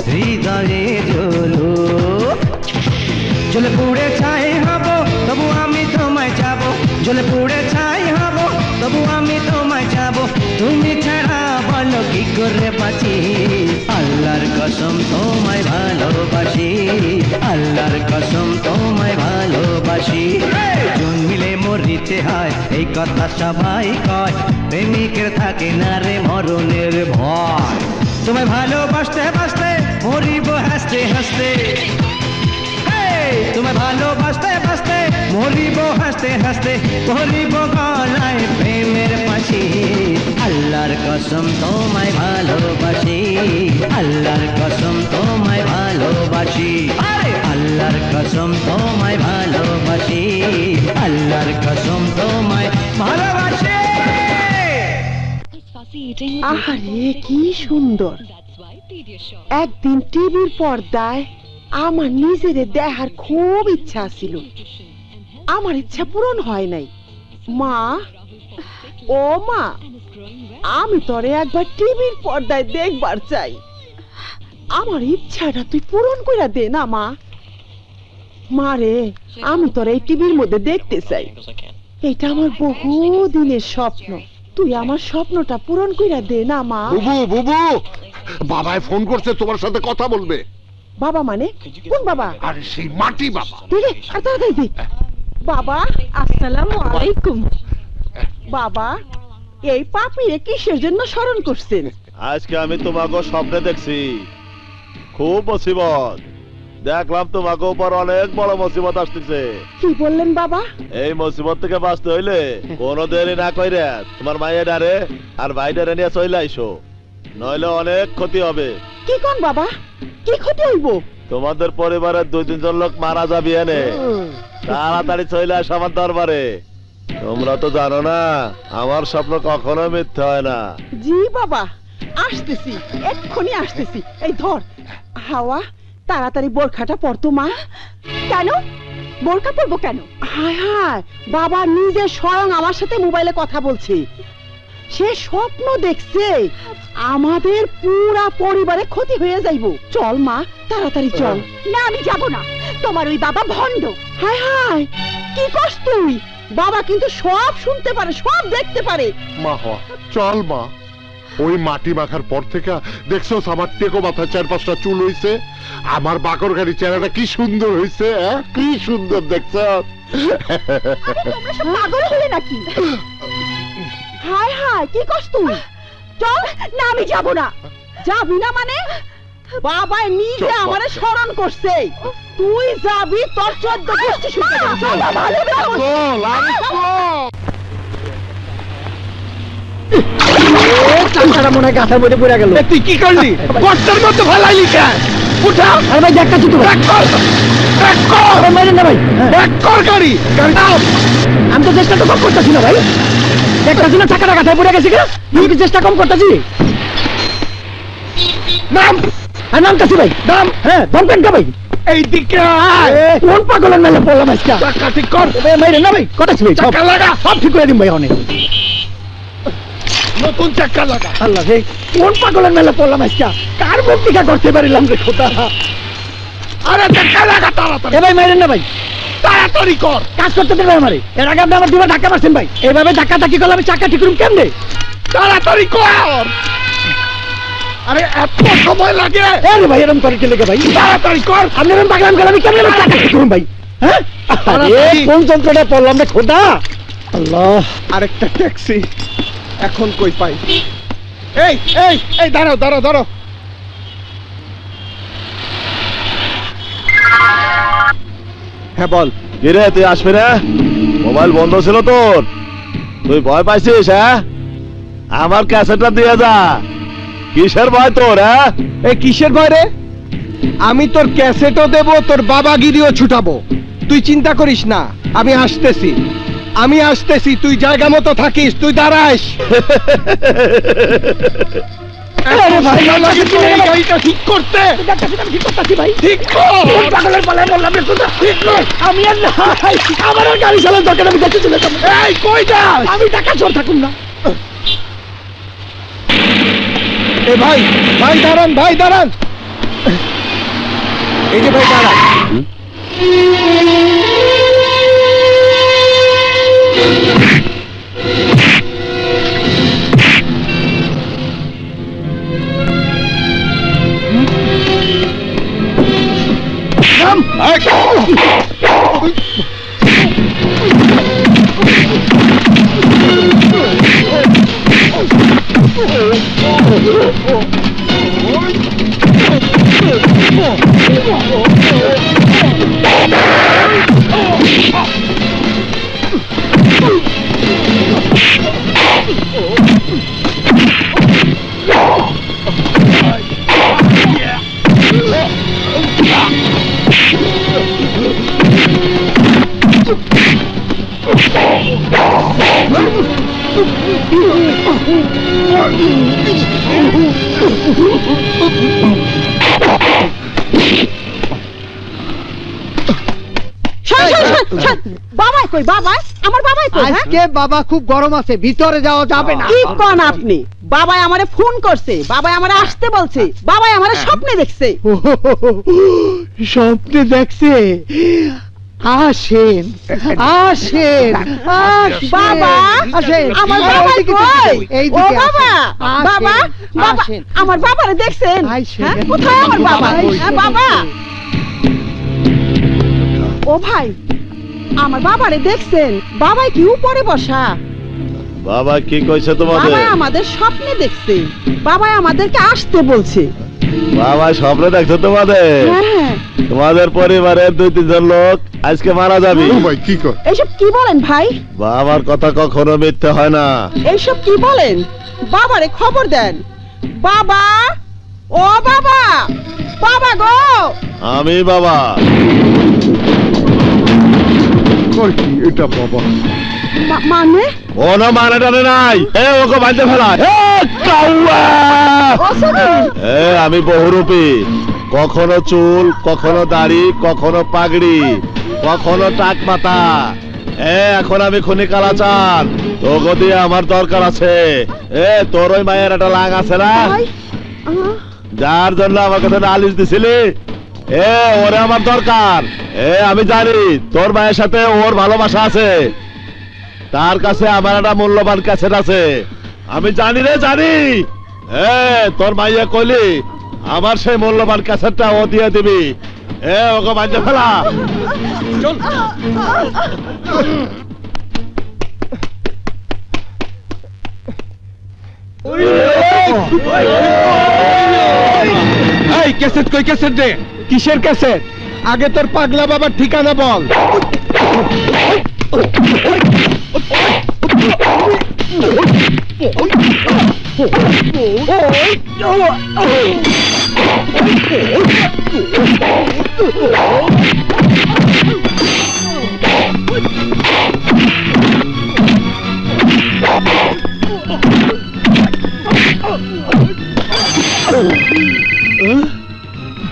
হৃদয়ে জ্বলুক, জ্বলে পুড়ে ছাই হব তবু আমি তোমায় যাব, জ্বলে পুড়ে ছাই হব তবু আমি তোমায় যাব। তুমি ছাড়া বলো কি করে বাঁচি, আল্লাহর কসম তোমায় ভালোবাসি, আল্লাহর কসম তোমায় ভালোবাসি। জন্মিলে মরিতে হয় এই কথা সবাই কয়, প্রেমিকের থাকে না রে মরণের ভয়। তোমায় ভালোবাসতে বাসতে মরিব হাসতে হাসতে, তোমায় ভালোবাসতে বাসতে মরিব হাসতে হাসতে, মরিব গলায় প্রেমের ফাঁসি। আল্লাহর কসম তোমায় ভালোবাসি, আল্লাহর কসম তোমায় ভালোবাসি, আল্লাহর কসম তোমায় ভালোবাসি, আল্লাহর কসম তোমায় ভালোবাসি। আরে কি সুন্দর! একদিন টিভির পর্দায় আমার নিজের দেখার খুব ইচ্ছা ছিল, আমার ইচ্ছা পূরণ হয় নাই। মা, ও মা, আমি তোরে একবার টিভির পর্দায় দেখবার চাই, আমার ইচ্ছাটা তুই পূরণ করে দে না মা। মারে, আমি তোরে এই টিভির মধ্যে দেখতে চাই, এটা আমার বহু দিনের স্বপ্ন, তুই আমার স্বপ্নটা পূরণ করে দে না মা। বুবু, বুবু, বাবায় ফোন করছে, তোমার সাথে কথা বলবে। বাবা মানে কোন বাবা? আরে সেই মাটি বাবা। দিলে আর তাড়াতাড়ি দি। বাবা আসসালামু আলাইকুম। বাবা এই পাপিরে কিসের জন্য স্মরণ করছেন? আজকে আমি তোমাকে স্বপ্নে দেখছি খুব মুসিবত দেখলাম, তোমাকে উপর অনেক বড় মুসিবত আসতেছে। কি বললেন বাবা? এই মুসিবত থেকে বাঁচতে হইলে কোনো দেরি না কইরে তোমার মায়ের ডারে আর ভাইডারে নিয়ে চলে আইসো, নইলে অনেক ক্ষতি হবে। কি কোন বাবা, কি ক্ষতি হইব? তোমাদের পরিবারের 2-3 জন লোক মারা যাবে এনে, তাড়াতাড়ি চলে আস আমার দরবারে। তোমরা তো জানো না আমার স্বপ্ন কখনো মিথ্যা হয় না। জি বাবা আসতেছি, এক্ষুনি আসতেছি। এই ধর হাওয়া, তাড়াতাড়ি বোরখাটা পরতো মা। কেন বোরখা পরবো কেন? হায় হায়, বাবা নিজে স্বয়ং আমার সাথে মোবাইলে কথা বলছে। সে স্বপ্ন দেখছে আমাদের পুরা পরিবারে ক্ষতি হয়ে যাইব। চল মা তাড়াতাড়ি চল। না আমি যাব না, তোমার ওই বাবা ভণ্ড। হায় হায় কি কষ্ট তুই? বাবা কিন্তু সব শুনতে পারে, সব দেখতে পারে। মা চল মা। ওই মাটি মাখার পর থেকে দেখছো আমার টেকো মাথায় 4-5টা চুল হইছে, আমার বাকর গাড়ি চেহারাটা কি সুন্দর হইছে, কি সুন্দর দেখছো। তোমরা সব পাগল হলে নাকি? হায় হায় কি কষ্ট তুই? চল না আমি যাব না। যাবি না মানে? বাবা নিজে আমারে স্মরণ করছে, তুই যাবি তোর 14 গোষ্ঠী শুনতে যাবি। চল ভালো চল আরে চল। চামড়াটা মনে হয় গাছের মধ্যে পড়ে গেল। তুই কি করলি? গর্তের মধ্যে ফেলাইলি কেন? উঠা। আরে ভাই দেখা চুতো ব্রেক কর, ব্রেক কর। মারেন না ভাই, ব্রেক কর গাড়ি। আমি তো চেষ্টা তো কম করতেছি না ভাই, দেখতেছি না চাকাটা গাথায় পড়ে গেছে কিনা। আমি কি চেষ্টা কম করতেছি? নাম আর নামতেছি ভাই, নাম। হ্যাঁ ধমকেন কা ভাই? এই দিকে কোন পাগলের মেলে পড়লাম আজকে? চাকা ঠিক কর। মাইরেন না ভাই, কটাছি ভাই? চাকা লাগা, সব ঠিক করে দিন ভাই। অনেক নতুন চাকা লাগা। আল্লাহ রে, কোন পাগলের মেলে পড়লাম আজকে? কার ভক্তিকা করতে পারিলাম রে খোদা। আরে চাকা লাগা তাড়াতাড়ি। এ ভাই মাইরেন না ভাই, তাড়াতাড়ি কর। কাজ করতে দেবে আমারে। এর আগে আপনি আমার দুবার ধাক্কা মারছেন ভাই, এইভাবে ধাক্কা ধাক্কি করলে আমি চাকা ঠিক করুন কেমনে? তাড়াতাড়ি কর। আরে এত সময় লাগে? আরে ভাই এরকম করে কি লাগে ভাই? তাড়াতাড়ি কর। আপনি এরকম পাগলাম গেলে আমি কেমনে চাকা ঠিক করুন ভাই? হ্যাঁ আরে কোন যন্ত্রটা পড়লাম রে খোদা। আল্লাহ, আরেকটা ট্যাক্সি এখন কই পাই? এই এই এই দাঁড়াও দাঁড়াও দাঁড়াও। হ্যাঁ বল। কিরে তুই আসবি না? মোবাইল বন্ধ ছিল তোর, তুই ভয় পাইছিস? হ্যাঁ আমার ক্যাসেটটা দিয়ে যা। কিসের ভয় তোর? হ্যাঁ এই কিসের ভয় রে? আমি তোর ক্যাসেটও দেব, তোর বাবাগিরিও ছুটাবো। তুই চিন্তা করিস না, আমি আসতেছি, আমি আসতেছি। তুই জায়গা মতো থাকিস, তুই দাঁড়াস। আরে ভাই লাগে তো এই গাড়িটা ঠিক করতে। ঠিক করতেছি ভাই। ঠিক কর। পাগলের পালায় বললাম রে খোদা। ঠিক কর। আমি আর না, আমার আর গাড়ি চালানোর দরকার, আমি দেখতে চলে যাবো। এই কই যাস? আমি টাকা চোর থাকুন না। এ ভাই, ভাই দাঁড়ান, ভাই দাঁড়ান। এই যে ভাই দাঁড়ান। বাবাই কই? বাবাই আমার বাবাই কই? আজকে বাবা খুব গরম আছে, ভিতরে যাওয়া যাবে না। কি কোন আপনি? বাবাই আমারে ফোন করছে, বাবাই আমারে আসতে বলছে, বাবাই আমারে স্বপ্নে দেখছে। স্বপ্নে দেখছে? আসেন আসেন বাবা, আমার বাবা কই? ও বাবা, বাবা, বাবা, আমার বাবারে দেখছেন? হ্যাঁ, কোথায় আমার বাবা? হ্যাঁ বাবা। ও ভাই, আমার বাবারে দেখছেন? বাবাই কি উপরে বসা? বাবা কি কইছে তোমাদের? বাবা আমাদের স্বপ্নে দেখছে, বাবা আমাদেরকে আসতে বলছে। বাবা স্বপ্নে দেখছো তোমাদের? হ্যাঁ। তোমাদের পরিবারের 2-3 লোক আজকে মারা যাবে। ভাই কি কর? এইসব কি বলেন ভাই? বাবার কথা কখনো মিথ্যে হয় না। এইসব কি বলেন? বাবারে খবর দেন। বাবা, ও বাবা, বাবা গো। আমি বাবা। কই কি এটা বাবা? মানে? কোনো মানে টানে নাই। ওকে বাঁধতে ফেলা। আমি বহুরূপী, কখনো চুল, কখনো দাড়ি, কখনো পাগড়ি, কখনো টাক মাথা। এখন আমি খুনি কালাচান, তোকে দিয়ে আমার দরকার আছে। তোর ওই মায়ের একটা লাং আছে না, যার জন্য আমার কাছে নালিশ দিছিলি, ওরে আমার দরকার। আমি জানি তোর মায়ের সাথে ওর ভালোবাসা আছে, তার কাছে আমার একটা মূল্যবান ক্যাসেট আছে। আমি জানি রে, জানি। তোর মাইয়া কইলি আমার সেই মূল্যবান ক্যাসেটটা ও দিয়ে দিবি। ওকে বাঁধতে ফেলা। এই ক্যাসেট কই? ক্যাসেট দে। কিসের ক্যাসেট? আগে তোর পাগলা বাবার ঠিকানা বল।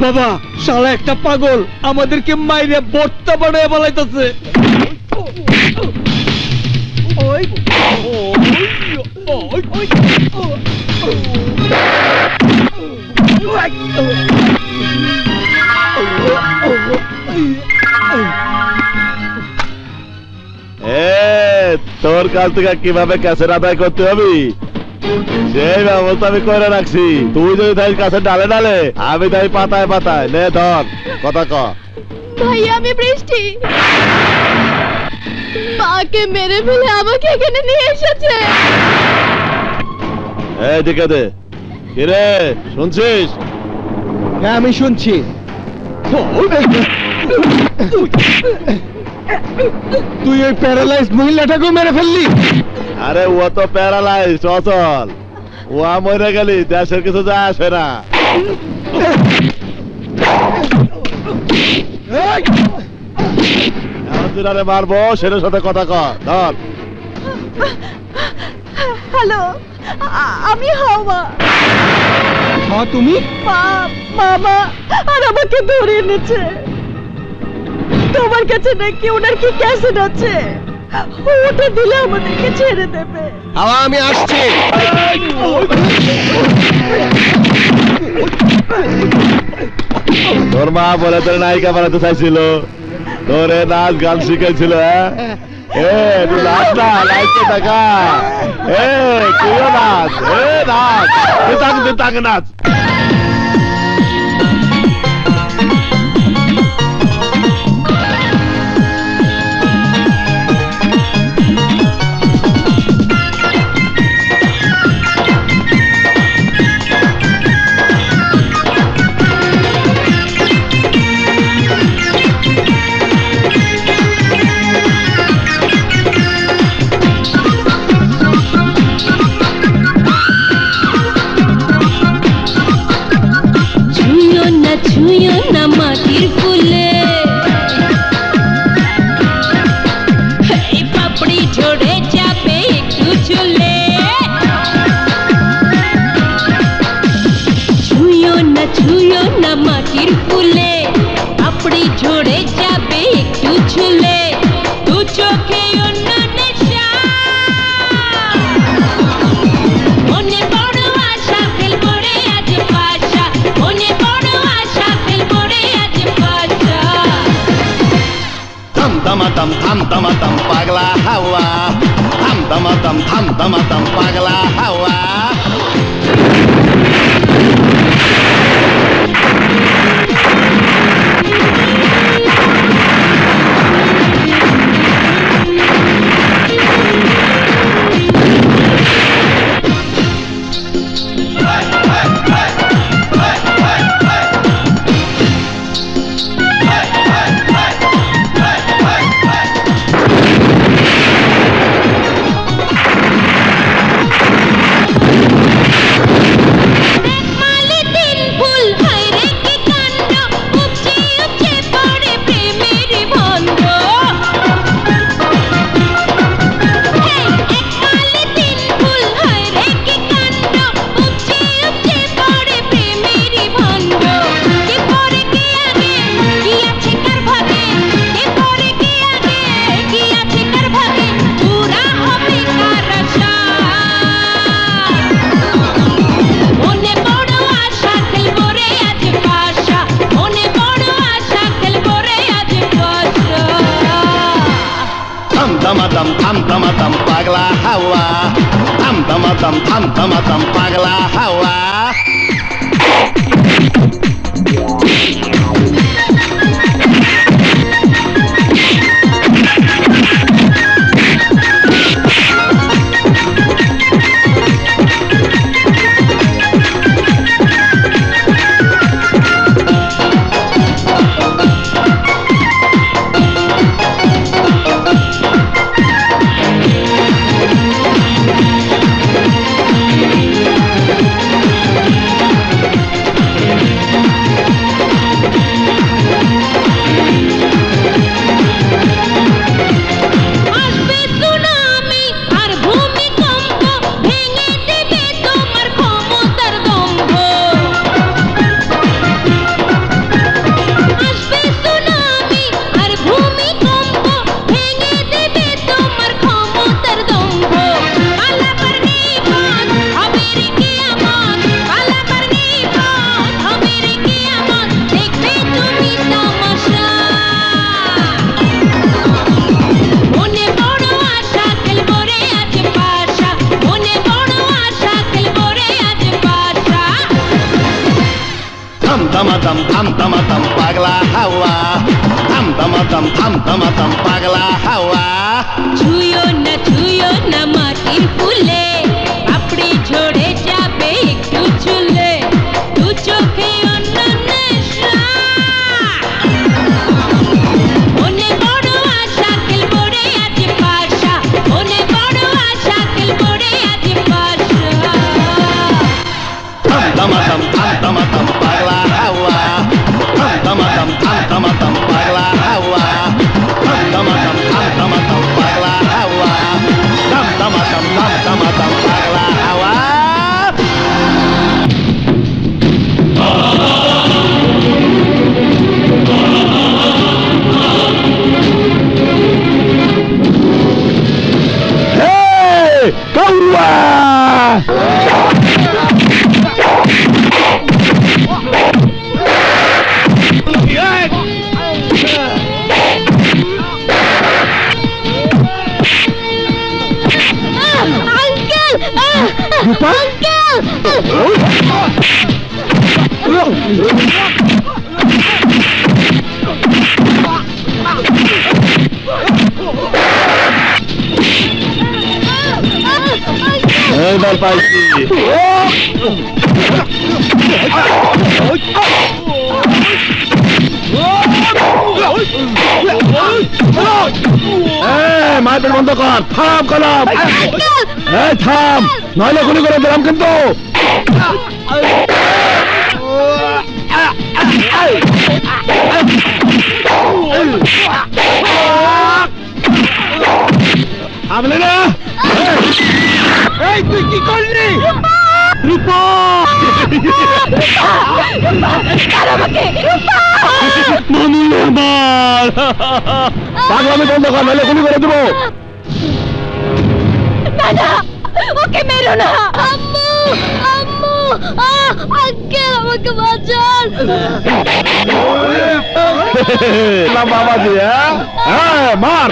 বাবা, শালা একটা পাগল আমাদেরকে মাইরে বর্তা বানায় বলাইতেছে। তোর কাছ থেকে কিভাবে ক্যাসেট আদায় করতে হবে সেই ব্যবস্থা আমি করে রাখছি। তুই যদি তাই কাছে ডালে ডালে, আমি তাই পাতায় পাতায়। নে ধর, কথা ক। ভাইয়া, আমি বৃষ্টি। মাকে মেরে ফেলে আমাকে এখানে নিয়ে এসেছে। দিকে দে। কিরে, শুনছিস? হ্যাঁ, আমি শুনছি। তুই ওই প্যারালাইজড মহিলাটাকেও মেরে ফেললি? আরে ও তো প্যারালাইজ, অচল। ও মরে গেলি, দেশের কিছু যায় আসে না। মারবো, সেটার সাথে কথা কর। ধর। হ্যালো, আমি হাওয়া। তুমি? মামা আর আমাকে ধরে এনেছে। তোমার কাছে নাকি ওনার কি ক্যাসেট আছে, ওটা দিলে আমাদেরকে ছেড়ে দেবে। আমি আসছি। তোর মা বলে তোর নায়িকা বানাতে চাইছিল, তোরে নাচ গান শিখাইছিল। তুই নাচ না, নাচতে থাকা। তুইও নাচ, নাচ, তুই তাকে নাচ। ছুঁয়ো না মাটির ফুলে, এই পাপড়ি ঝরে যাবে একটু চলে। ছুঁয়ো না মাটির ফুলে, পাপড়ি ঝরে যাবে একটু চলে। দু চোখে অন্য নেশা, মনে বড় আশা, ফেল পড়ে আজ পাশা। মনে বড় আশা, ফেল পড়ে আজ পাশা। থম থম পাগলা হাওয়া, থম থম পাগলা হাওয়া। দম থাম দম পাগলা হাওয়া থাম দম পাগলা হাওয়া থাম দম পাগলা হাওয়া থাম দম পাগলা হাওয়া ছুঁয়ো না মাটির ফুলে আপনি ঝরে যাবে একটু চুলে দু চোখে অন্য নেশা মনে বড় আশা খেলবো রে আজ পাশা মনে বড় আশা খেলবো রে আজ পাশা থাম দম পাগলা হাওয়া থাম দম পাগলা হাওয়া থাম দম পাগলা হাওয়া থাম দম পাগলা হাওয়া এইবার পাইছি মারপিট বন্ধ কর থাম কলম থাম নইলে গুলি করে দিলাম কিন্তু আমলে না এই তুই কি করলি রূপা পাগলামি বন্ধ কর নাহলে গুলি করে দেবো না ওকে মেরো না আম্মু আঙ্কেল আমাকে বাঁচান বাবাজি হ্যাঁ মার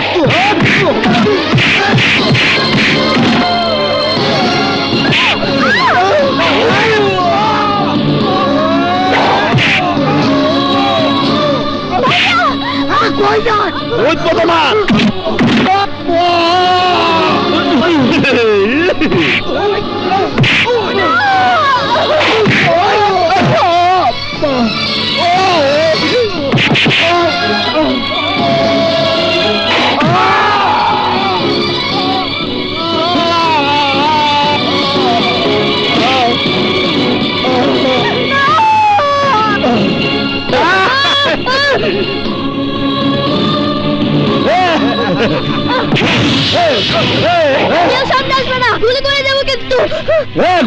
গুলি করে দেবো কিন্তু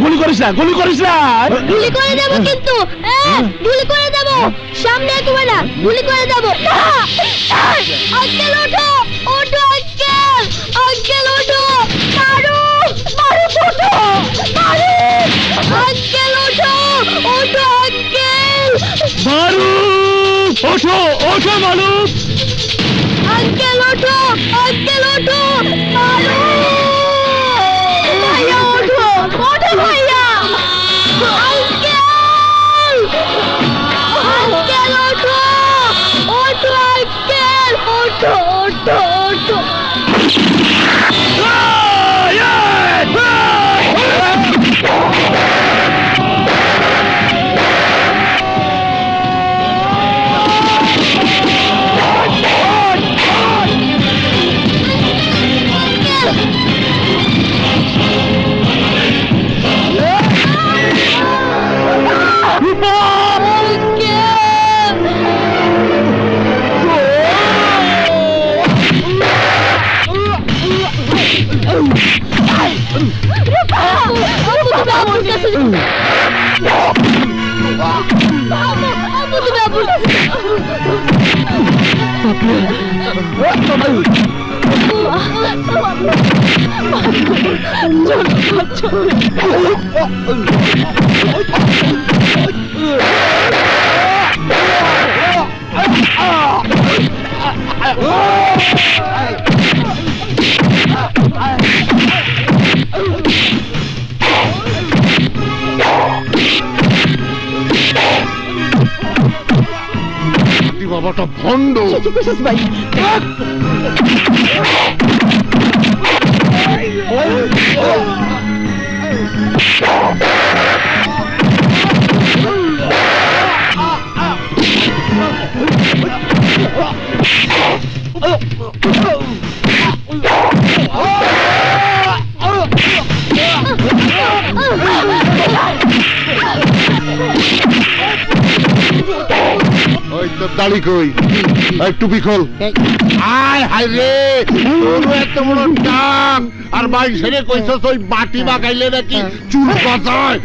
গুলি করিস না গুলি করে দেবো কিন্তু গুলি করে দেবো সামনে একবার না গুলি করে দেবো আঙ্কেল ওঠো আঙ্কেল ওঠো মারো ওঠো মারো আঙ্কেল ওঠো আঙ্কেল মারু ওঠো মারু আঙ্কেল ওঠো বাবাটা ভণ্ড। ভাই ওই তোর দাড়ি কই? এই টুপি খোল। আয় হায় রে, তোর এত বড় টাক আর বাইক ছেড়ে কইছস ওই বাটি বাগাইলে নাকি চুল গজায়।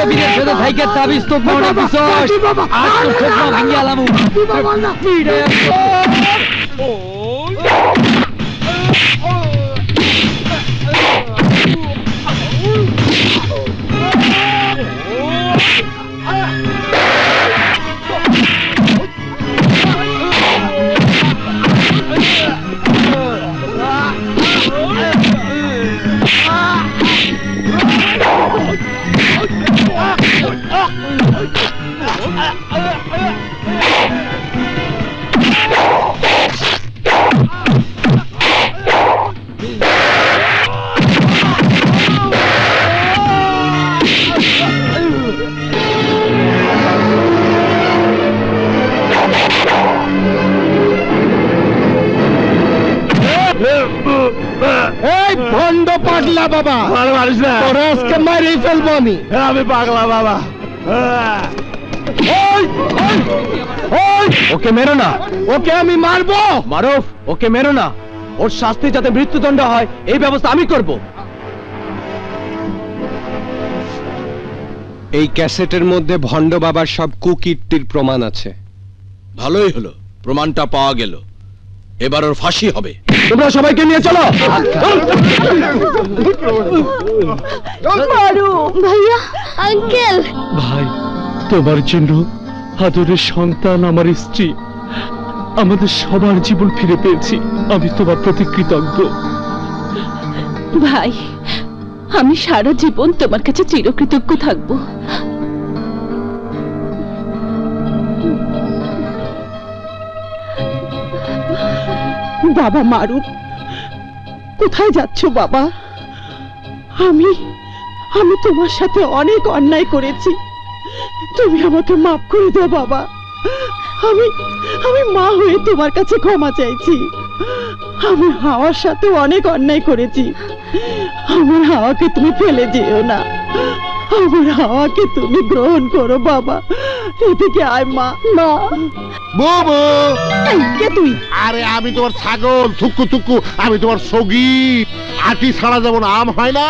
বীরের সাথে ভাইকে তাবিজ তো মনে পিছস আজ তো স্বপ্ন ভাঙ্গি আলামু এই ভণ্ড পাগলা বাবা, তোরা আজকে মারিয়ে ফেলবো আমি। আমি পাগলা বাবা। ওকে মেরো না, ওকে আমি মারবো। মারুফ, ওকে মেরো না, ওর শাস্তি যাতে মৃত্যুদণ্ড হয় এই ব্যবস্থা আমি করব। এই ক্যাসেটের মধ্যে ভণ্ড বাবার সব কুকীর্তির প্রমাণ আছে। ভালোই হলো, প্রমাণটা পাওয়া গেল। এবার ওর ফাঁসি হবে। তোমরা সবাইকে নিয়ে চলো। ভাইয়া, আঙ্কেল। ভাই, তোমার জন্য আদরের সন্তান আমার স্ত্রী আমাদের সবার জীবন ফিরে পেয়েছি। আমি তোমার প্রতি কৃতজ্ঞ। ভাই, আমি সারা জীবন তোমার কাছে চিরকৃতজ্ঞ থাকবো। বাবা মারুফ, কোথায় যাচ্ছ বাবা? আমি তোমার সাথে অনেক অন্যায় করেছি, তুমি আমাকে মাফ করে দাও বাবা। আমি মা হয়ে তোমার কাছে ক্ষমা চাইছি। আমি হাওয়ার সাথে অনেক অন্যায় করেছি। আমার হাওয়াকে তুমি ফেলে যেও না, আমার হাওয়াকে তুমি গ্রহণ করো বাবা। এদিকে আয় মা। মা বুবু, কে তুই? আরে আমি তোমার ছাগল থুকু থুকু, আমি তোমার সগি। আটি ছাড়া যেমন আম হয় না,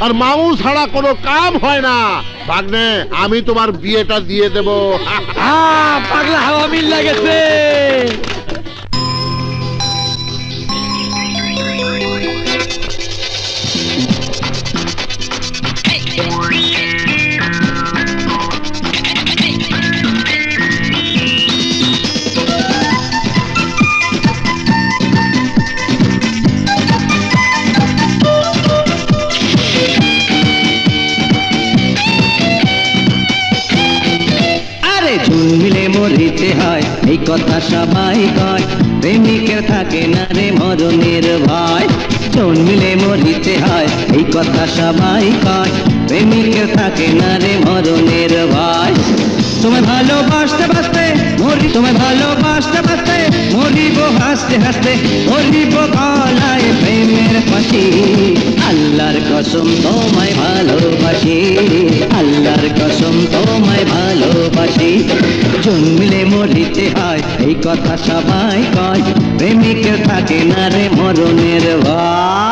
আর মামু ছাড়া কোনো কাম হয় না। ভাগ্নে, আমি তোমার বিয়েটা দিয়ে দেব। পাগলা হাওয়া মিল লাগেছে। কথা সবাই কয়, প্রেমিকের থাকে না রে মরণের ভয়। জন্মিলে মরিতে হয় এই কথা সবাই কয়, প্রেমিকের থাকে না রে মরণের ভয়। তোমায় ভালোবাসতে বাসতে মরি, তোমায় ভালোবাসতে বাসতে মরিব হাসতে হাসতে, মরিব গলায় প্রেমের ফাঁসি। আল্লাহর কসম তোমায় ভালোবাসি, আল্লাহর কসম তোমায় ভালোবাসি। জন্মিলে মরিতে হয় এই কথা সবাই কয়, প্রেমিকের থাকে না রে মরণের ভয়।